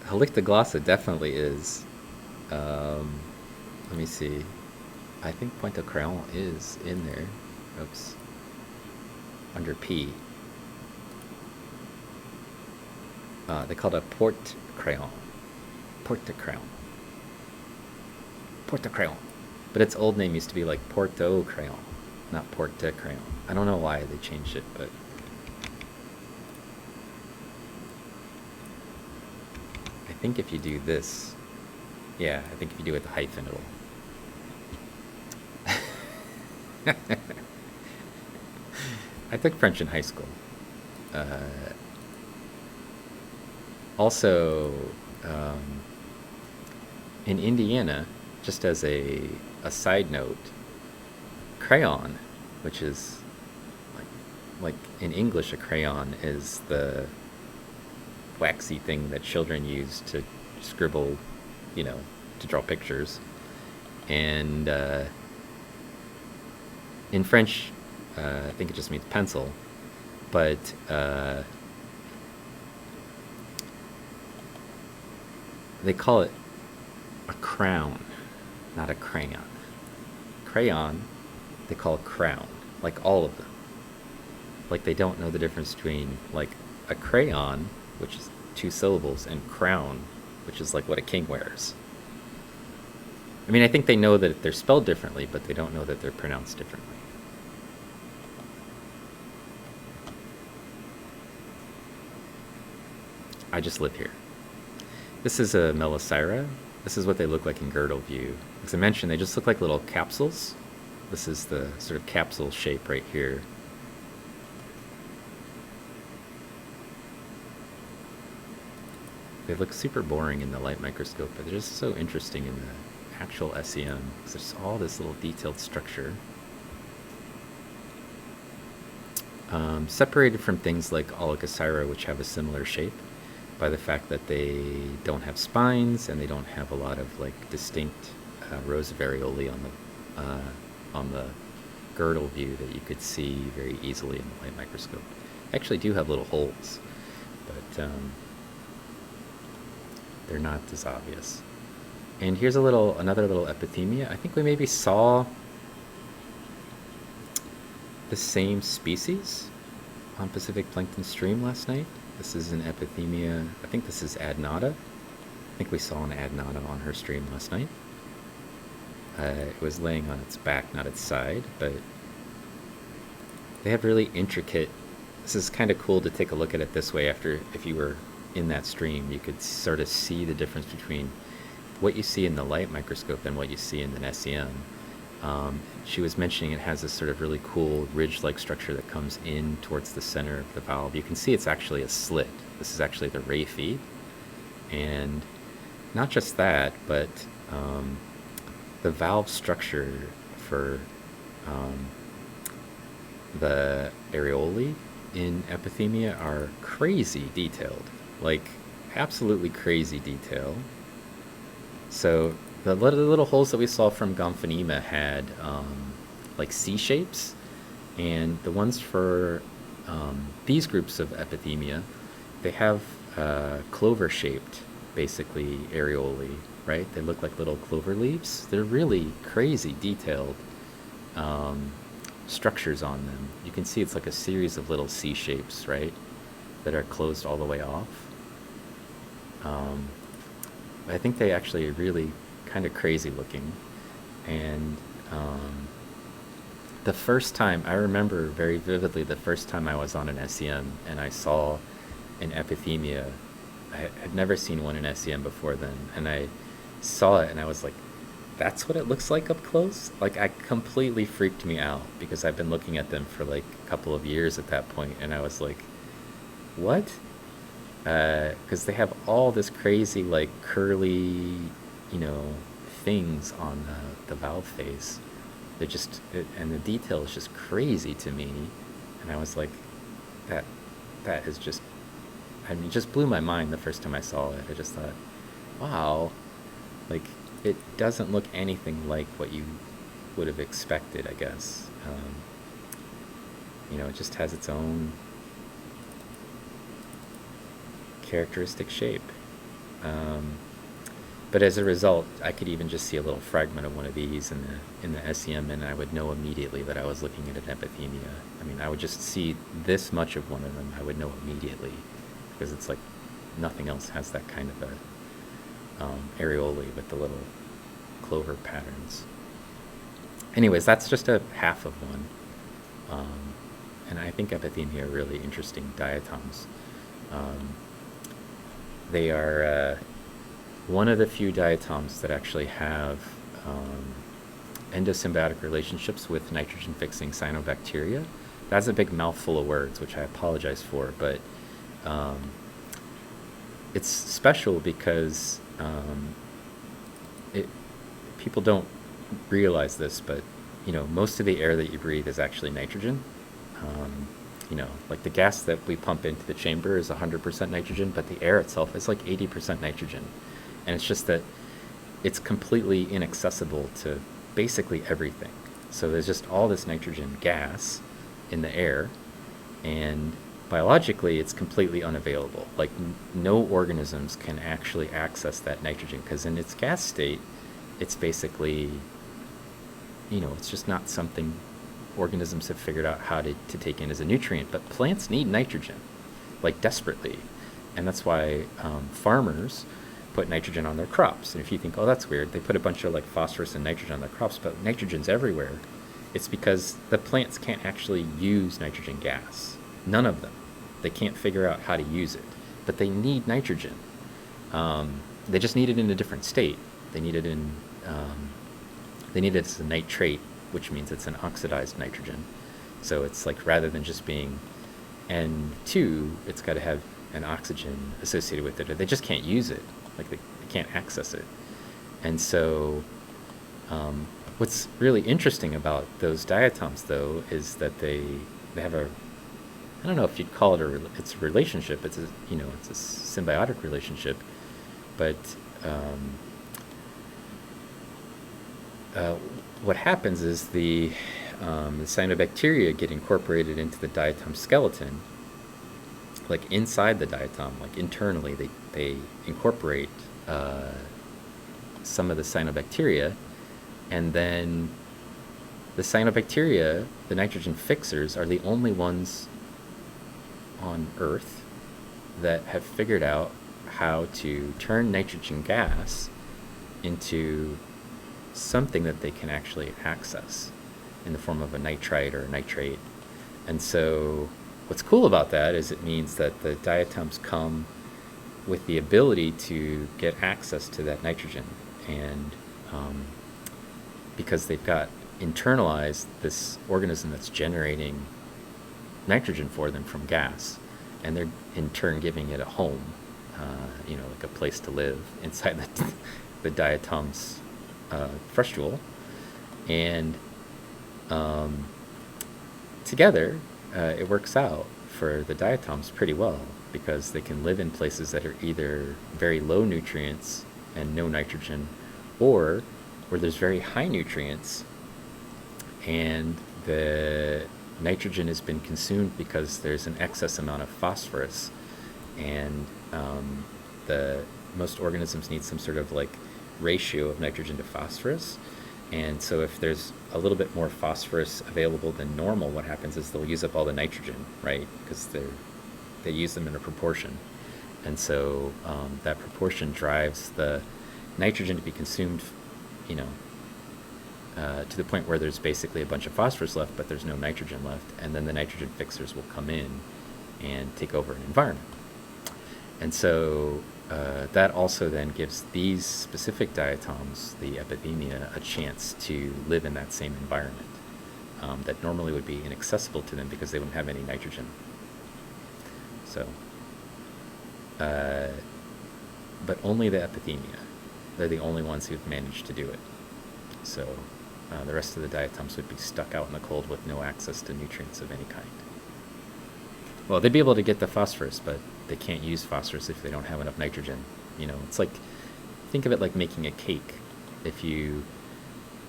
Helictoglossa definitely is. Let me see. I think pointe au crayon is in there. Oops. Under P. They call it a porte crayon. Porte crayon. Porte crayon. But its old name used to be like Porto crayon, not porte crayon. I don't know why they changed it, but I think if you do this, yeah, I think if you do it with the hyphen, it'll... I took French in high school. Also, in Indiana, just as a side note, crayon, which is like in English, a crayon is the waxy thing that children use to scribble, to draw pictures. And in French, I think it just means pencil, but they call it a crown, not a crayon. Crayon, they call crown, like all of them. Like they don't know the difference between like a crayon, which is 2 syllables, and crown, which is like what a king wears. I mean, I think they know that they're spelled differently, but they don't know that they're pronounced differently. I just live here. This is a Melisira. This is what they look like in girdle view. As I mentioned, they just look like little capsules. This is the sort of capsule shape right here. They look super boring in the light microscope, but they're just so interesting in the actual SEM, because there's all this little detailed structure. Separated from things like Oligocera, which have a similar shape, by the fact that they don't have spines and they don't have a lot of like distinct rows of areolae on the girdle view that you could see very easily in the light microscope. They actually do have little holes, but they're not as obvious. And here's another little epithemia. I think we maybe saw the same species on Pacific Plankton Stream last night. This is an epithemia. I think this is Adnata. I think we saw an Adnata on her stream last night. It was laying on its back, not its side, but they have really intricate. This is kind of cool to take a look at it this way. If you were in that stream, you could sort of see the difference between what you see in the light microscope and what you see in an SEM. She was mentioning it has this sort of really cool ridge-like structure that comes in towards the center of the valve. You can see it's actually a slit. This is actually the ray feed. And not just that, but the valve structure for the areolae in epithemia are crazy detailed, like absolutely crazy detail. So the little holes that we saw from Gomphonema had like C shapes, and the ones for these groups of epithemia, they have clover-shaped, basically, areolae, right? They look like little clover leaves. They're really crazy detailed structures on them. You can see it's like a series of little C shapes, right, that are closed all the way off. I think they actually are really kind of crazy looking. And the first time, I remember very vividly the first time I was on an SEM and I saw an epithemia. I had never seen one in SEM before then, and I saw it and I was like, that's what it looks like up close? Like, I completely freaked me out because I've been looking at them for like a couple of years at that point, and I was like, what? Because they have all this crazy, like, curly, things on the valve face. They're just, and the detail is just crazy to me. And I was like, that is just, I mean, it just blew my mind the first time I saw it. I just thought, wow, like, it doesn't look anything like what you would have expected, I guess. It just has its own characteristic shape. But as a result, I could even just see a little fragment of one of these in the SEM, and I would know immediately that I was looking at an epithemia. I mean, I would just see this much of one of them, I would know immediately, because it's like nothing else has that kind of a areolae with the little clover patterns. Anyways, that's just a half of one. And I think epithemia are really interesting diatoms. They are one of the few diatoms that actually have endosymbiotic relationships with nitrogen-fixing cyanobacteria. That's a big mouthful of words, which I apologize for, but it's special because people don't realize this, but most of the air that you breathe is actually nitrogen. Like the gas that we pump into the chamber is 100% nitrogen, but the air itself is like 80% nitrogen. And it's just that it's completely inaccessible to basically everything. So there's just all this nitrogen gas in the air, and biologically it's completely unavailable. Like no organisms can actually access that nitrogen, because in its gas state, it's basically, it's just not something organisms have figured out how to take in as a nutrient. But plants need nitrogen, like desperately. And that's why farmers put nitrogen on their crops. And if you think, oh, that's weird, they put a bunch of like phosphorus and nitrogen on their crops, but nitrogen's everywhere. It's because the plants can't actually use nitrogen gas. None of them. They can't figure out how to use it. But they need nitrogen. They just need it in a different state. They need it as a nitrate, which means it's an oxidized nitrogen. So it's like, rather than just being N2, it's got to have an oxygen associated with it, or they just can't use it. Like they can't access it. And so what's really interesting about those diatoms, though, is that they have I don't know if you'd call it it's a relationship. It's a symbiotic relationship, but what happens is the the cyanobacteria get incorporated into the diatom skeleton, like inside the diatom, like internally, they incorporate some of the cyanobacteria, and then the cyanobacteria, the nitrogen fixers, are the only ones on Earth that have figured out how to turn nitrogen gas into something that they can actually access in the form of a nitrite or a nitrate. And so what's cool about that is it means that the diatoms come with the ability to get access to that nitrogen, and because they've got internalized this organism that's generating nitrogen for them from gas, and they're in turn giving it a home, like a place to live inside the diatom's frustule. And together, it works out for the diatoms pretty well, because they can live in places that are either very low nutrients and no nitrogen, or where there's very high nutrients and the nitrogen has been consumed because there's an excess amount of phosphorus, and most organisms need some sort of like ratio of nitrogen to phosphorus. And so if there's a little bit more phosphorus available than normal, what happens is they'll use up all the nitrogen, right? Because they use them in a proportion. And so that proportion drives the nitrogen to be consumed, to the point where there's basically a bunch of phosphorus left, but there's no nitrogen left. And then the nitrogen fixers will come in and take over an environment. And so that also then gives these specific diatoms, the epithemia, a chance to live in that same environment that normally would be inaccessible to them because they wouldn't have any nitrogen. So, but only the epithemia, they're the only ones who've managed to do it. So the rest of the diatoms would be stuck out in the cold with no access to nutrients of any kind. Well, they'd be able to get the phosphorus, but they can't use phosphorus if they don't have enough nitrogen. It's like, think of it like making a cake. If you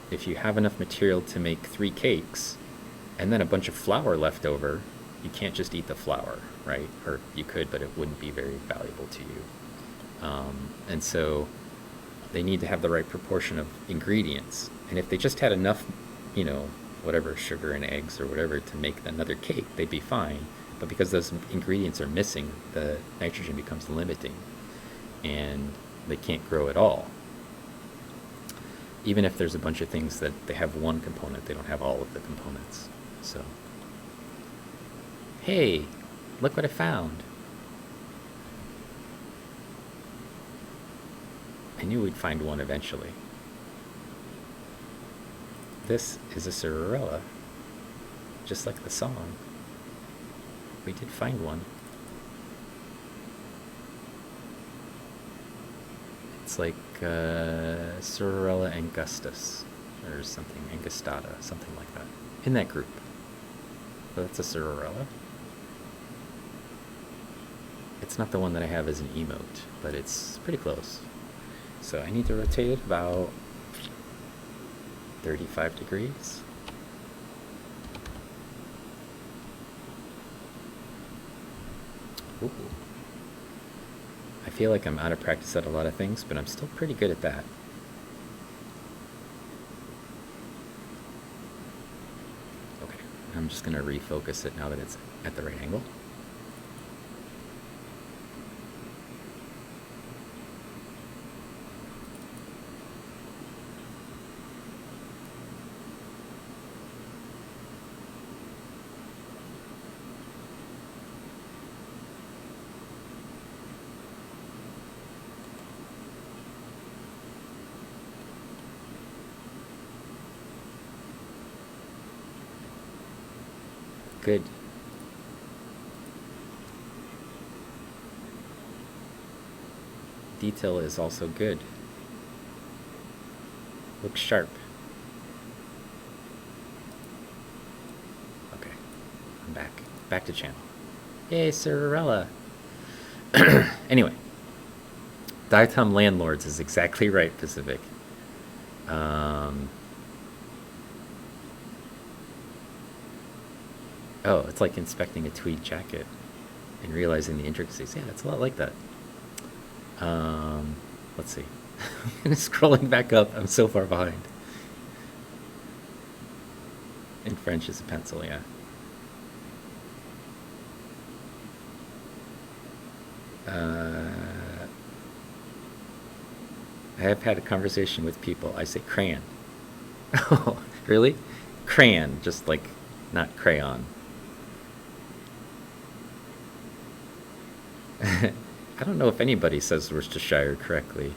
have enough material to make 3 cakes and then a bunch of flour left over, you can't just eat the flour, right? Or you could, but it wouldn't be very valuable to you. And so they need to have the right proportion of ingredients. And if they just had enough, whatever, sugar and eggs or whatever to make another cake, they'd be fine. But because those ingredients are missing, the nitrogen becomes limiting, and they can't grow at all. Even if there's a bunch of things that they have one component, they don't have all of the components. So, hey, look what I found. I knew we'd find one eventually. This is a Cerarella, just like the song. We did find one. It's like Cerarella angustus or something, angustata, something like that, in that group. So that's a Cerarella. It's not the one that I have as an emote, but it's pretty close. So I need to rotate it about 35 degrees. Ooh. I feel like I'm out of practice at a lot of things, but I'm still pretty good at that. Okay, I'm just going to refocus it now that it's at the right angle. Good. Detail is also good. Looks sharp. Okay, I'm back. Back to channel. Yay, Cerarella. Anyway, diatom landlords is exactly right, Pacific. Oh, it's like inspecting a tweed jacket and realizing the intricacies. Yeah, it's a lot like that. Let's see. Scrolling back up, I'm so far behind. In French is a pencil, yeah. I have had a conversation with people. I say crayon. Oh, really? Crayon, just like not crayon. I don't know if anybody says Worcestershire correctly.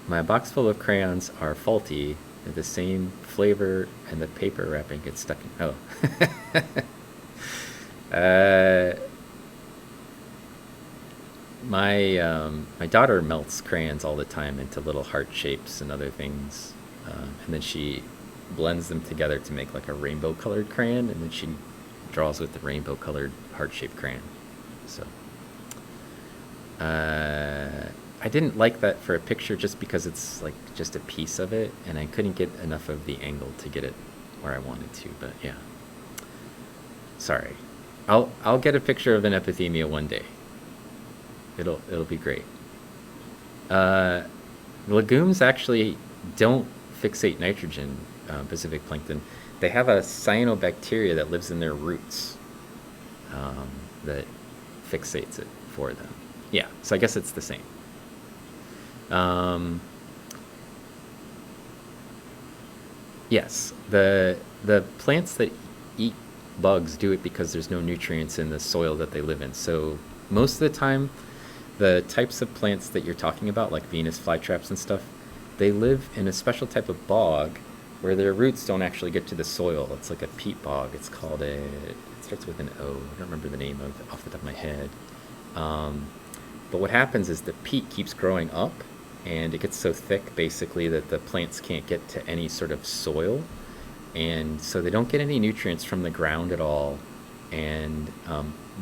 My box full of crayons are faulty. They're the same flavor, and the paper wrapping gets stuck in. Oh. My daughter melts crayons all the time into little heart shapes and other things, and then she blends them together to make like a rainbow colored crayon, and then she draws with the rainbow colored heart shaped crayon. So I didn't like that for a picture just because it's like just a piece of it, and I couldn't get enough of the angle to get it where I wanted to. But yeah, sorry. I'll get a picture of an epithemia one day. It'll be great. Legumes actually don't fixate nitrogen. Pacific plankton. They have a cyanobacteria that lives in their roots that fixates it for them. Yeah, so I guess it's the same. Yes, the plants that eat bugs do it because there's no nutrients in the soil that they live in. So most of the time, the types of plants that you're talking about, like Venus flytraps and stuff, they live in a special type of bog where their roots don't actually get to the soil. It's like a peat bog. It's called it starts with an O. I don't remember the name of it off the top of my head. But what happens is the peat keeps growing up, and it gets so thick, basically, that the plants can't get to any sort of soil. And so they don't get any nutrients from the ground at all. And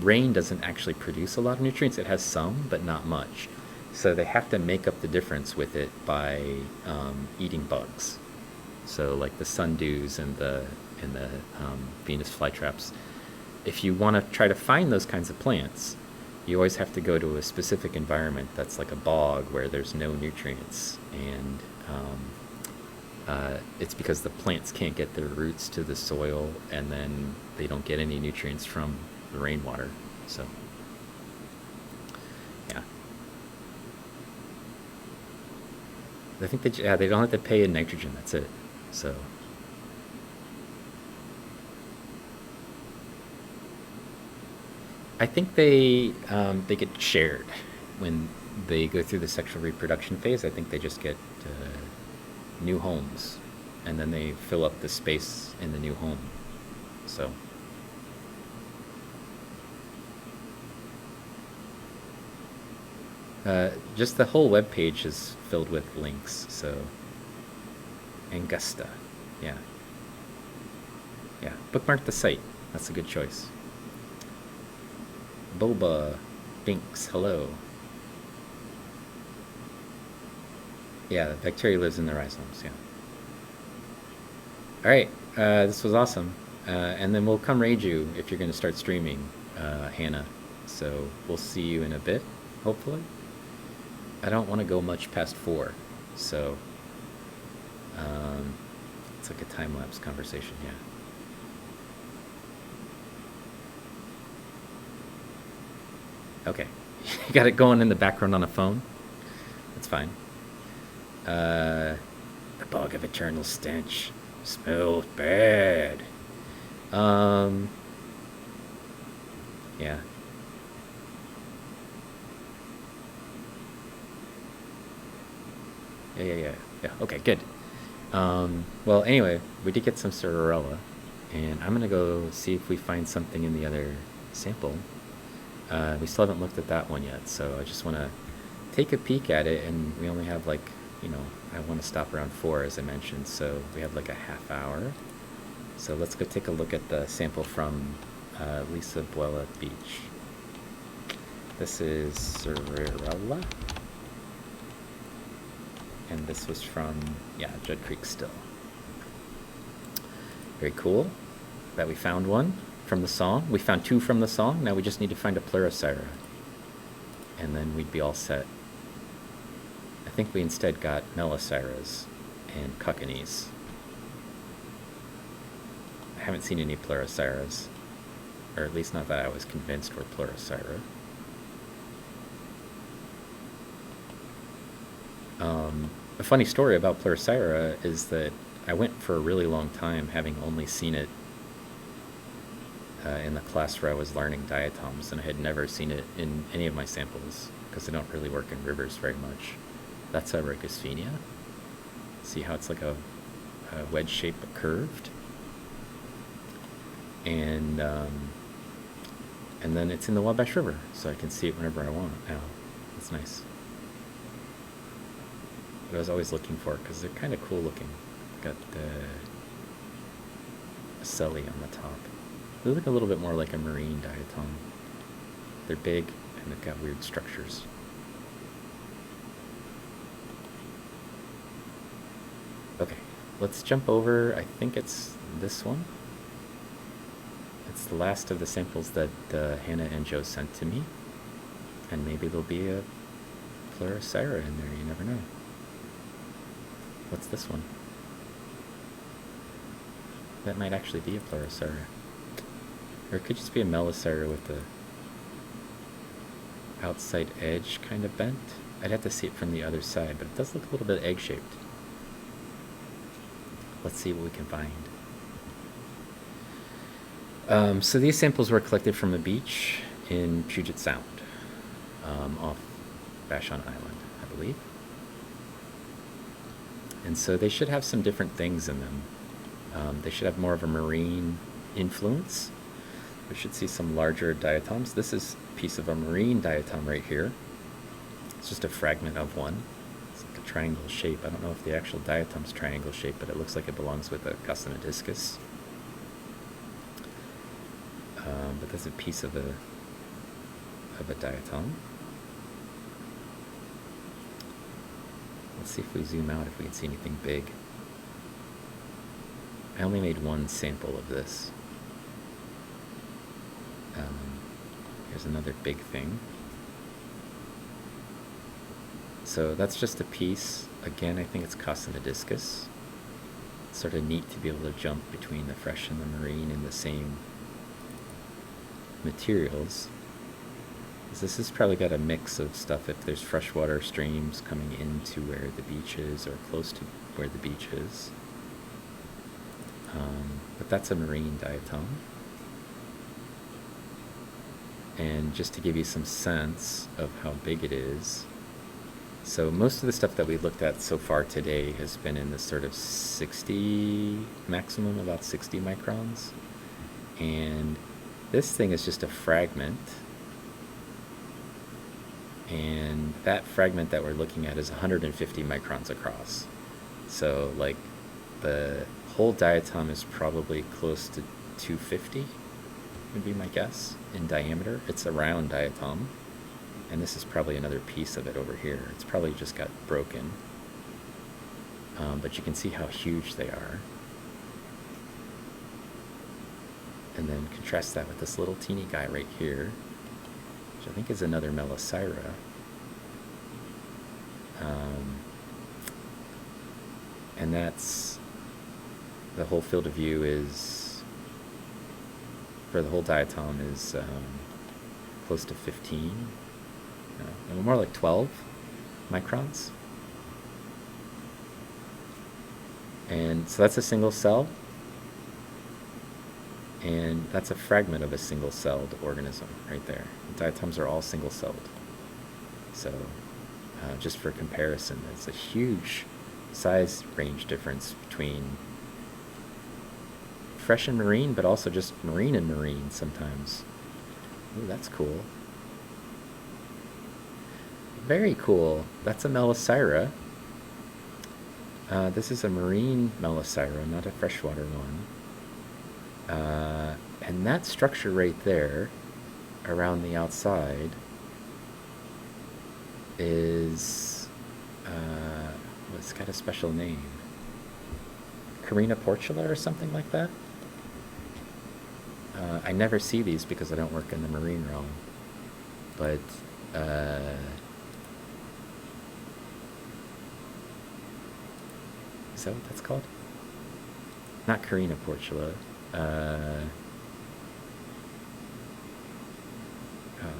rain doesn't actually produce a lot of nutrients. It has some, but not much. So they have to make up the difference with it by eating bugs. So like the sundews and the Venus flytraps. If you want to try to find those kinds of plants, you always have to go to a specific environment that's like a bog where there's no nutrients. And it's because the plants can't get their roots to the soil, and then they don't get any nutrients from the rainwater. So, yeah. I think they don't have to pay in nitrogen. That's it. So, I think they get shared when they go through the sexual reproduction phase. I think they just get new homes, and then they fill up the space in the new home. So. Just the whole web page is filled with links. So, Angusta, yeah, bookmark the site. That's a good choice. Boba, Binks, hello. Yeah, the bacteria lives in the rhizomes. Yeah. All right, this was awesome, and then we'll come raid you if you're going to start streaming, Hannah. So we'll see you in a bit, hopefully. I don't want to go much past 4, so it's like a time-lapse conversation, yeah. Okay, you got it going in the background on a phone? That's fine. The bog of eternal stench smells bad. Yeah. Yeah. Okay, good. Well, anyway, we did get some Cerarella, and I'm gonna go see if we find something in the other sample. We still haven't looked at that one yet, so I just want to take a peek at it, and we only have like, I want to stop around 4, as I mentioned, so we have like a half hour. So let's go take a look at the sample from Lisa Buella Beach. This is Cerarella. and this was from, yeah, Judd Creek still. Very cool that we found one from the song. We found two from the song. Now we just need to find a Pleurocyra, and then we'd be all set. I think we instead got Melicyras and Cockneys. I haven't seen any Pleurocyras, or at least not that I was convinced were Pleurocyra. A funny story about Pleurocyra is that I went for a really long time having only seen it in the class where I was learning diatoms, and I had never seen it in any of my samples because they don't really work in rivers very much. That's a Ricosphenia. See how it's like a wedge shape but curved? And then it's in the Wabash River, so I can see it whenever I want now. That's nice. But I was always looking for it because they're kind of cool looking. Got the ocelli on the top. They look a little bit more like a marine diatom. They're big and they've got weird structures. Okay, let's jump over. I think it's this one. It's the last of the samples that Hannah and Joe sent to me. And maybe there'll be a Pleurocyra in there, you never know. What's this one? That might actually be a Pleurocyra. Or it could just be a Melicyra with the outside edge kind of bent. I'd have to see it from the other side, but it does look a little bit egg-shaped. Let's see what we can find. So these samples were collected from a beach in Puget Sound, off Vashon Island, I believe. And so they should have some different things in them. They should have more of a marine influence. We should see some larger diatoms. This is a piece of a marine diatom right here. It's just a fragment of one. It's like a triangle shape. I don't know if the actual diatom's triangle shape, but it looks like it belongs with a Cossinodiscus. But that's a piece of a diatom. Let's see if we zoom out, if we can see anything big. I only made one sample of this. Here's another big thing. So that's just a piece. Again, I think it's Cossinodiscus. It's sort of neat to be able to jump between the fresh and the marine in the same materials. This has probably got a mix of stuff if there's freshwater streams coming into where the beach is or close to where the beach is. But that's a marine diatom. And just to give you some sense of how big it is, so most of the stuff that we looked at so far today has been in this sort of 60, maximum about 60 microns. And this thing is just a fragment. And that fragment that we're looking at is 150 microns across. So like the whole diatom is probably close to 250, would be my guess, in diameter. It's a round diatom. And this is probably another piece of it over here. It's probably just got broken. But you can see how huge they are. And then contrast that with this little teeny guy right here, which I think is another Melicyra. And that's, the whole field of view is, for the whole diatom is close to 15, more like 12 microns. And so that's a single cell. And that's a fragment of a single-celled organism right there. The diatoms are all single-celled. So just for comparison, it's a huge size range difference between fresh and marine, but also just marine and marine sometimes. Ooh, that's cool. Very cool. That's a Melicyra. This is a marine Melicyra, not a freshwater one. And that structure right there around the outside is Oh, it's got a special name. Carina portula or something like that? I never see these because I don't work in the marine realm. But, is that what that's called? Not Carina portula. Oh,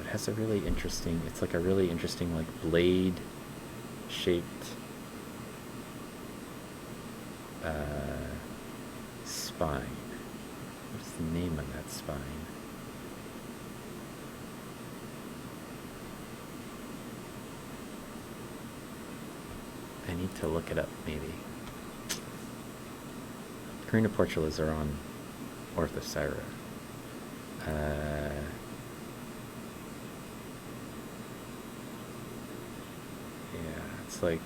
it has a really interesting, it's like a really interesting, like, blade-shaped spine. What's the name of that spine? I need to look it up, maybe. Carina portulas are on Orthocera. Yeah, it's like...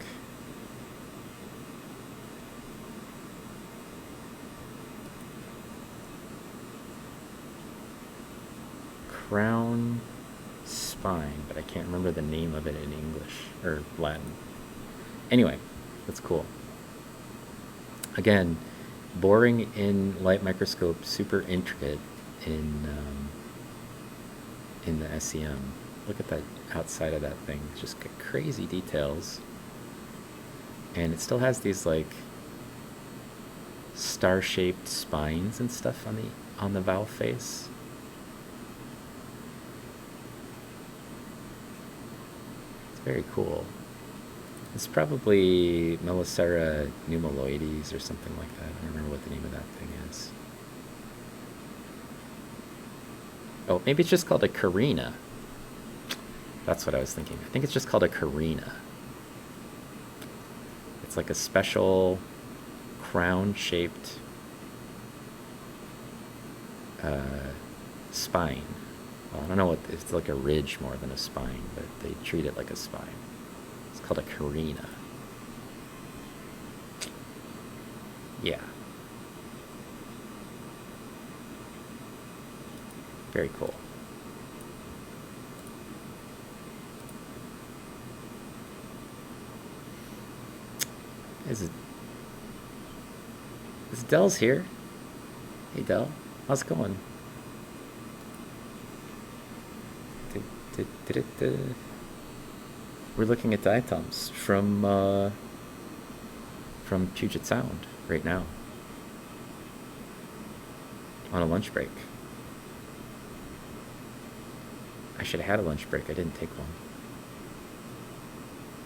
crown spine, but I can't remember the name of it in English or Latin. Anyway, that's cool. Again, boring in light microscope, super intricate in the SEM. Look at that outside of that thing. It's just got crazy details. And it still has these like star-shaped spines and stuff on the valve face. It's very cool. It's probably Melicera pneumaloides or something like that. I don't remember what the name of that thing is. Oh, maybe it's just called a carina. That's what I was thinking. I think it's just called a carina. It's like a special crown-shaped spine. Well, I don't know what, it's like a ridge more than a spine, but they treat it like a spine. It's called a carina. Yeah. Very cool. Is Dell's here? Hey Dell, how's it going? We're looking at diatoms from Puget Sound right now on a lunch break. I should have had a lunch break. I didn't take one.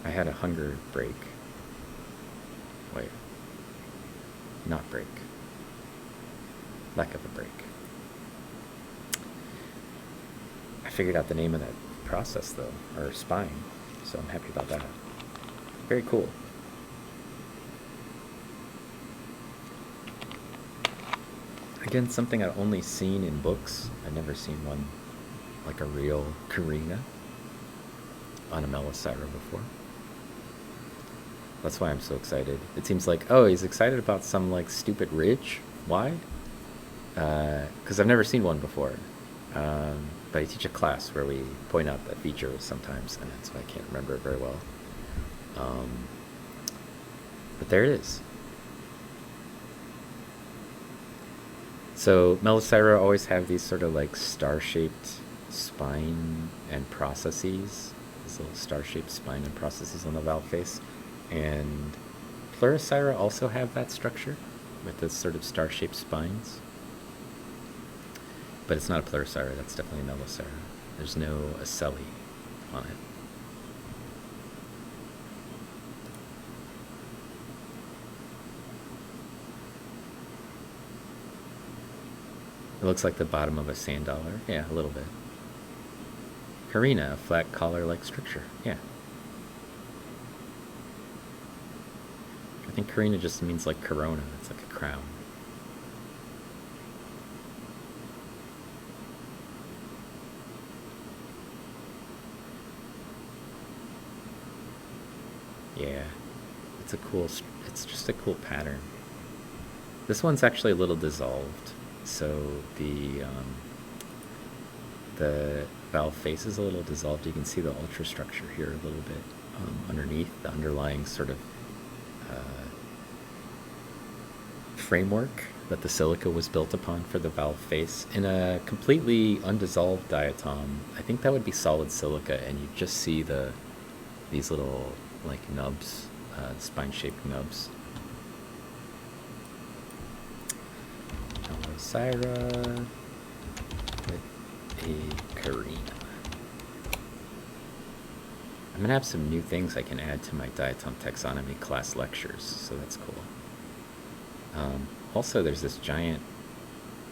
I had a hunger break. Wait. Not break. Lack of a break. I figured out the name of that process, though, or spine, so I'm happy about that. Very cool. Again, something I've only seen in books. I've never seen one like a real carina on a Melicera before. That's why I'm so excited. It seems like, oh, he's excited about some like stupid ridge. Why? Because I've never seen one before. But I teach a class where we point out that feature sometimes, and that's why I can't remember it very well. But there it is. So Melicera always have these sort of like star-shaped spine and processes. These little star-shaped spine and processes on the valve face. And Pleurocyra also have that structure with this sort of star-shaped spines. But it's not a Pleurocyra, that's definitely a Melicera. There's no ocelli on it. It looks like the bottom of a sand dollar. Yeah, a little bit. Carina, a flat collar-like structure. Yeah. I think carina just means like corona. It's like a crown. Yeah. It's a cool, it's just a cool pattern. This one's actually a little dissolved. So the valve face is a little dissolved. You can see the ultrastructure here a little bit underneath the underlying sort of framework that the silica was built upon for the valve face in a completely undissolved diatom. I think that would be solid silica, and you just see these little like nubs, spine-shaped nubs. Allosyra with a carina. I'm gonna have some new things I can add to my diatom taxonomy class lectures, so that's cool. Also, there's this giant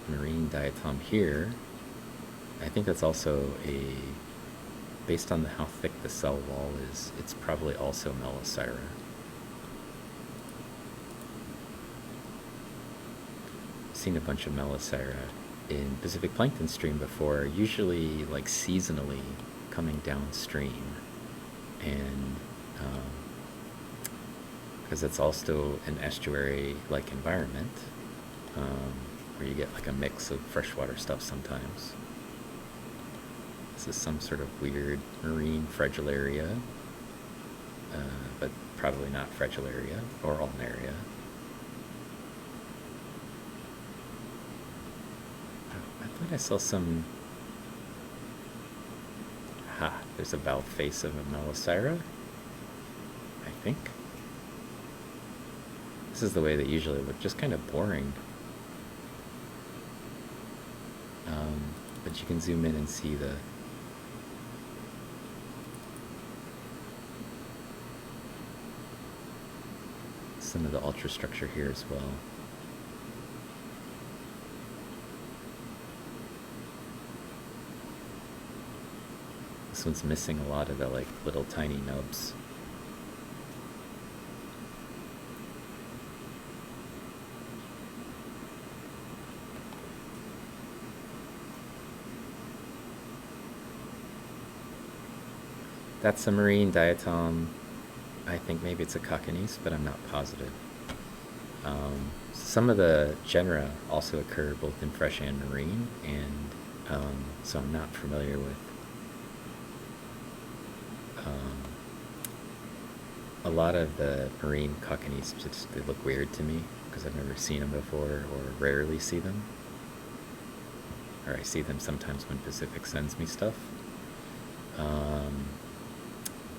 marine diatom here. I think that's also based on how thick the cell wall is, it's probably also Melosyra. I've seen a bunch of Melosyra in Pacific Plankton Stream before, usually like seasonally coming downstream. And because it's also an estuary-like environment, where you get like a mix of freshwater stuff sometimes. This is some sort of weird marine Fragillaria, but probably not Fragillaria or Ulnaria. Oh, I thought I saw some... Aha, there's a valve face of a Melosyra, I think. This is the way they usually look, just kind of boring. But you can zoom in and see some of the ultrastructure here as well. This one's missing a lot of the like little tiny nubs. That's a marine diatom. I think maybe it's a Cockanice, but I'm not positive. Some of the genera also occur both in fresh and marine, and so I'm not familiar with a lot of the marine Cockanice. Just they look weird to me because I've never seen them before, or rarely see them. Or I see them sometimes when Pacific sends me stuff.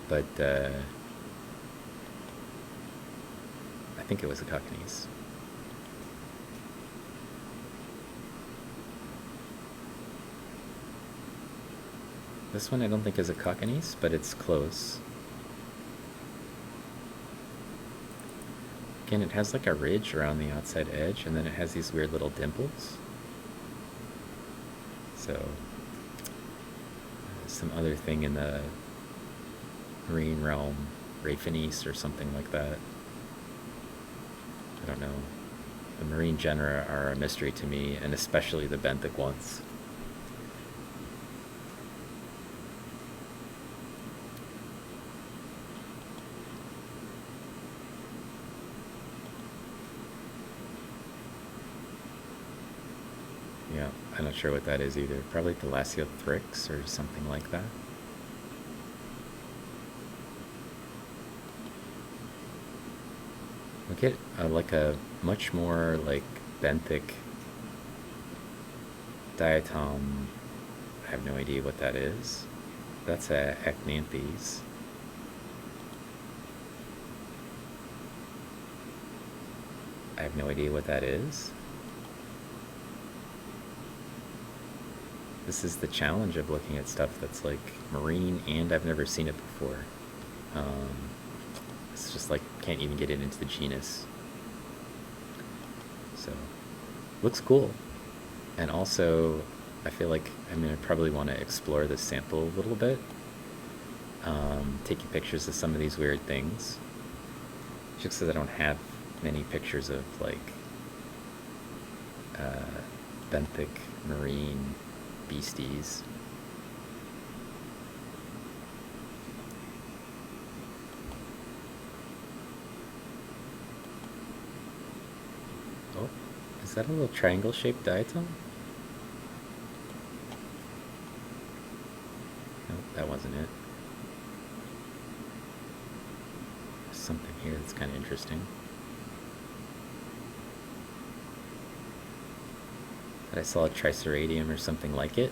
But I think it was a Cockanice. This one I don't think is a Cockanice, but it's close. Again, it has like a ridge around the outside edge, and then it has these weird little dimples. So, some other thing in the marine realm, Raphanice or something like that. I don't know. The marine genera are a mystery to me, and especially the benthic ones. Yeah, I'm not sure what that is either. Probably Thalassiothrix or something like that. We get like a much more like benthic diatom. I have no idea what that is. That's a Acnanthes. I have no idea what that is. This is the challenge of looking at stuff that's like marine and I've never seen it before. It's just like can't even get it into the genus. So looks cool. And also I feel like I'm gonna probably want to explore this sample a little bit. Taking pictures of some of these weird things. Just because I don't have many pictures of like benthic marine beasties. Oh, is that a little triangle-shaped diatom? Nope, that wasn't it. something here that's kind of interesting. But I saw a Triceradium or something like it.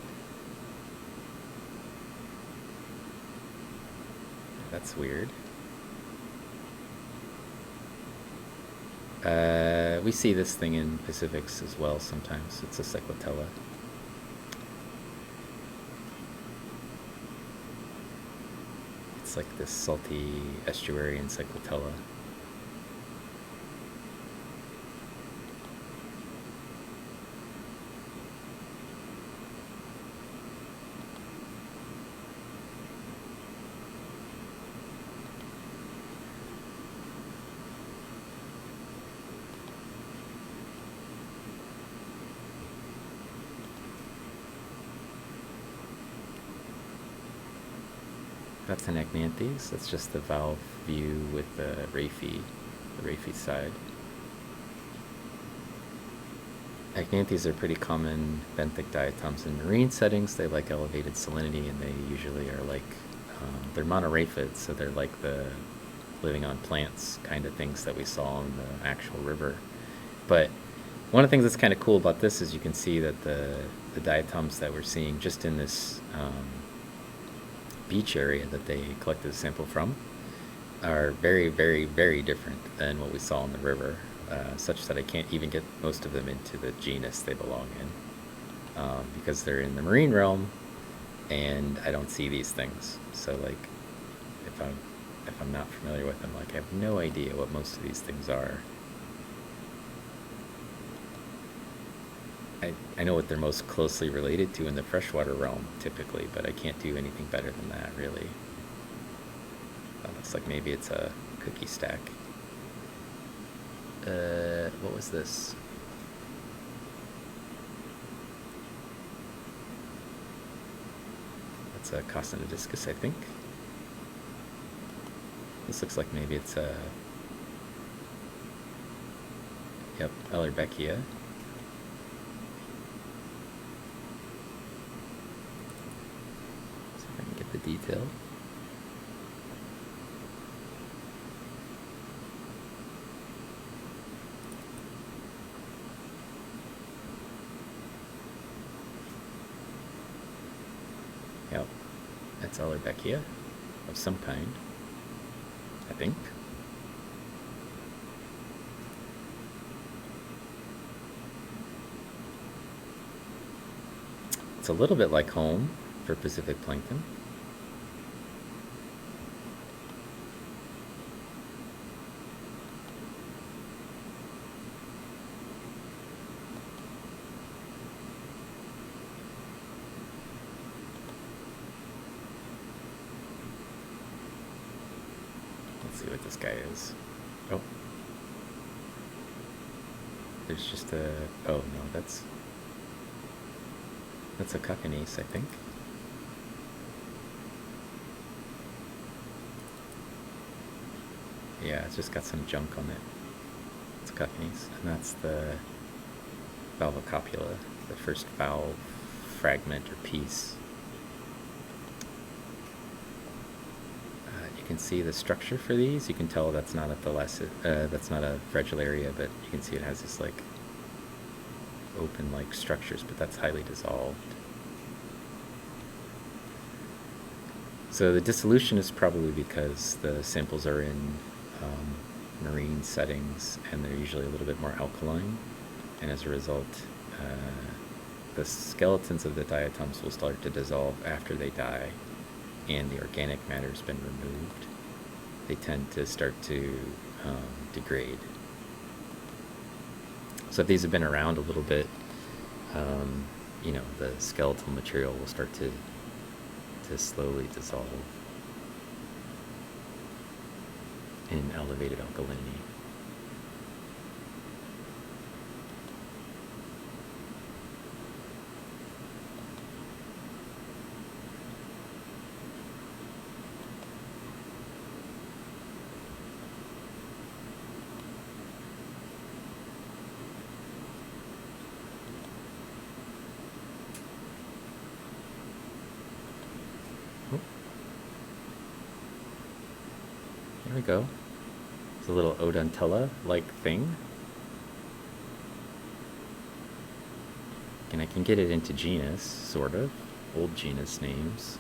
That's weird. We see this thing in Pacifics as well sometimes. It's a Cyclotella. It's like this salty estuarian Cyclotella. That's an Agnanthes. That's just the valve view with the Raphe side. Agnanthes are pretty common benthic diatoms in marine settings. They like elevated salinity, and they usually are like, they're monoraphids, so they're like the living on plants kind of things that we saw in the actual river. But one of the things that's kind of cool about this is you can see that the diatoms that we're seeing just in this beach area that they collected a sample from are very, very, very different than what we saw in the river, such that I can't even get most of them into the genus they belong in, because they're in the marine realm and I don't see these things. So like if I'm not familiar with them, like I have no idea what most of these things are. I know what they're most closely related to in the freshwater realm, typically, but I can't do anything better than that, really. That looks like maybe it's a cookie stack. What was this? That's a Costinodiscus, I think. This looks like maybe it's a... Yep, Rebekah. The detail. Yep, that's Rebekah of some kind, I think. It's a little bit like home for Pacific plankton. See what this guy is. Oh. There's just a... Oh, no, that's a Cockanies, I think. Yeah, it's just got some junk on it. It's Cockanies. And that's the valvocopula, the first valve fragment or piece. You can see the structure for these. You can tell that's not at the that's not a fragillaria, but you can see it has this like open like structures, but that's highly dissolved. So the dissolution is probably because the samples are in marine settings and they're usually a little bit more alkaline, and as a result the skeletons of the diatoms will start to dissolve after they die and the organic matter has been removed. They tend to start to degrade. So if these have been around a little bit, you know, the skeletal material will start to slowly dissolve in elevated alkalinity. There we go. a little Odontella-like thing. And I can get it into genus, sort of. Old genus names.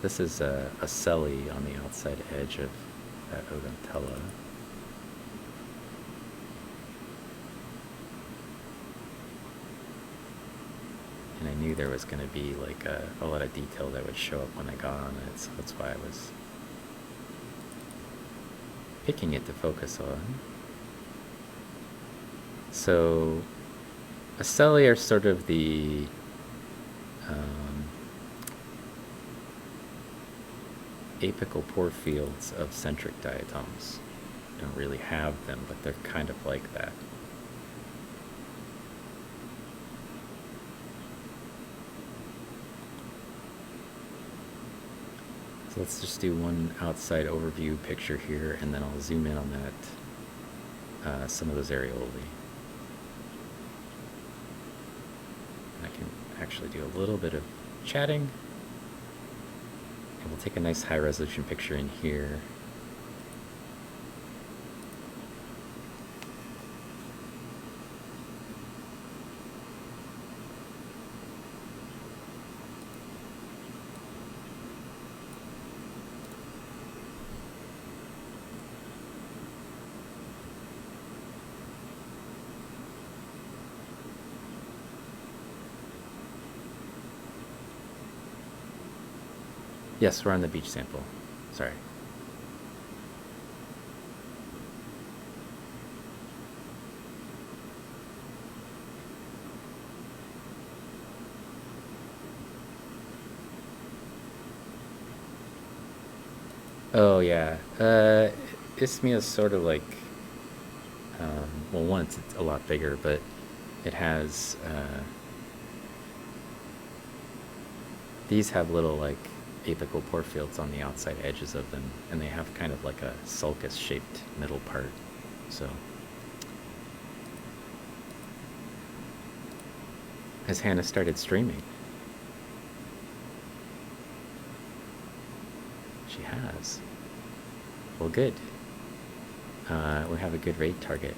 This is a Selly on the outside edge of that Odontella. And I knew there was going to be like a lot of detail that would show up when I got on it, so that's why I was picking it to focus on. So Acelli are sort of the apical porefields of centric diatoms. Don't really have them, but they're kind of like that. So let's just do one outside overview picture here, and then I'll zoom in on that, some of those areolae. And I can actually do a little bit of chatting. And we'll take a nice high resolution picture in here. Yes, we're on the beach sample. Sorry. Oh, yeah. Isthmia is sort of like, well, once it's a lot bigger, but it has, these have little, like, apical porefields on the outside edges of them, and they have kind of like a sulcus shaped middle part. So has Hannah started streaming? She has. Well, good. We have a good raid target.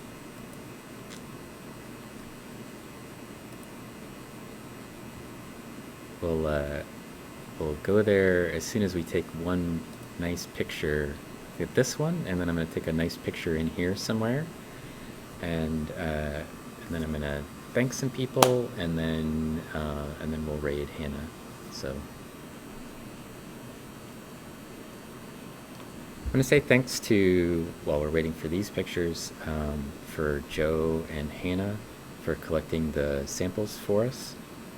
We'll go there as soon as we take one nice picture. Get this one, and then I'm going to take a nice picture in here somewhere, and then I'm going to thank some people, and then we'll raid Hannah. So I'm going to say thanks to, while we're waiting for these pictures, for Joe and Hannah for collecting the samples for us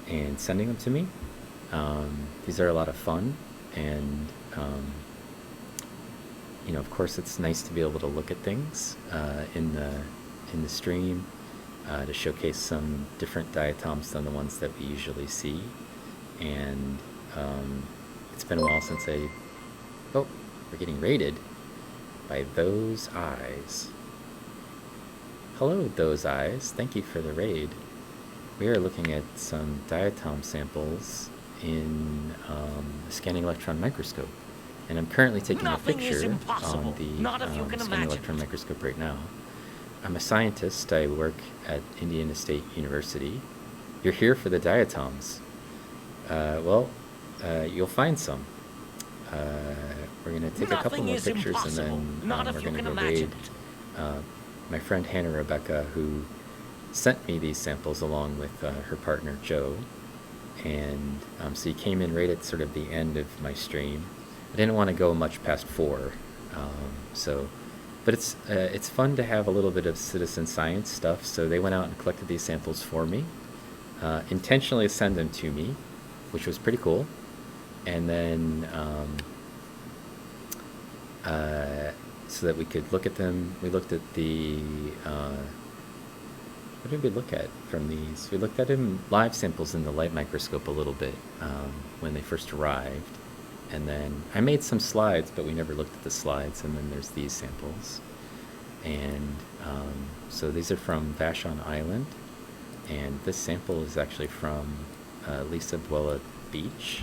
and sending them to me. These are a lot of fun, and you know, of course, it's nice to be able to look at things in the stream to showcase some different diatoms than the ones that we usually see. And it's been a while since oh, we're getting raided by Those Eyes. Hello, Those Eyes. Thank you for the raid. We are looking at some diatom samples in a scanning electron microscope, and I'm currently taking a picture on the scanning electron microscope right now. I'm a scientist. I work at Indiana State University. You're here for the diatoms. Well, you'll find some. We're going to take a couple more pictures, and then we're going to go raid my friend Hannah Rebekah, who sent me these samples along with her partner Joe. And so he came in right at sort of the end of my stream. I didn't want to go much past 4, but it's fun to have a little bit of citizen science stuff. So they went out and collected these samples for me, intentionally send them to me, which was pretty cool. And then so that we could look at them, we looked at the what did we look at from these? We looked at them live samples in the light microscope a little bit when they first arrived. And then I made some slides, but we never looked at the slides. And then there's these samples. And so these are from Vashon Island. And this sample is actually from Lisa Buella Beach.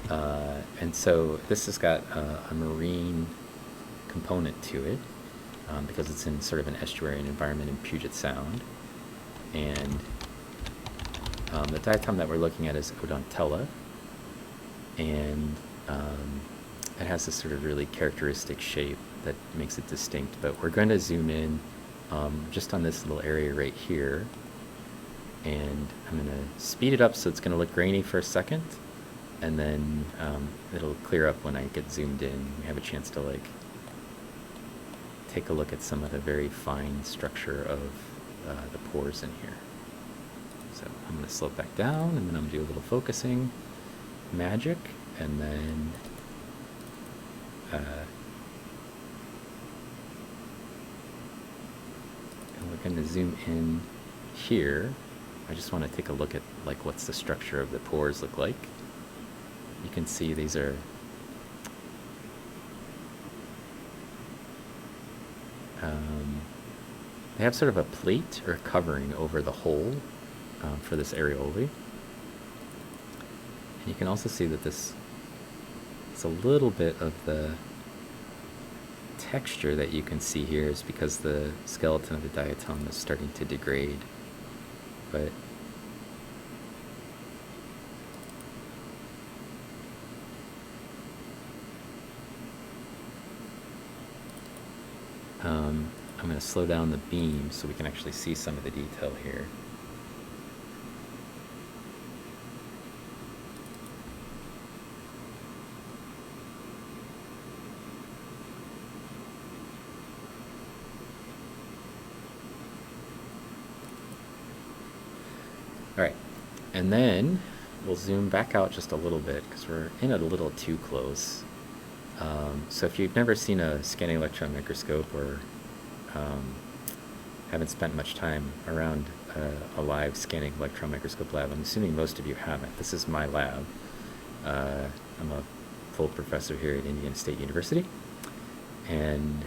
And so this has got a marine component to it because it's in sort of an estuarine environment in Puget Sound. And the diatom that we're looking at is Odontella, and it has this sort of really characteristic shape that makes it distinct. But we're going to zoom in just on this little area right here, and I'm going to speed it up so it's going to look grainy for a second, and then it'll clear up when I get zoomed in. We have a chance to like take a look at some of the very fine structure of the pores in here. So I'm going to slow it back down, and then I'm going to do a little focusing magic, and then and we're going to zoom in here. I just want to take a look at like what's the structure of the pores look like. You can see these are they have sort of a plate or covering over the hole for this areole. And you can also see that this is a little bit of the texture that you can see here is because the skeleton of the diatom is starting to degrade. But I'm going to slow down the beam so we can actually see some of the detail here. All right, and then we'll zoom back out just a little bit because we're in it a little too close. So if you've never seen a scanning electron microscope or haven't spent much time around a live scanning electron microscope lab, I'm assuming most of you haven't. This is my lab. I'm a full professor here at Indiana State University, and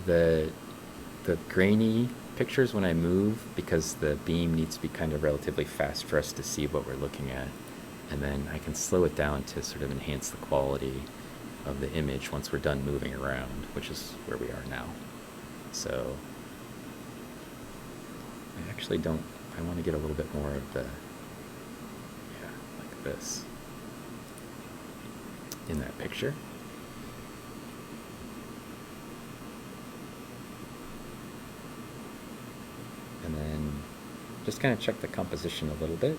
the grainy pictures when I move, because the beam needs to be kind of relatively fast for us to see what we're looking at, and then I can slow it down to sort of enhance the quality of the image once we're done moving around, which is where we are now. So I actually don't, I want to get a little bit more of the, yeah, like this in that picture. And then just kind of check the composition a little bit.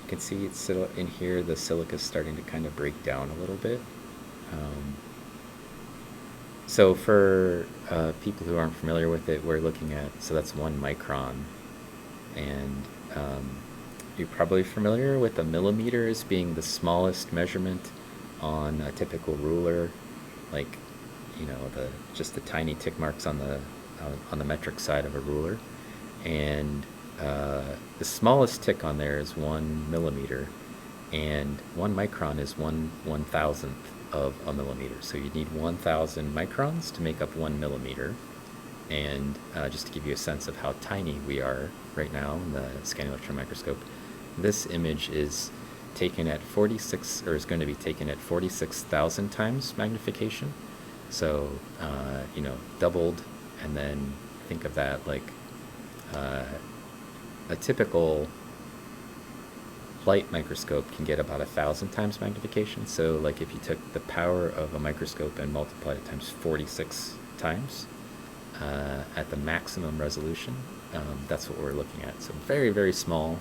You can see it's in here, the silica is starting to kind of break down a little bit. So for people who aren't familiar with it, we're looking at, so that's 1 micron. And you're probably familiar with a millimeter as being the smallest measurement on a typical ruler, like, you know, just the tiny tick marks on the metric side of a ruler. And the smallest tick on there is 1 millimeter, and 1 micron is 1/1000th of a millimeter. So you need 1,000 microns to make up 1 millimeter. And just to give you a sense of how tiny we are right now in the scanning electron microscope, this image is taken at 46, or is going to be taken at 46,000 times magnification. So you know, doubled, and then think of that like a typical light microscope can get about 1,000 times magnification. So like if you took the power of a microscope and multiplied it times 46 times at the maximum resolution, that's what we're looking at. So very, very small,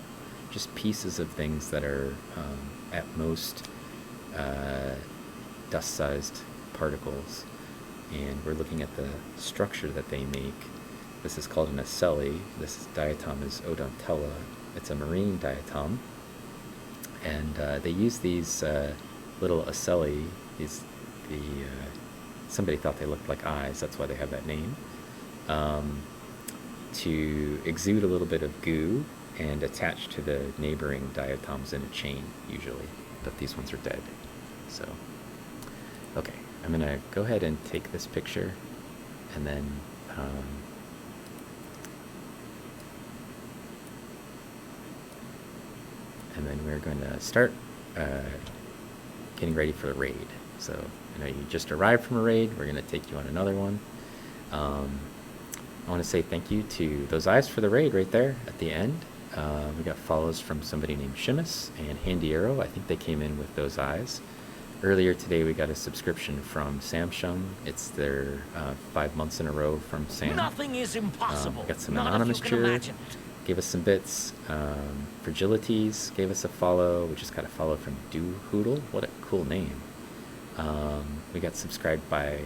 just pieces of things that are at most dust-sized particles. And we're looking at the structure that they make. This is called an ocelli. This diatom is Odontella. It's a marine diatom. And they use these little ocelli. Somebody thought they looked like eyes, that's why they have that name, to exude a little bit of goo and attach to the neighboring diatoms in a chain, usually. But these ones are dead. So, okay, I'm going to go ahead and take this picture, and then and then we're going to start getting ready for the raid. So I know you just arrived from a raid. We're going to take you on another one. I want to say thank you to those eyes for the raid right there at the end. We got follows from somebody named Shimus and Handy Arrow. I think they came in with those eyes. Earlier today, we got a subscription from Samsung. It's their 5 months in a row from Sam. Nothing is impossible. We got some anonymous cheer. Gave us some bits. Fragilities gave us a follow. We just got a follow from Do Hoodle. What a cool name. We got subscribed by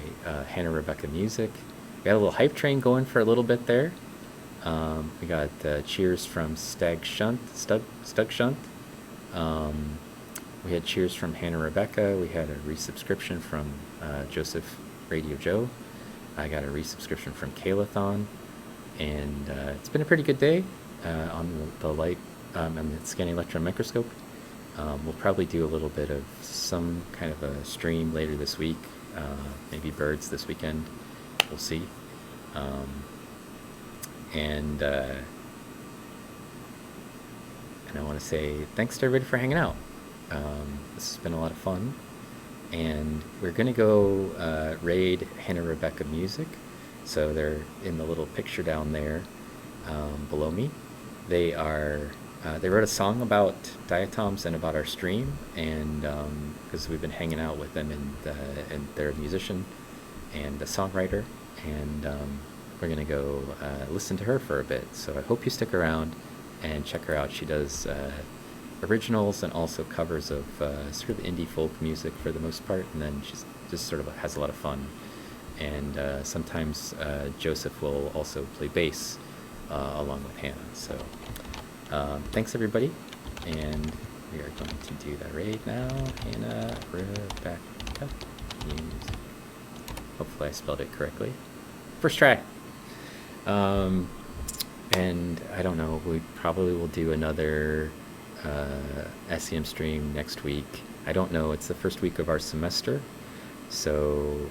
Hannah Rebekah Music. We got a little hype train going for a little bit there. We got cheers from Stug Shunt. We had cheers from Hannah Rebekah. We had a resubscription from Joseph Radio Joe. I got a resubscription from Kalathon. And it's been a pretty good day on the light and the scanning electron microscope. We'll probably do a little bit of some kind of a stream later this week. Maybe birds this weekend. We'll see. And I want to say thanks to everybody for hanging out. This has been a lot of fun. And we're going to go raid Hannah Rebekah Music. So they're in the little picture down there below me. They wrote a song about diatoms and about our stream, and because we've been hanging out with them, and they're a musician and a songwriter, and we're going to go listen to her for a bit. So I hope you stick around and check her out. She does originals and also covers of sort of indie folk music for the most part, and then she's just sort of has a lot of fun. And sometimes Joseph will also play bass along with Hannah. So thanks everybody, and we are going to do that raid now. Hannah Rebekah Music. Hopefully I spelled it correctly. First try. And I don't know, we probably will do another SEM stream next week. I don't know, it's the first week of our semester, so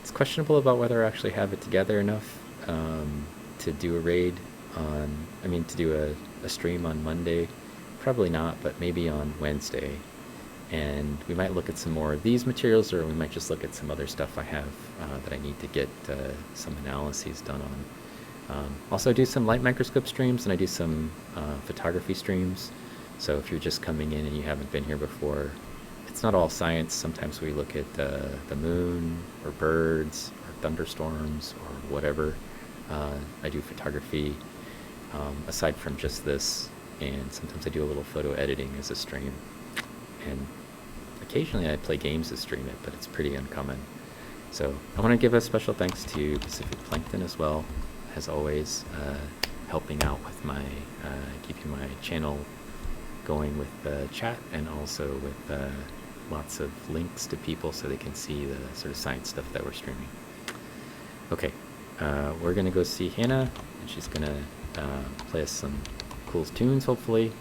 it's questionable about whether I actually have it together enough to do a raid to do a stream on Monday. Probably not, but maybe on Wednesday. And we might look at some more of these materials, or we might just look at some other stuff I have that I need to get some analyses done on. Also, I do some light microscope streams, and I do some photography streams. So if you're just coming in and you haven't been here before, it's not all science. Sometimes we look at the moon, or birds, or thunderstorms, or whatever. I do photography aside from just this, and sometimes I do a little photo editing as a stream. And occasionally I play games to stream it, but it's pretty uncommon. So I want to give a special thanks to Pacific Plankton as well, as always, helping out with my keeping my channel going with the chat, and also with lots of links to people so they can see the sort of science stuff that we're streaming. Okay, we're going to go see Hannah, and she's going to play us some cool tunes, hopefully.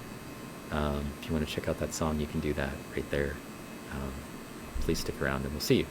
If you want to check out that song, you can do that right there. Please stick around, and we'll see you.